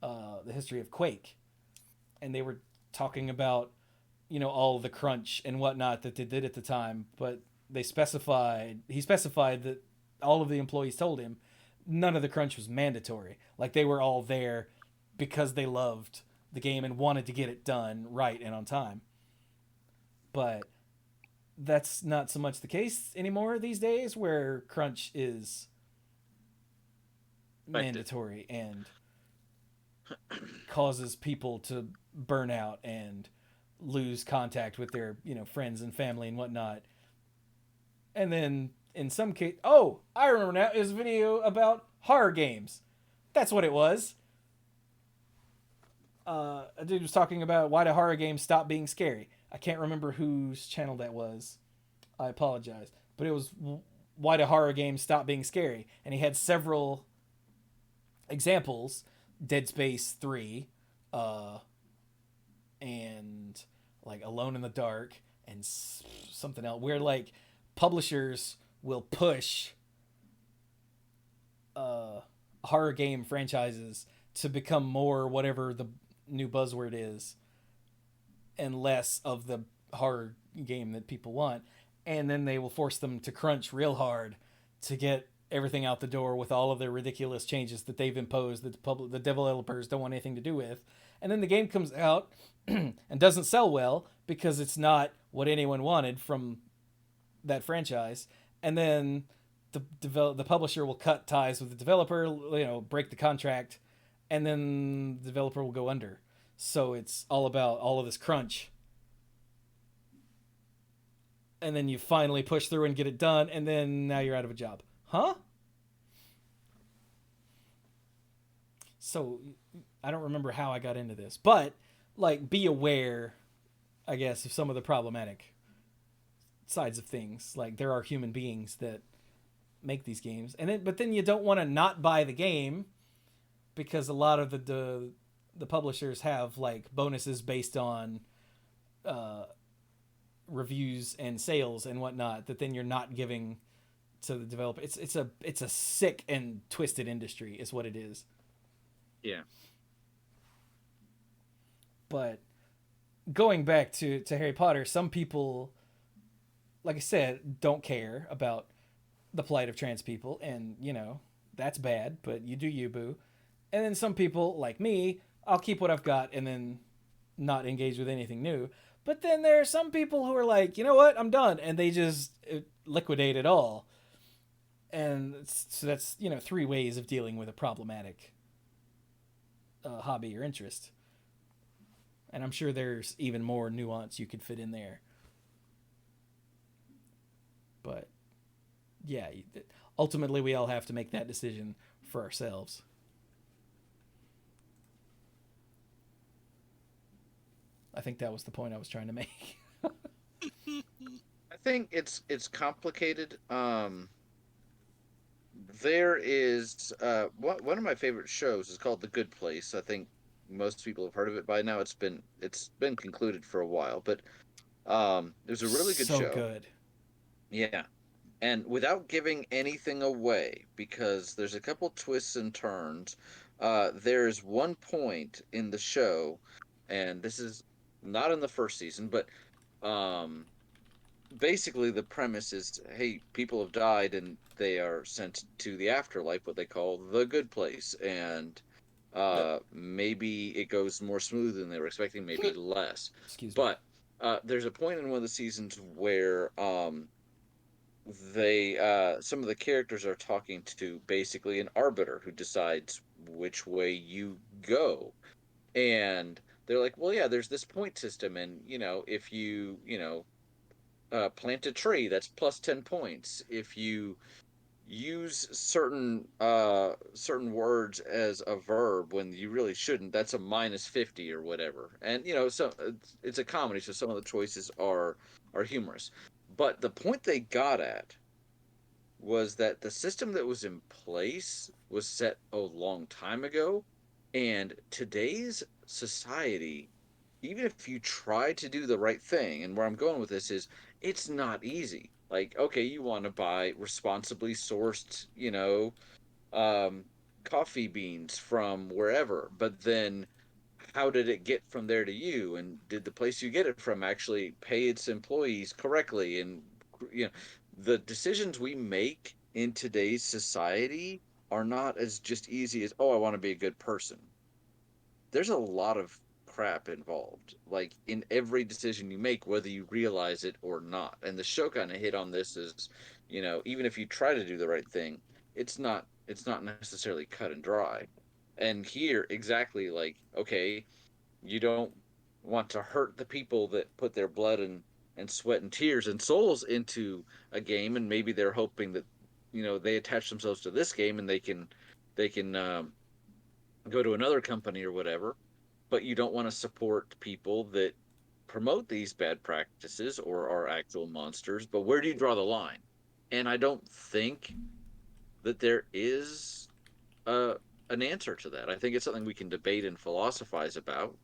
the history of Quake, and they were talking about all the crunch and whatnot that they did at the time. But he specified that all of the employees told him none of the crunch was mandatory. Like they were all there because they loved the game and wanted to get it done right and on time. But that's not so much the case anymore these days, where crunch is mandatory and causes people to burn out and lose contact with their friends and family and whatnot. And then in some case, I remember now, it was a video about horror games. That's what it was. A dude was talking about why do horror games stop being scary. I can't remember whose channel that was. I apologize. But it was why do horror games stop being scary? And he had several examples. Dead Space 3, and like Alone in the Dark, and something else, where like publishers will push horror game franchises to become more whatever the new buzzword is and less of the horror game that people want, and then they will force them to crunch real hard to get everything out the door with all of their ridiculous changes that they've imposed that the developers don't want anything to do with. And then the game comes out and doesn't sell well because it's not what anyone wanted from that franchise. And then the publisher will cut ties with the developer, break the contract, and then the developer will go under. So it's all about all of this crunch. And then you finally push through and get it done, and then now you're out of a job. Huh? So I don't remember how I got into this, but like be aware, I guess, of some of the problematic sides of things. Like there are human beings that make these games, but then you don't want to not buy the game because a lot of the publishers have like bonuses based on reviews and sales and whatnot that then you're not giving to the developer. It's a sick and twisted industry is what it is. Yeah. But going back to Harry Potter, some people, like I said, don't care about the plight of trans people, and that's bad, but you do you, boo. And then some people like me, I'll keep what I've got and then not engage with anything new. But then there are some people who are like, you know what, I'm done, and they just liquidate it all. And so that's 3 ways of dealing with a problematic hobby or interest. And I'm sure there's even more nuance you could fit in there. But yeah, ultimately we all have to make that decision for ourselves. I think that was the point I was trying to make. I think it's complicated there is one of my favorite shows is called The Good Place. I think most people have heard of it by now. It's been concluded for a while, but it was a really good So show. good. Yeah. And without giving anything away, because there's a couple twists and turns, there's one point in the show, and this is not in the first season, but um, basically the premise is, hey, people have died and they are sent to the afterlife, what they call the good place, and Yep. maybe it goes more smooth than they were expecting, maybe less. Excuse me. But there's a point in one of the seasons where they some of the characters are talking to basically an arbiter who decides which way you go, and they're like, well, yeah, there's this point system, and if you plant a tree, that's plus 10 points. If you use certain words as a verb when you really shouldn't, that's a minus 50 or whatever. And so it's a comedy, so some of the choices are humorous, but the point they got at was that the system that was in place was set a long time ago, and today's society, even if you try to do the right thing, and where I'm going with this is, it's not easy. Like, okay, you want to buy responsibly sourced, um, coffee beans from wherever, but then how did it get from there to you? And did the place you get it from actually pay its employees correctly? And, you know, the decisions we make in today's society are not as just easy as, oh, I want to be a good person. There's a lot of crap involved, like in every decision you make, whether you realize it or not. And the show kind of hit on this as, even if you try to do the right thing, it's not necessarily cut and dry. And here, exactly, like, okay, you don't want to hurt the people that put their blood and sweat and tears and souls into a game, and maybe they're hoping that they attach themselves to this game and they can go to another company or whatever. But you don't want to support people that promote these bad practices or are actual monsters. But where do you draw the line? And I don't think that there is uh, an answer to that. I think it's something we can debate and philosophize about.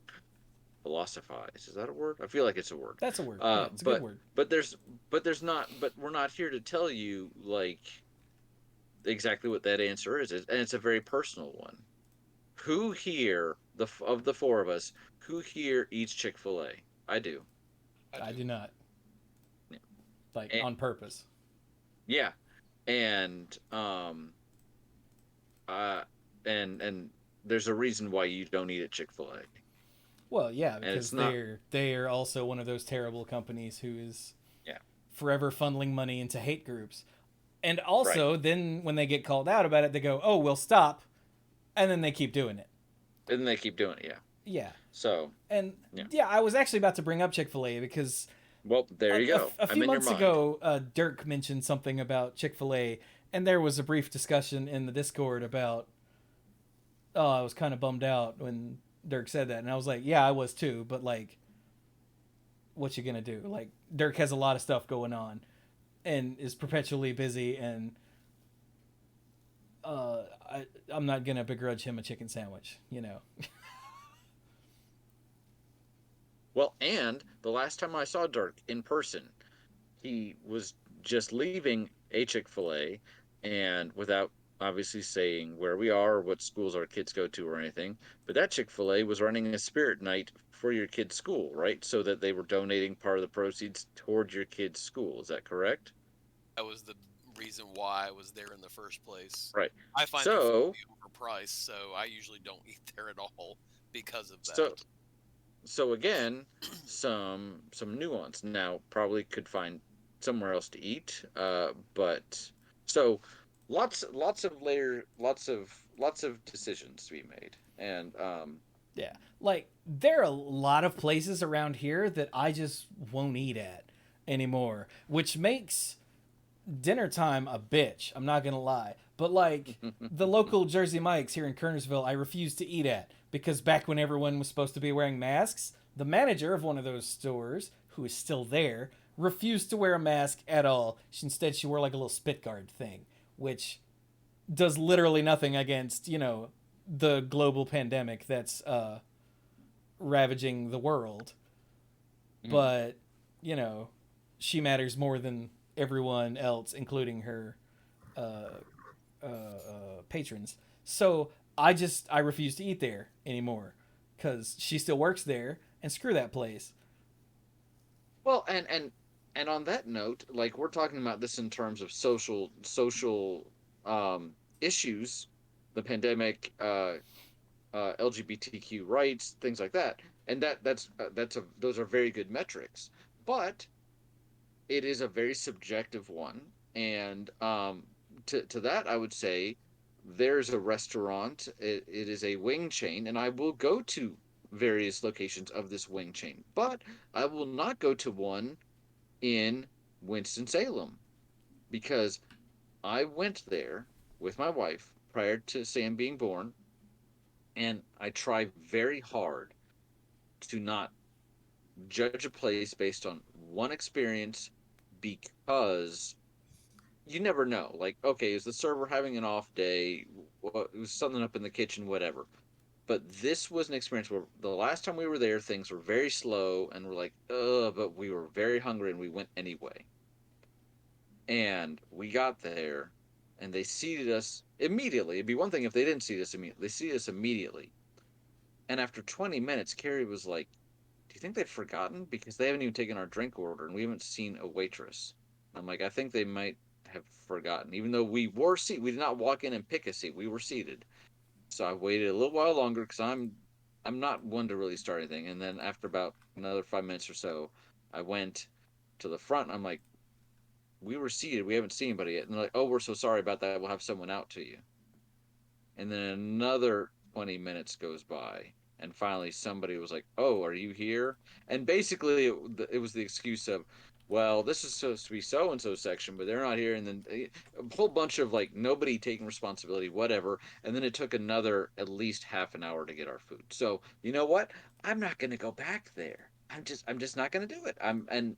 Philosophize, is that a word? I feel like it's a word. That's a word. Yeah, Uh, it's a good but word. but there's not. But we're not here to tell you like exactly what that answer is, and it's a very personal one. Who here, of the four of us, who here eats Chick-fil-A? I do. I do not. Yeah. Like, And, on purpose. yeah, and uh, and there's a reason why you don't eat at Chick-fil-A, Well, yeah, and it's because not. they are also one of those terrible companies who is Yeah, forever funneling money into hate groups. And right. also, then when they get called out about it, they go, "Oh, we'll stop," and then they keep doing it. And they keep doing it. Yeah. Yeah, So and yeah. yeah, I was actually about to bring up Chick-fil-A because Well, there you go. a I'm few in your months mind. ago, Dirk mentioned something about Chick-fil-A, and there was a brief discussion in the Discord about. Oh, I was kind of bummed out when Dirk said that, and I was like, "Yeah, I was too," but like, what you gonna do? Like, Dirk has a lot of stuff going on, and is perpetually busy, and I'm not gonna begrudge him a chicken sandwich, you know. Well, and the last time I saw Dirk in person, he was just leaving a Chick-fil-A, and without obviously saying where we are or what schools our kids go to or anything, but that Chick-fil-A was running a spirit night for your kid's school, right? So that they were donating part of the proceeds towards your kid's school. Is that correct? That was the reason why I was there in the first place. Right. I find their food to So, be overpriced, so I usually don't eat there at all because of so, that. so again, some nuance. Now, probably could find somewhere else to eat, but so lots of lots of decisions to be made, and Yeah, like there are a lot of places around here that I just won't eat at anymore, which makes dinner time a bitch. I'm not gonna lie, but like the local Jersey Mike's here in Kernersville, I refuse to eat at because back when everyone was supposed to be wearing masks, the manager of one of those stores, who is still there, refused to wear a mask at all. Instead, she wore like a little spit guard thing, which does literally nothing against the global pandemic that's ravaging the world, Mhm. but you know she matters more than everyone else, including her uh, patrons. So I refuse to eat there anymore because she still works there, and screw that place. Well, and on that note, like we're talking about this in terms of social issues, the pandemic, LGBTQ rights, things like that, and that's a those are very good metrics, but it is a very subjective one, and to that I would say there's a restaurant. It is a wing chain, and I will go to various locations of this wing chain, but I will not go to one in Winston-Salem because I went there with my wife prior to Sam being born, and I try very hard to not judge a place based on one experience because you never know. Like, okay, is the server having an off day? It was something up in the kitchen, whatever. But this was an experience where the last time we were there, things were very slow, and we're like, but we were very hungry, and we went anyway. And we got there, and they seated us immediately. It'd be one thing if they didn't seat us immediately. They seated us immediately. And after 20 minutes, Carrie was like, "Do you think they've forgotten? Because they haven't even taken our drink order, and we haven't seen a waitress." I'm like, "I think they might have forgotten." Even though we were seated, we did not walk in and pick a seat. We were seated. So I waited a little while longer because I'm not one to really start anything. And then after about another 5 minutes or so, I went to the front. And I'm like, "We were seated. We haven't seen anybody yet." And they're like, "Oh, we're so sorry about that. We'll have someone out to you." And then another 20 minutes goes by, and finally somebody was like, "Oh, are you here?" And basically it was the excuse of, "Well, this is supposed to be so and so section, but they're not here." And then a whole bunch of like nobody taking responsibility, whatever. And then it took another at least half an hour to get our food. So you know what, I'm not going to go back there. I'm just not going to do it. And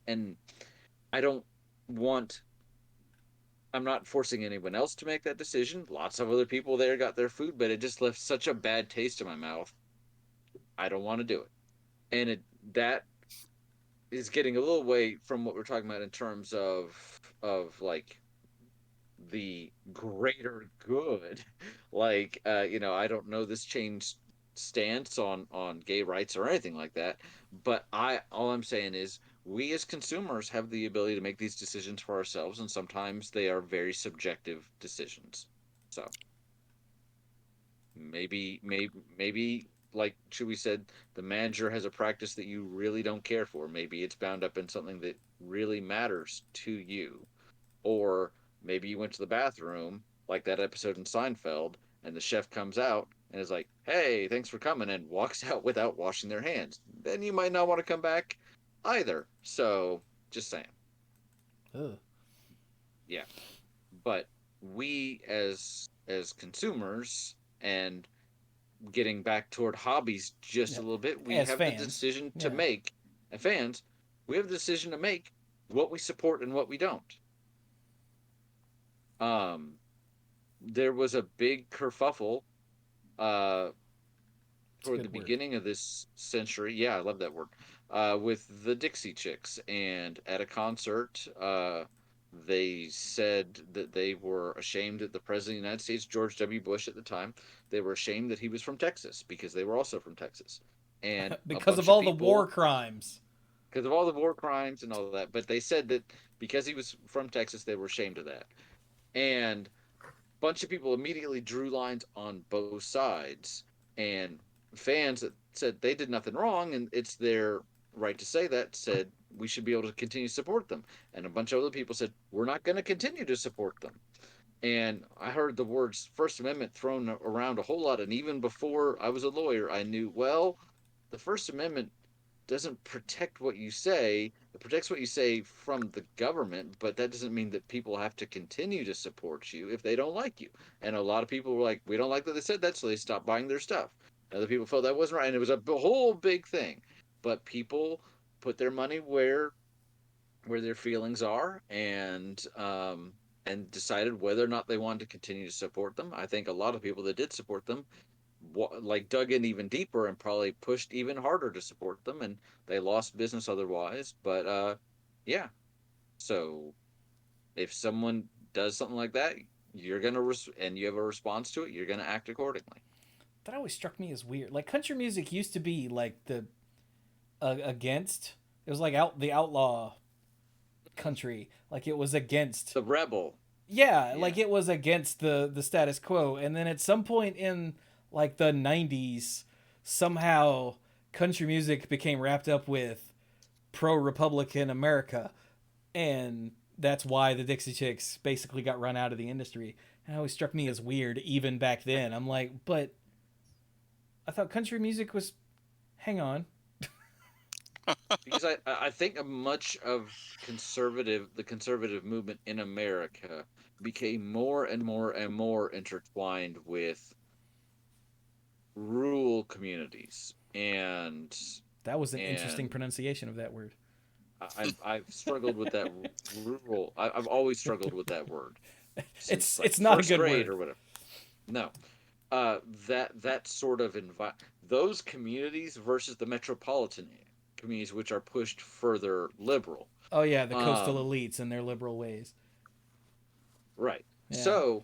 I don't want I'm not forcing anyone else to make that decision. Lots of other people there got their food, but it just left such a bad taste in my mouth. I don't want to do it. And that is getting a little away from what we're talking about in terms of like the greater good. Like I don't know this change stance on gay rights or anything like that, but I all I'm saying is we as consumers have the ability to make these decisions for ourselves, and sometimes they are very subjective decisions. So maybe like Chewy said, the manager has a practice that you really don't care for. Maybe it's bound up in something that really matters to you. Or maybe you went to the bathroom, like that episode in Seinfeld, and the chef comes out and is like, "Hey, thanks for coming," and walks out without washing their hands. Then you might not want to come back either. So, just saying. Ugh. Yeah. But we as consumers, and getting back toward hobbies just Yeah. a little bit, we As have the fans, decision to yeah. make, and fans, we have the decision to make what we support and what we don't. Um, there was a big kerfuffle uh, It's a toward the good word. beginning of this century. Yeah, I love that word. With the Dixie Chicks, and at a concert, they said that they were ashamed that the president of the United States, George W. Bush at the time, they were ashamed that he was from Texas because they were also from Texas, and a Because of bunch of all the war people, crimes. because of all the war crimes and all that. But they said that because he was from Texas, they were ashamed of that, and bunch of people immediately drew lines on both sides, and fans that said they did nothing wrong and it's their right to say that said we should be able to continue to support them, and a bunch of other people said we're not going to continue to support them. And I heard the words First Amendment thrown around a whole lot, and even before I was a lawyer I knew, well, the First Amendment doesn't protect what you say. It protects what you say from the government, but that doesn't mean that people have to continue to support you if they don't like you. And a lot of people were like, we don't like that they said that, so they stopped buying their stuff. Other people felt that wasn't right, and it was a whole big thing. But people put their money where their feelings are, and and decided whether or not they wanted to continue to support them. I think a lot of people that did support them like dug in even deeper and probably pushed even harder to support them, and they lost business otherwise. But yeah. So if someone does something like that, you're gonna and you have a response to it, you're gonna act accordingly. That always struck me as weird. Like country music used to be like the against. It was like the outlaw country. Like it was against. The rebel. Yeah, like it was against the status quo. And then at some point in like the 90s, somehow country music became wrapped up with pro-Republican America, and that's why the Dixie Chicks basically got run out of the industry. And it always struck me as weird even back then. I'm like, but I thought country music was, hang on. Because I think much of the conservative movement in America became more and more and more intertwined with rural communities, and that was an interesting pronunciation of that word. I've struggled with that rural. I've always struggled with that word. It's not a good word or whatever. No, that sort of those communities versus the metropolitan communities, which are pushed further liberal. Oh yeah, the coastal elites and their liberal ways. Right. Yeah.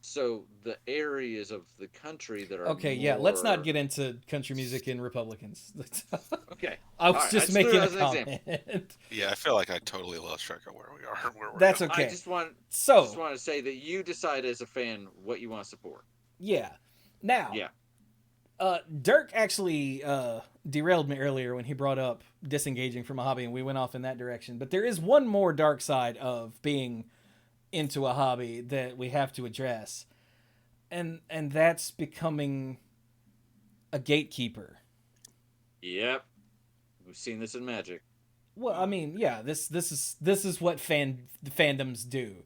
So the areas of the country that are yeah, let's not get into country music and Republicans. Okay. I was just making a comment. Yeah, I feel like I totally lost track of where we are. That's okay. I just want to say that you decide as a fan what you want to support. Yeah. Now. Yeah. Dirk actually derailed me earlier when he brought up disengaging from a hobby, and we went off in that direction. But there is one more dark side of being into a hobby that we have to address, and that's becoming a gatekeeper. Yep, we've seen this in Magic. Well, I mean, yeah, this is what fandoms do.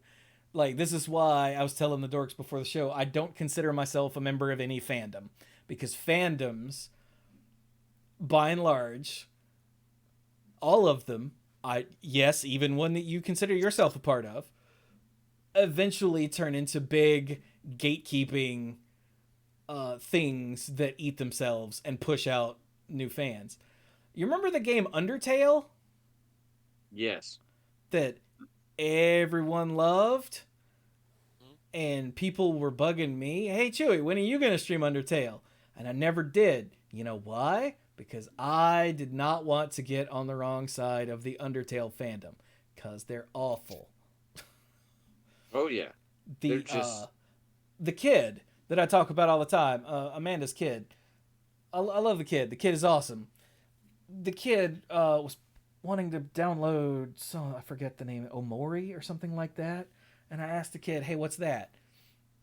Like, this is why I was telling the dorks before the show, I don't consider myself a member of any fandom, because fandoms, by and large, all of them, yes, even one that you consider yourself a part of, eventually turn into big gatekeeping things that eat themselves and push out new fans. You remember the game Undertale? Yes. That everyone loved, and people were bugging me, hey Chewy, when are you going to stream Undertale? And I never did. You know why? Because I did not want to get on the wrong side of the Undertale fandom, because they're awful. Oh yeah. The kid that I talk about all the time, Amanda's kid. I love the kid. The kid is awesome. The kid was wanting to download I forget the name, Omori or something like that. And I asked the kid, "Hey, what's that?"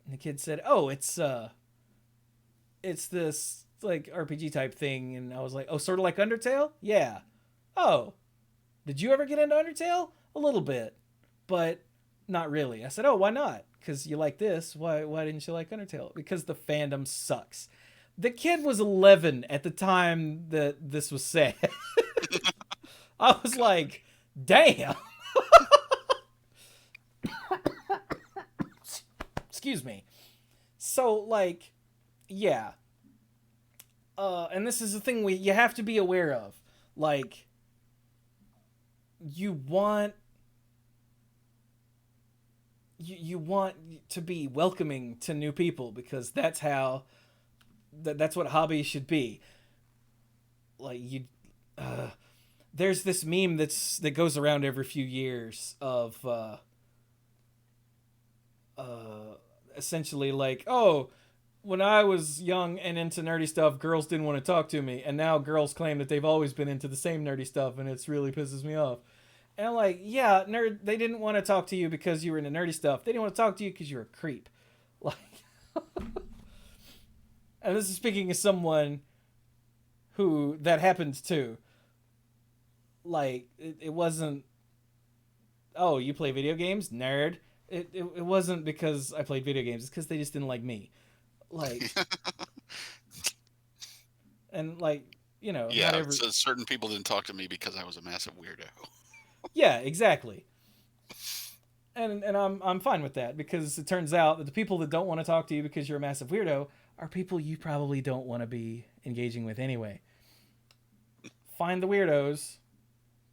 And the kid said, "Oh, it's this like RPG type thing." And I was like, "Oh, sort of like Undertale?" "Yeah." "Oh, did you ever get into Undertale?" "A little bit, but not really." I said, "Oh, why not? Because you like this. Why didn't you like Undertale?" "Because the fandom sucks." The kid was 11 at the time that this was said. I was like, damn. Excuse me. So, like, yeah. And this is the thing you have to be aware of. Like, you want to be welcoming to new people, because that's how that's what hobbies should be. Like, there's this meme that goes around every few years of essentially like, oh, when I was young and into nerdy stuff, girls didn't want to talk to me, and now girls claim that they've always been into the same nerdy stuff, and it's really pisses me off. And I'm like, yeah, nerd, they didn't want to talk to you because you were into nerdy stuff. They didn't want to talk to you because you're a creep. Like, and this is speaking as someone who that happened to. Like, it wasn't, oh, you play video games? Nerd. It wasn't because I played video games. It's because they just didn't like me. Like, and like, you know. Yeah, so certain people didn't talk to me because I was a massive weirdo. Yeah, exactly. and I'm fine with that, because it turns out that the people that don't want to talk to you because you're a massive weirdo are people you probably don't want to be engaging with anyway. Find the weirdos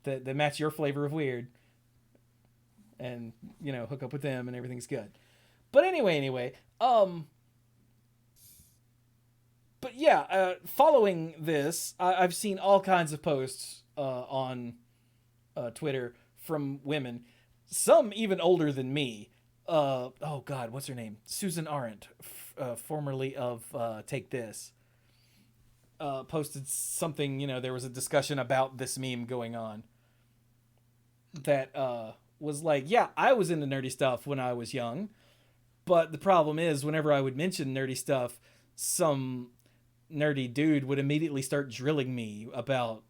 that match your flavor of weird, and hook up with them, and everything's good. But anyway, but yeah, following this, I've seen all kinds of posts on Twitter from women, some even older than me. Oh God, what's her name? Susan Arendt, formerly of Take This, posted something. There was a discussion about this meme going on that was like, yeah, I was into nerdy stuff when I was young, but the problem is, whenever I would mention nerdy stuff, some nerdy dude would immediately start drilling me about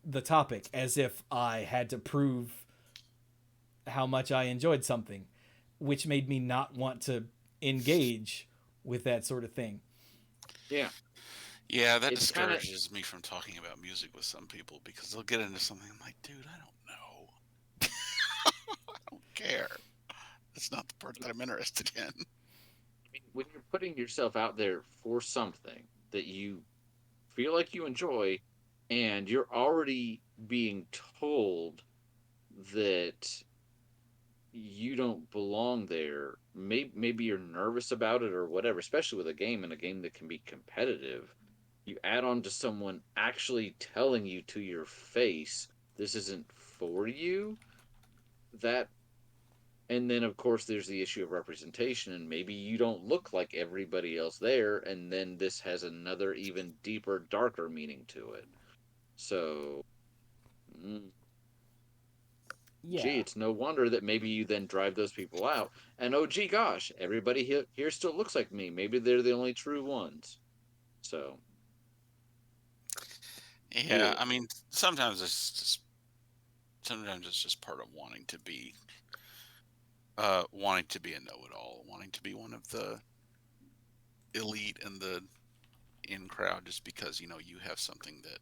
the topic, as if I had to prove how much I enjoyed something, which made me not want to engage with that sort of thing. Yeah. Yeah, that It's discourages me from talking about music with some people, because they'll get into something. I'm like, dude, I don't know. I don't care. That's not the part that I'm interested in. When you're putting yourself out there for something that you feel like you enjoy, and you're already being told that you don't belong there, maybe you're nervous about it or whatever, especially with a game, and a game that can be competitive. You add on to someone actually telling you to your face this isn't for you, that and then of course there's the issue of representation, and maybe you don't look like everybody else there, and then this has another even deeper, darker meaning to it. So Yeah. gee, it's no wonder that maybe you then drive those people out, and oh gee gosh, everybody here still looks like me, maybe they're the only true ones. So Yeah, I mean, sometimes it's just part of wanting to be a know-it-all, wanting to be one of the elite in the in crowd, just because you have something that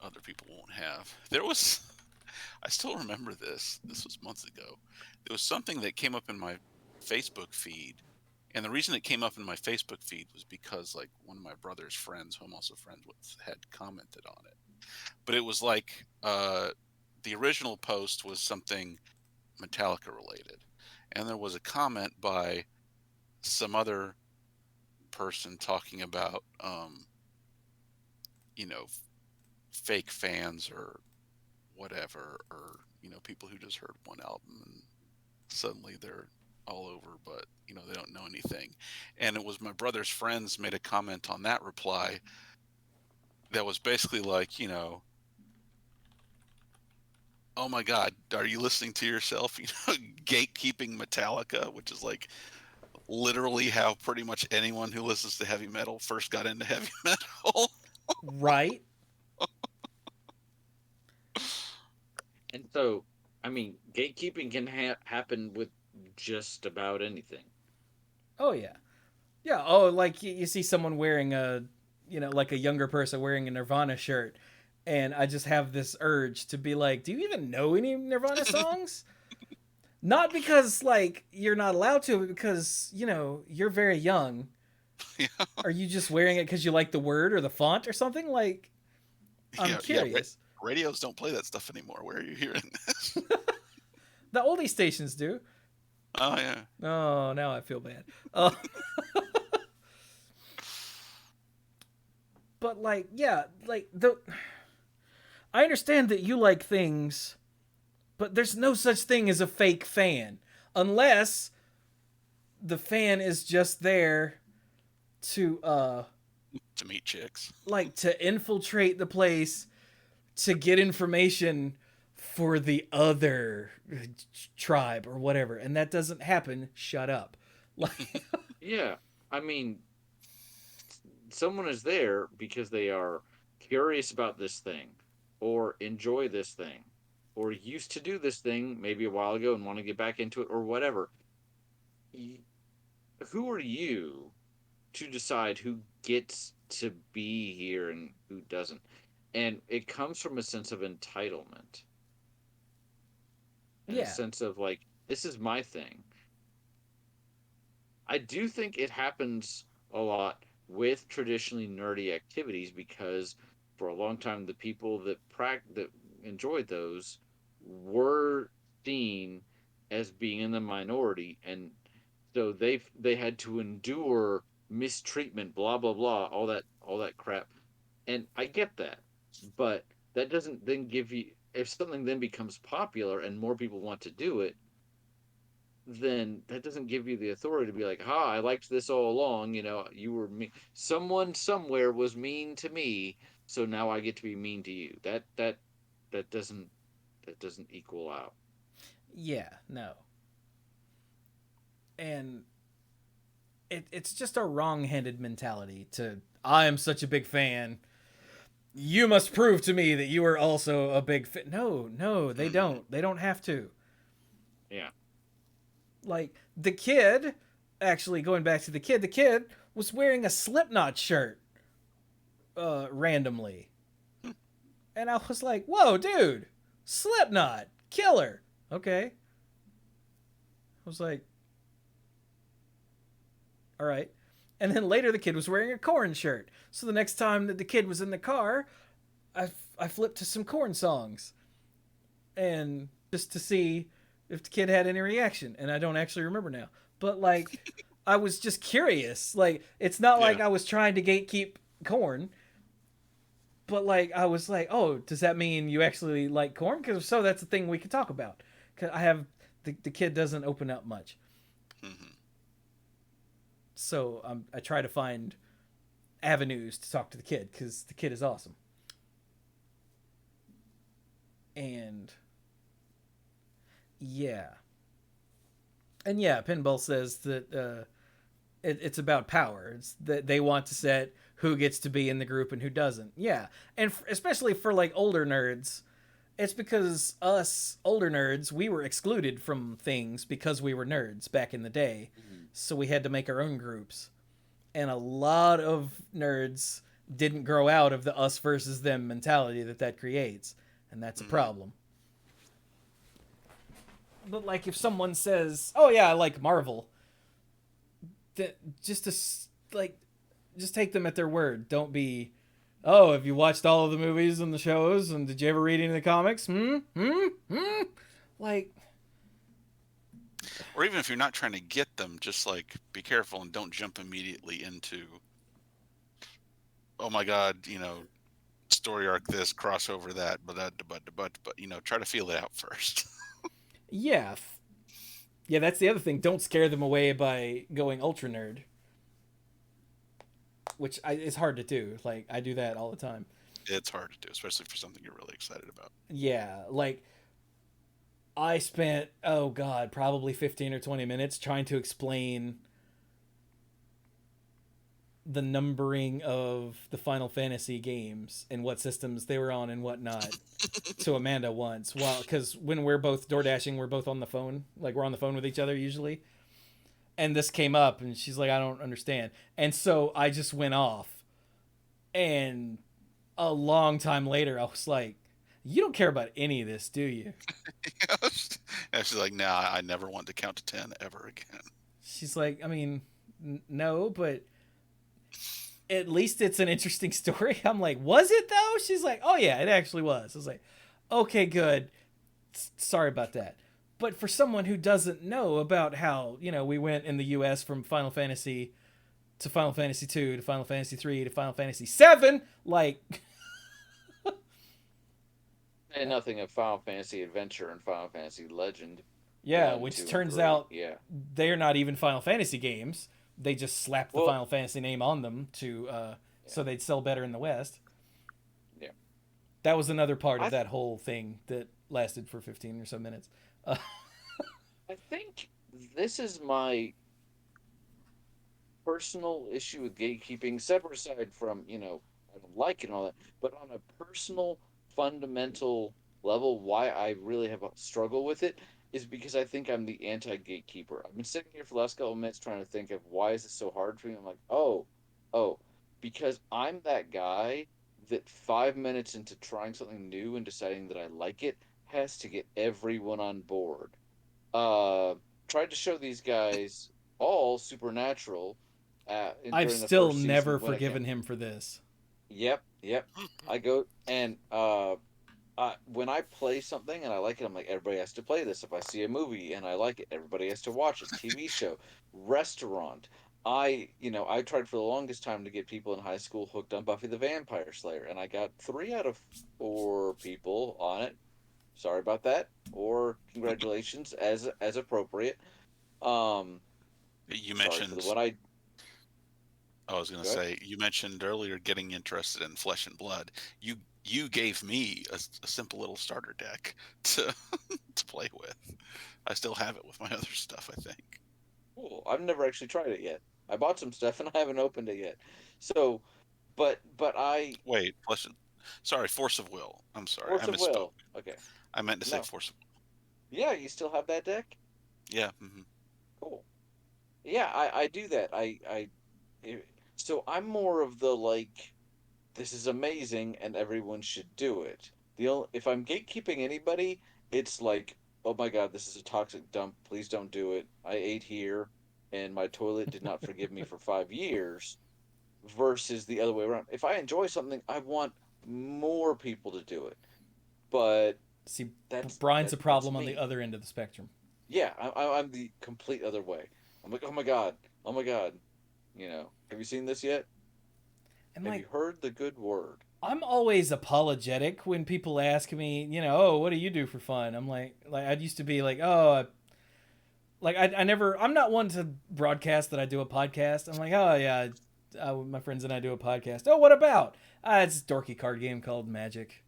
other people won't have. I still remember this. This was months ago. There was something that came up in my Facebook feed, and the reason it came up in my Facebook feed was because, like, one of my brother's friends, who I'm also friends with, had commented on it. But it was like, the original post was something Metallica related, and there was a comment by some other person talking about, you know, fake fans or whatever, or people who just heard one album and suddenly they're all over, but they don't know anything. And it was my brother's friends made a comment on that reply that was basically like, oh my God, are you listening to yourself? Gatekeeping Metallica, which is like literally how pretty much anyone who listens to heavy metal first got into heavy metal. Right. and so I mean, gatekeeping can happen with just about anything. Oh yeah. Yeah. Oh, like you see someone wearing like a younger person wearing a Nirvana shirt, and I just have this urge to be like, do you even know any Nirvana songs? Not because like you're not allowed to, but because you're very young. Yeah. Are you just wearing it because you like the word or the font or something? Like, I'm curious. Radios don't play that stuff anymore. Where are you hearing this? The oldie stations do. Oh yeah. Oh, now I feel bad. But like, yeah, like I understand that you like things, but there's no such thing as a fake fan, unless the fan is just there to meet chicks, like to infiltrate the place to get information for the other tribe or whatever, and that doesn't happen. Shut up. Like, Yeah, I mean, someone is there because they are curious about this thing, or enjoy this thing, or used to do this thing maybe a while ago and want to get back into it, or whatever. Who are you to decide who gets to be here and who doesn't? And it comes from a sense of entitlement, and a yeah, sense of like, this is my thing. I do think it happens a lot with traditionally nerdy activities because for a long time the people that enjoyed those were seen as being in the minority, and so they had to endure mistreatment, blah blah blah, all that crap. And I get that, but that doesn't then give you, if something then becomes popular and more people want to do it, then that doesn't give you the authority to be like, "Ha, I liked this all along. You were me. Someone somewhere was mean to me, so now I get to be mean to you." That doesn't equal out. Yeah, no. And it's just a wrong-handed mentality to, I am such a big fan, you must prove to me that you are also a big fan. No, no, they don't. They don't have to. Yeah. Like, the kid, actually, going back to the kid was wearing a Slipknot shirt randomly. And I was like, whoa, dude, Slipknot, killer. Okay. I was like, all right. And then later the kid was wearing a Korn shirt. So the next time that the kid was in the car, I flipped to some Korn songs. And just to see if the kid had any reaction. And I don't actually remember now. But, like, I was just curious. Like, it's not like Yeah. I was trying to gatekeep Korn. But, like, I was like, oh, does that mean you actually like Korn? Because if so, that's the thing we could talk about. Because I have, the kid doesn't open up much. Hmm. So I try to find avenues to talk to the kid because the kid is awesome. And yeah. And yeah, Pinball says that it's about power. It's that they want to set who gets to be in the group and who doesn't. Yeah. And especially for like older nerds, it's because us older nerds, we were excluded from things because we were nerds back in the day. Mhm. So we had to make our own groups. And a lot of nerds didn't grow out of the us versus them mentality that creates, and that's a Hmm. problem. But like if someone says, "Oh yeah, I like Marvel," that just to like just take them at their word. Don't be, "Oh, have you watched all of the movies and the shows and did you ever read any of the comics?" Like, Or even if you're not trying to get them, just like be careful and don't jump immediately into, oh my God, story arc this, crossover that, but try to feel it out first. yeah. Yeah, that's the other thing. Don't scare them away by going ultra nerd, which is hard to do. Like I do that all the time. It's hard to do, especially for something you're really excited about. Yeah, like I spent, oh god, probably 15 or 20 minutes trying to explain the numbering of the Final Fantasy games and what systems they were on and whatnot to Amanda once. Well, because when we're both door dashing, we're both on the phone. Like we're on the phone with each other usually. And this came up and she's like, I don't understand. And so I just went off. And a long time later, I was like, you don't care about any of this, do you? And she's like, "Nah, I never want to count to 10 ever again." She's like, I mean, no, but at least it's an interesting story. I'm like, was it though? She's like, oh yeah, it actually was. I was like, okay, good. Sorry about that. But for someone who doesn't know about how, we went in the US from Final Fantasy to Final Fantasy 2 to Final Fantasy 3 to Final Fantasy 7, like, And nothing of Final Fantasy Adventure and Final Fantasy Legend yeah, 1, which 2, and turns 3. out Yeah. they're not even Final Fantasy games. They just slapped the Well, Final Fantasy name on them to yeah. so they'd sell better in the West. Yeah. That was another part of I that whole thing that lasted for 15 or so minutes. Uh, I think this is my personal issue with gatekeeping, separate aside from, I don't like it and all that, but on a personal, fundamental level, why I really have a struggle with it is because I think I'm the anti gatekeeper. I've been sitting here for the last couple of minutes trying to think of why is this so hard for me. I'm like, oh, because I'm that guy that 5 minutes into trying something new and deciding that I like it has to get everyone on board. Uh, Tried to show these guys all Supernatural I've during the still first never season when it came. forgiven him for this. Yep, yep. I go and when I play something and I like it, I'm like, everybody has to play this. If I see a movie and I like it, everybody has to watch it. TV show, restaurant. I tried for the longest time to get people in high school hooked on Buffy the Vampire Slayer, and I got 3 out of 4 people on it. Sorry about that, or congratulations, as appropriate. Um, You Sorry for the mentioned. what I I was going to go ahead. say you mentioned earlier getting interested in Flesh and Blood. You gave me a simple little starter deck to to play with. I still have it with my other stuff. I think. Cool. I've never actually tried it yet. I bought some stuff and I haven't opened it yet. So, but I Wait, Flesh. Sorry, Force of Will. I'm sorry, I Force of misspoke. Will. Okay. I meant to say No. Force of Will. Yeah, you still have that deck? Yeah. Cool. Yeah, I do that. Eh, so I'm more of the like, this is amazing and everyone should do it. If I'm gatekeeping anybody, it's like, oh my God, this is a toxic dump. Please don't do it. I ate here and my toilet did not forgive me for 5 years. Versus the other way around. If I enjoy something, I want more people to do it. But See, that's Brian's that a that's problem on the me. other end of the spectrum. Yeah, I'm the complete other way. I'm like, oh my god. Have you seen this yet? And Have like, you heard the good word? I'm always apologetic when people ask me, oh, what do you do for fun? I'm like I used to be like, oh, like I never, I'm not one to broadcast that I do a podcast. I'm like, oh yeah, my friends and I do a podcast. Oh, what about? It's a dorky card game called Magic.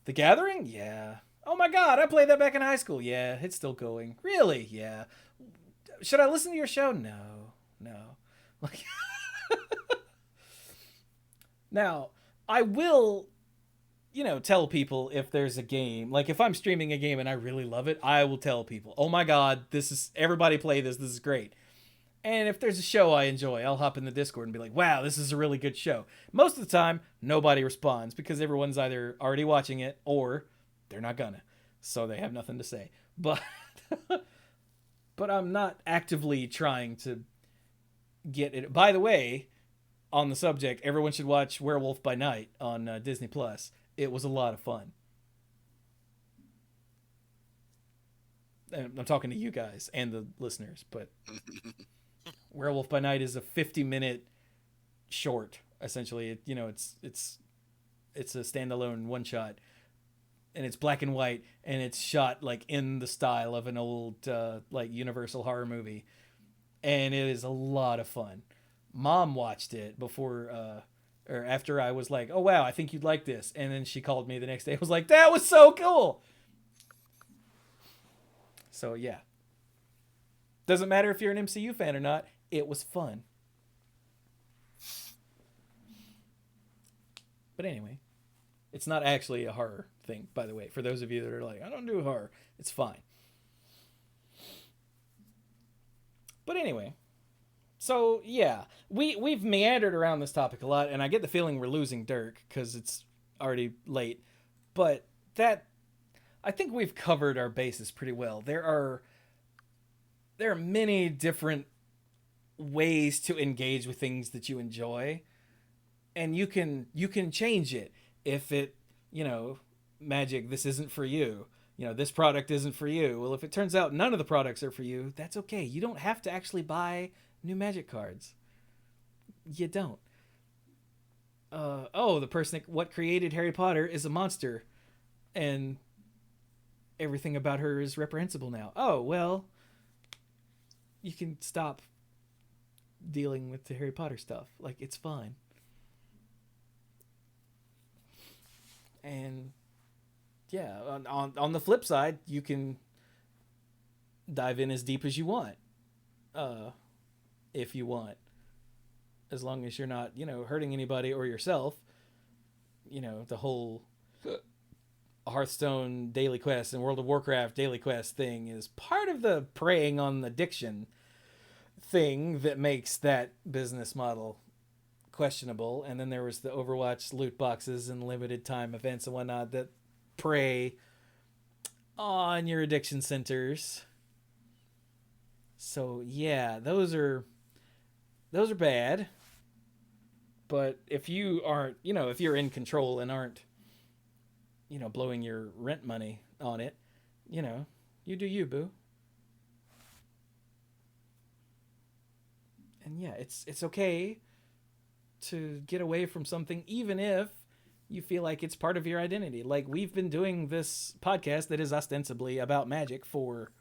The Gathering? Yeah. Oh my god, I played that back in high school. Yeah, it's still going. Really? Yeah. Should I listen to your show? No, no. Like now, I will, tell people if there's a game. Like if I'm streaming a game and I really love it, I will tell people, "Oh my god, this is everybody play this. This is great." And if there's a show I enjoy, I'll hop in the Discord and be like, "Wow, this is a really good show." Most of the time, nobody responds because everyone's either already watching it or they're not gonna. So they have nothing to say. But but I'm not actively trying to get it. By the way, on the subject, everyone should watch Werewolf by Night on Disney Plus. It was a lot of fun. And I'm talking to you guys and the listeners, but Werewolf by Night is a 50-minute short. Essentially, it's a standalone one shot, and it's black and white, and it's shot like in the style of an old like Universal horror movie, and it is a lot of fun. Mom watched it before or after I was like, "Oh wow, I think you'd like this," and then she called me the next day. I was like, "That was so cool." So yeah, doesn't matter if you're an MCU fan or not. It was fun. But anyway, it's not actually a horror thing, by the way. For those of you that are like, I don't do horror, it's fine. But anyway, so yeah, we've meandered around this topic a lot, and I get the feeling we're losing Dirk because it's already late. But that I think we've covered our bases pretty well. There are many different ways to engage with things that you enjoy, and you can change it if it you know magic, this isn't for you, this product isn't for you. Well, if it turns out none of the products are for you, that's okay. You don't have to actually buy new magic cards. You don't. Oh, the person what created Harry Potter is a monster, and everything about her is reprehensible now. Oh well, you can stop dealing with the Harry Potter stuff. Like, it's fine. And yeah, on the flip side, you can dive in as deep as you want, uh, if you want, as long as you're not, hurting anybody or yourself. The whole Hearthstone daily quest and World of Warcraft daily quest thing is part of the preying on addiction thing that makes that business model questionable. And then there was the Overwatch loot boxes and limited time events and whatnot that prey on your addiction centers. So yeah, those are bad. But if you aren't, if you're in control and aren't, blowing your rent money on it, you know, you do you, boo. And yeah, it's okay to get away from something even if you feel like it's part of your identity. Like we've been doing this podcast that is ostensibly about magic for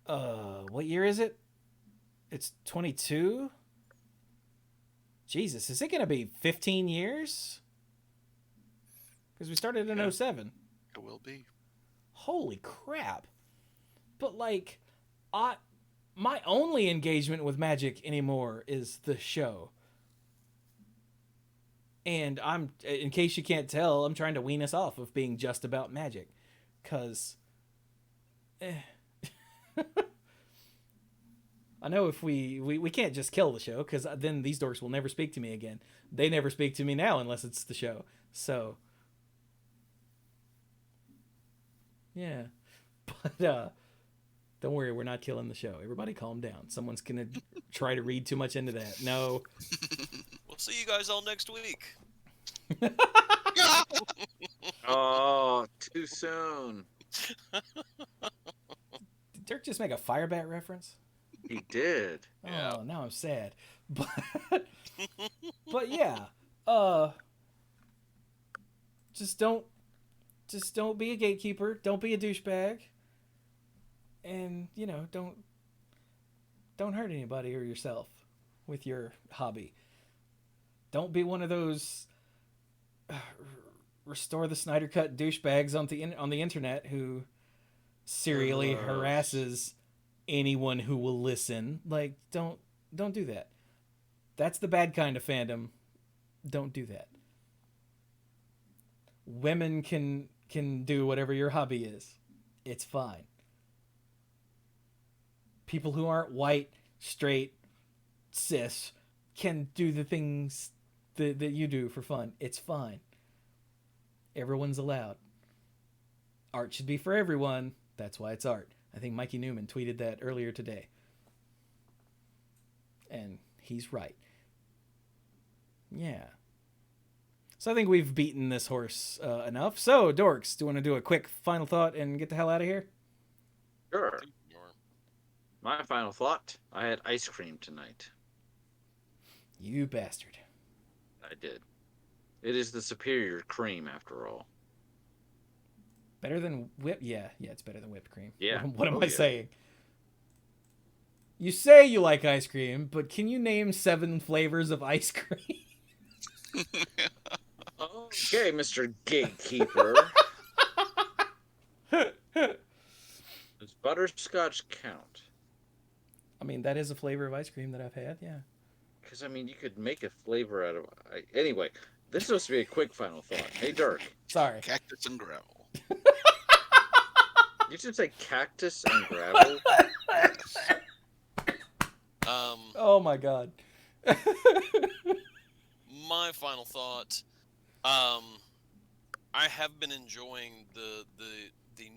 what year is it? It's 22. Jesus, is it going to be 15 years? Because we started in Yeah. '07. It will be. Holy crap. But like my only engagement with magic anymore is the show. And in case you can't tell, I'm trying to wean us off of being just about magic. Cause I know if we can't just kill the show, because then these dorks will never speak to me again. They never speak to me now unless it's the show. So yeah. But don't worry, we're not killing the show. Everybody calm down. Someone's gonna try to read too much into that. No. We'll see you guys all next week. Oh, too soon. Did Dirk just make a Firebat reference? He did. Yeah. Oh, now I'm sad. But yeah, just don't be a gatekeeper. Don't be a douchebag. And don't hurt anybody or yourself with your hobby. Don't be one of those restore the Snyder Cut douchebags on the internet who serially harasses anyone who will listen. Like, don't do that. That's the bad kind of fandom. Don't do that. Women can do whatever your hobby is. It's fine. People who aren't white, straight, cis can do the things that you do for fun. It's fine. Everyone's allowed. Art should be for everyone. That's why it's art. I think Mikey Newman tweeted that earlier today. And he's right. Yeah. So I think we've beaten this horse enough. So, dorks, do you want to do a quick final thought and get the hell out of here? Sure. My final thought, I had ice cream tonight. You bastard. I did. It is the superior cream, after all. Better than whip? Yeah, it's better than whipped cream. Yeah. What am Oh, I yeah. saying? You say you like ice cream, but can you name 7 flavors of ice cream? Okay, Mr. Gatekeeper. Does butterscotch count? I mean, that is a flavor of ice cream that I've had, yeah. Because, I mean, you could make a flavor out of... Anyway, this is supposed to be a quick final thought. Hey, Dirk. Sorry. Cactus and gravel. You should say cactus and gravel. Oh my god. My final thought. I have been enjoying the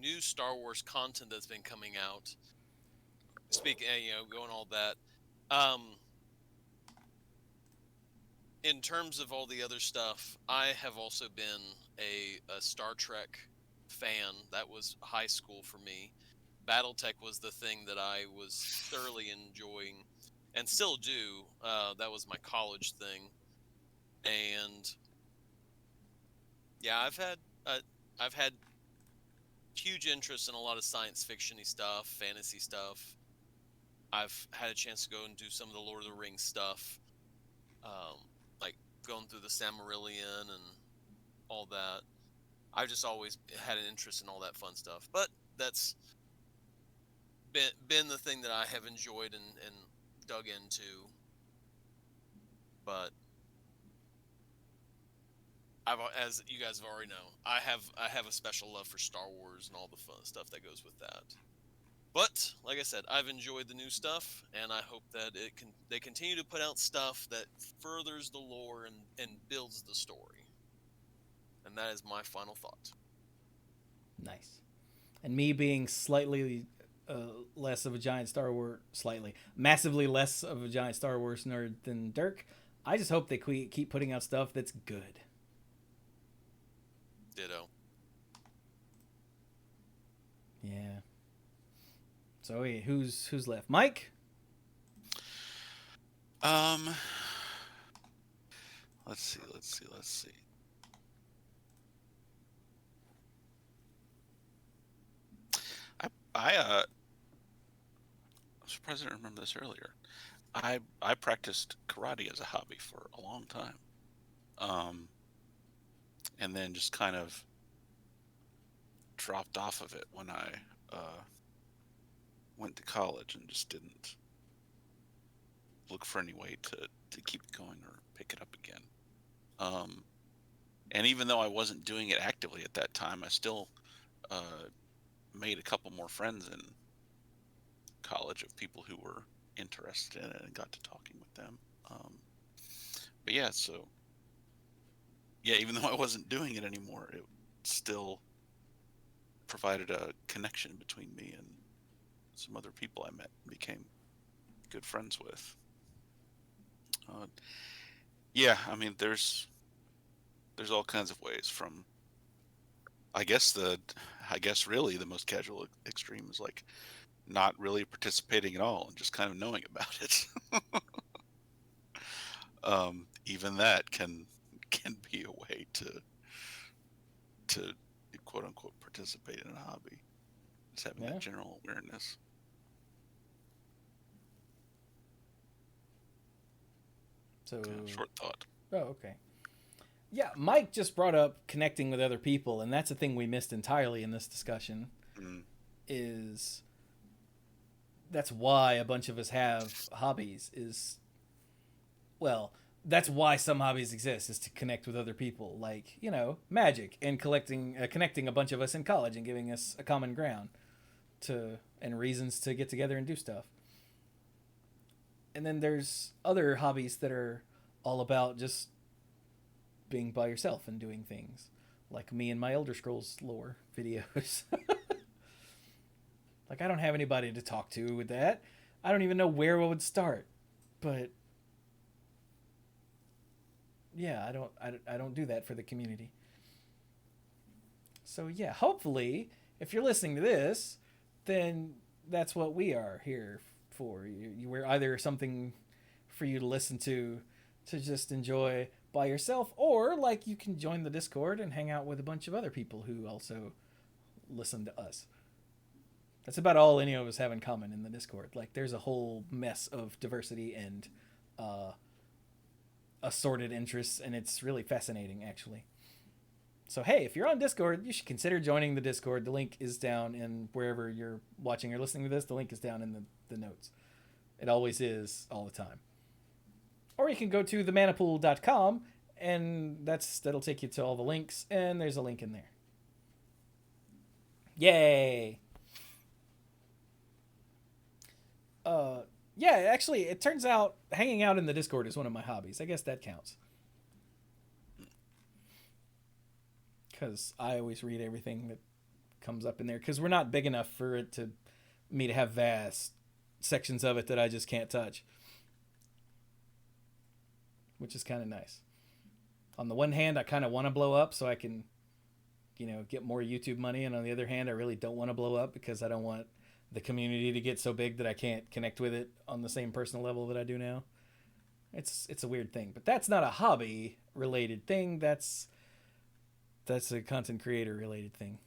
new Star Wars content that's been coming out. Speaking, going all that. In terms of all the other stuff, I have also been a Star Trek fan. That was high school for me. BattleTech was the thing that I was thoroughly enjoying, and still do. That was my college thing, and yeah, I've had huge interest in a lot of science fiction-y stuff, fantasy stuff. I've had a chance to go and do some of the Lord of the Rings stuff, like going through the Silmarillion and all that. I've just always had an interest in all that fun stuff. But that's been the thing that I have enjoyed and dug into. But as you guys have already know, I have a special love for Star Wars and all the fun stuff that goes with that. But like I said, I've enjoyed the new stuff, and I hope that they continue to put out stuff that furthers the lore and builds the story. And that is my final thought. Nice. And me being slightly less of a giant Star Wars, massively less of a giant Star Wars nerd than Dirk. I just hope they keep putting out stuff that's good. Ditto. Yeah. So wait, who's left? Mike? Let's see. I'm surprised I didn't remember this earlier. I practiced karate as a hobby for a long time. And then just kind of dropped off of it when I went to college and just didn't look for any way to keep it going or pick it up again. And even though I wasn't doing it actively at that time, I still made a couple more friends in college of people who were interested in it and got to talking with them. But yeah, so yeah, even though I wasn't doing it anymore, it still provided a connection between me and some other people I met and became good friends with. Yeah, I mean, there's all kinds of ways from, I guess really the most casual extreme is like not really participating at all and just kind of knowing about it. Even that can be a way to quote unquote participate in a hobby. Just having that general awareness. So kind of short thought. Oh, okay. Yeah, Mike just brought up connecting with other people, and that's a thing we missed entirely in this discussion. That's why a bunch of us have hobbies. That's why some hobbies exist, is to connect with other people, like, magic, and connecting a bunch of us in college and giving us a common ground and reasons to get together and do stuff. And then there's other hobbies that are all about just being by yourself and doing things, like me and my Elder Scrolls lore videos. Like, I don't have anybody to talk to with that. I don't even know where I would start. But yeah, I don't do that for the community. So yeah, hopefully, if you're listening to this, then that's what we are here for. We're either something for you to listen to just enjoy by yourself, or like you can join the Discord and hang out with a bunch of other people who also listen to us. That's about all any of us have in common in the Discord. Like, there's a whole mess of diversity and assorted interests, and it's really fascinating, actually. So hey, if you're on Discord, you should consider joining the Discord. The link is down in wherever you're watching or listening to this. The link is down in the notes. It always is, all the time. Or you can go to themanapool.com, and that'll take you to all the links, and there's a link in there. Yay! Yeah, actually, it turns out hanging out in the Discord is one of my hobbies. I guess that counts. Because I always read everything that comes up in there, because we're not big enough for me to have vast sections of it that I just can't touch. Which is kind of nice. On the one hand, I kind of want to blow up so I can, get more YouTube money. And on the other hand, I really don't want to blow up because I don't want the community to get so big that I can't connect with it on the same personal level that I do now. It's a weird thing, but that's not a hobby related thing. That's a content creator related thing.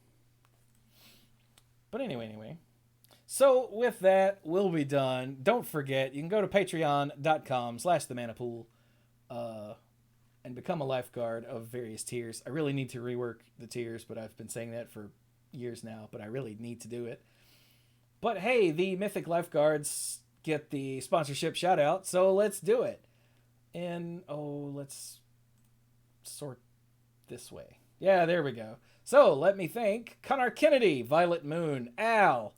But anyway. So with that, we'll be done. Don't forget, you can go to patreon.com/themanapool and become a lifeguard of various tiers. I really need to rework the tiers, but I've been saying that for years now, but I really need to do it. But hey, the Mythic Lifeguards get the sponsorship shout out, so let's do it. And let's sort this way. Yeah, there we go. So let me thank Connor Kennedy, Violet Moon, Al,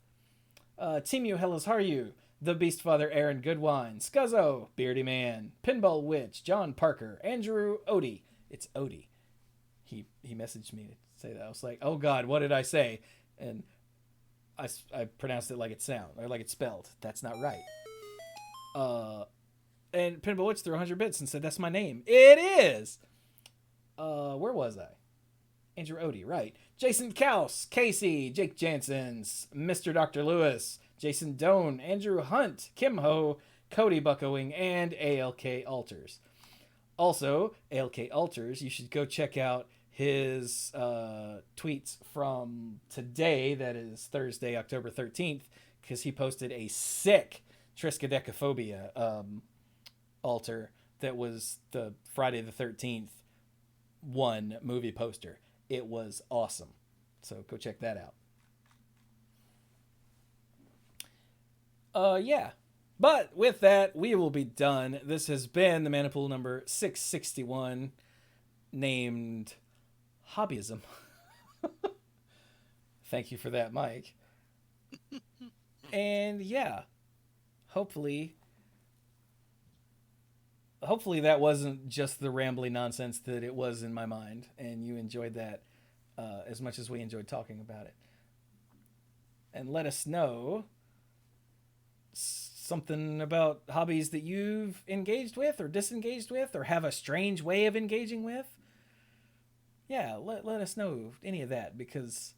Timu Hellas Haryu, The Beastfather Aaron Goodwine, Scuzzo, Beardy Man, Pinball Witch, John Parker, Andrew Odie. It's Odie. He messaged me to say that. I was like, oh God, what did I say? And I pronounced it like it sound or like it's spelled. That's not right. And Pinball Witch threw 100 bits and said that's my name. It is. Where was I? Andrew Odie, right. Jason Kaus, Casey, Jake Janssens, Mr. Dr. Lewis, Jason Doan, Andrew Hunt, Kim Ho, Cody Buckowing, and ALK Alters. Also, ALK Alters, you should go check out his tweets from today, that is Thursday, October 13th, because he posted a sick Triskaidekaphobia altar that was the Friday the 13th one movie poster. It was awesome. So go check that out. Yeah. But with that, we will be done. This has been the Manipool number 661, named Hobbyism. Thank you for that, Mike. And yeah, hopefully that wasn't just the rambling nonsense that it was in my mind, and you enjoyed that as much as we enjoyed talking about it. And let us know something about hobbies that you've engaged with or disengaged with or have a strange way of engaging with. Yeah, let us know any of that, because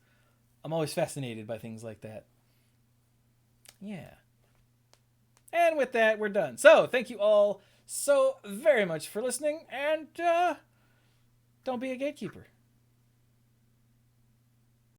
I'm always fascinated by things like that. Yeah. And with that, we're done. So thank you all so very much for listening, and don't be a gatekeeper.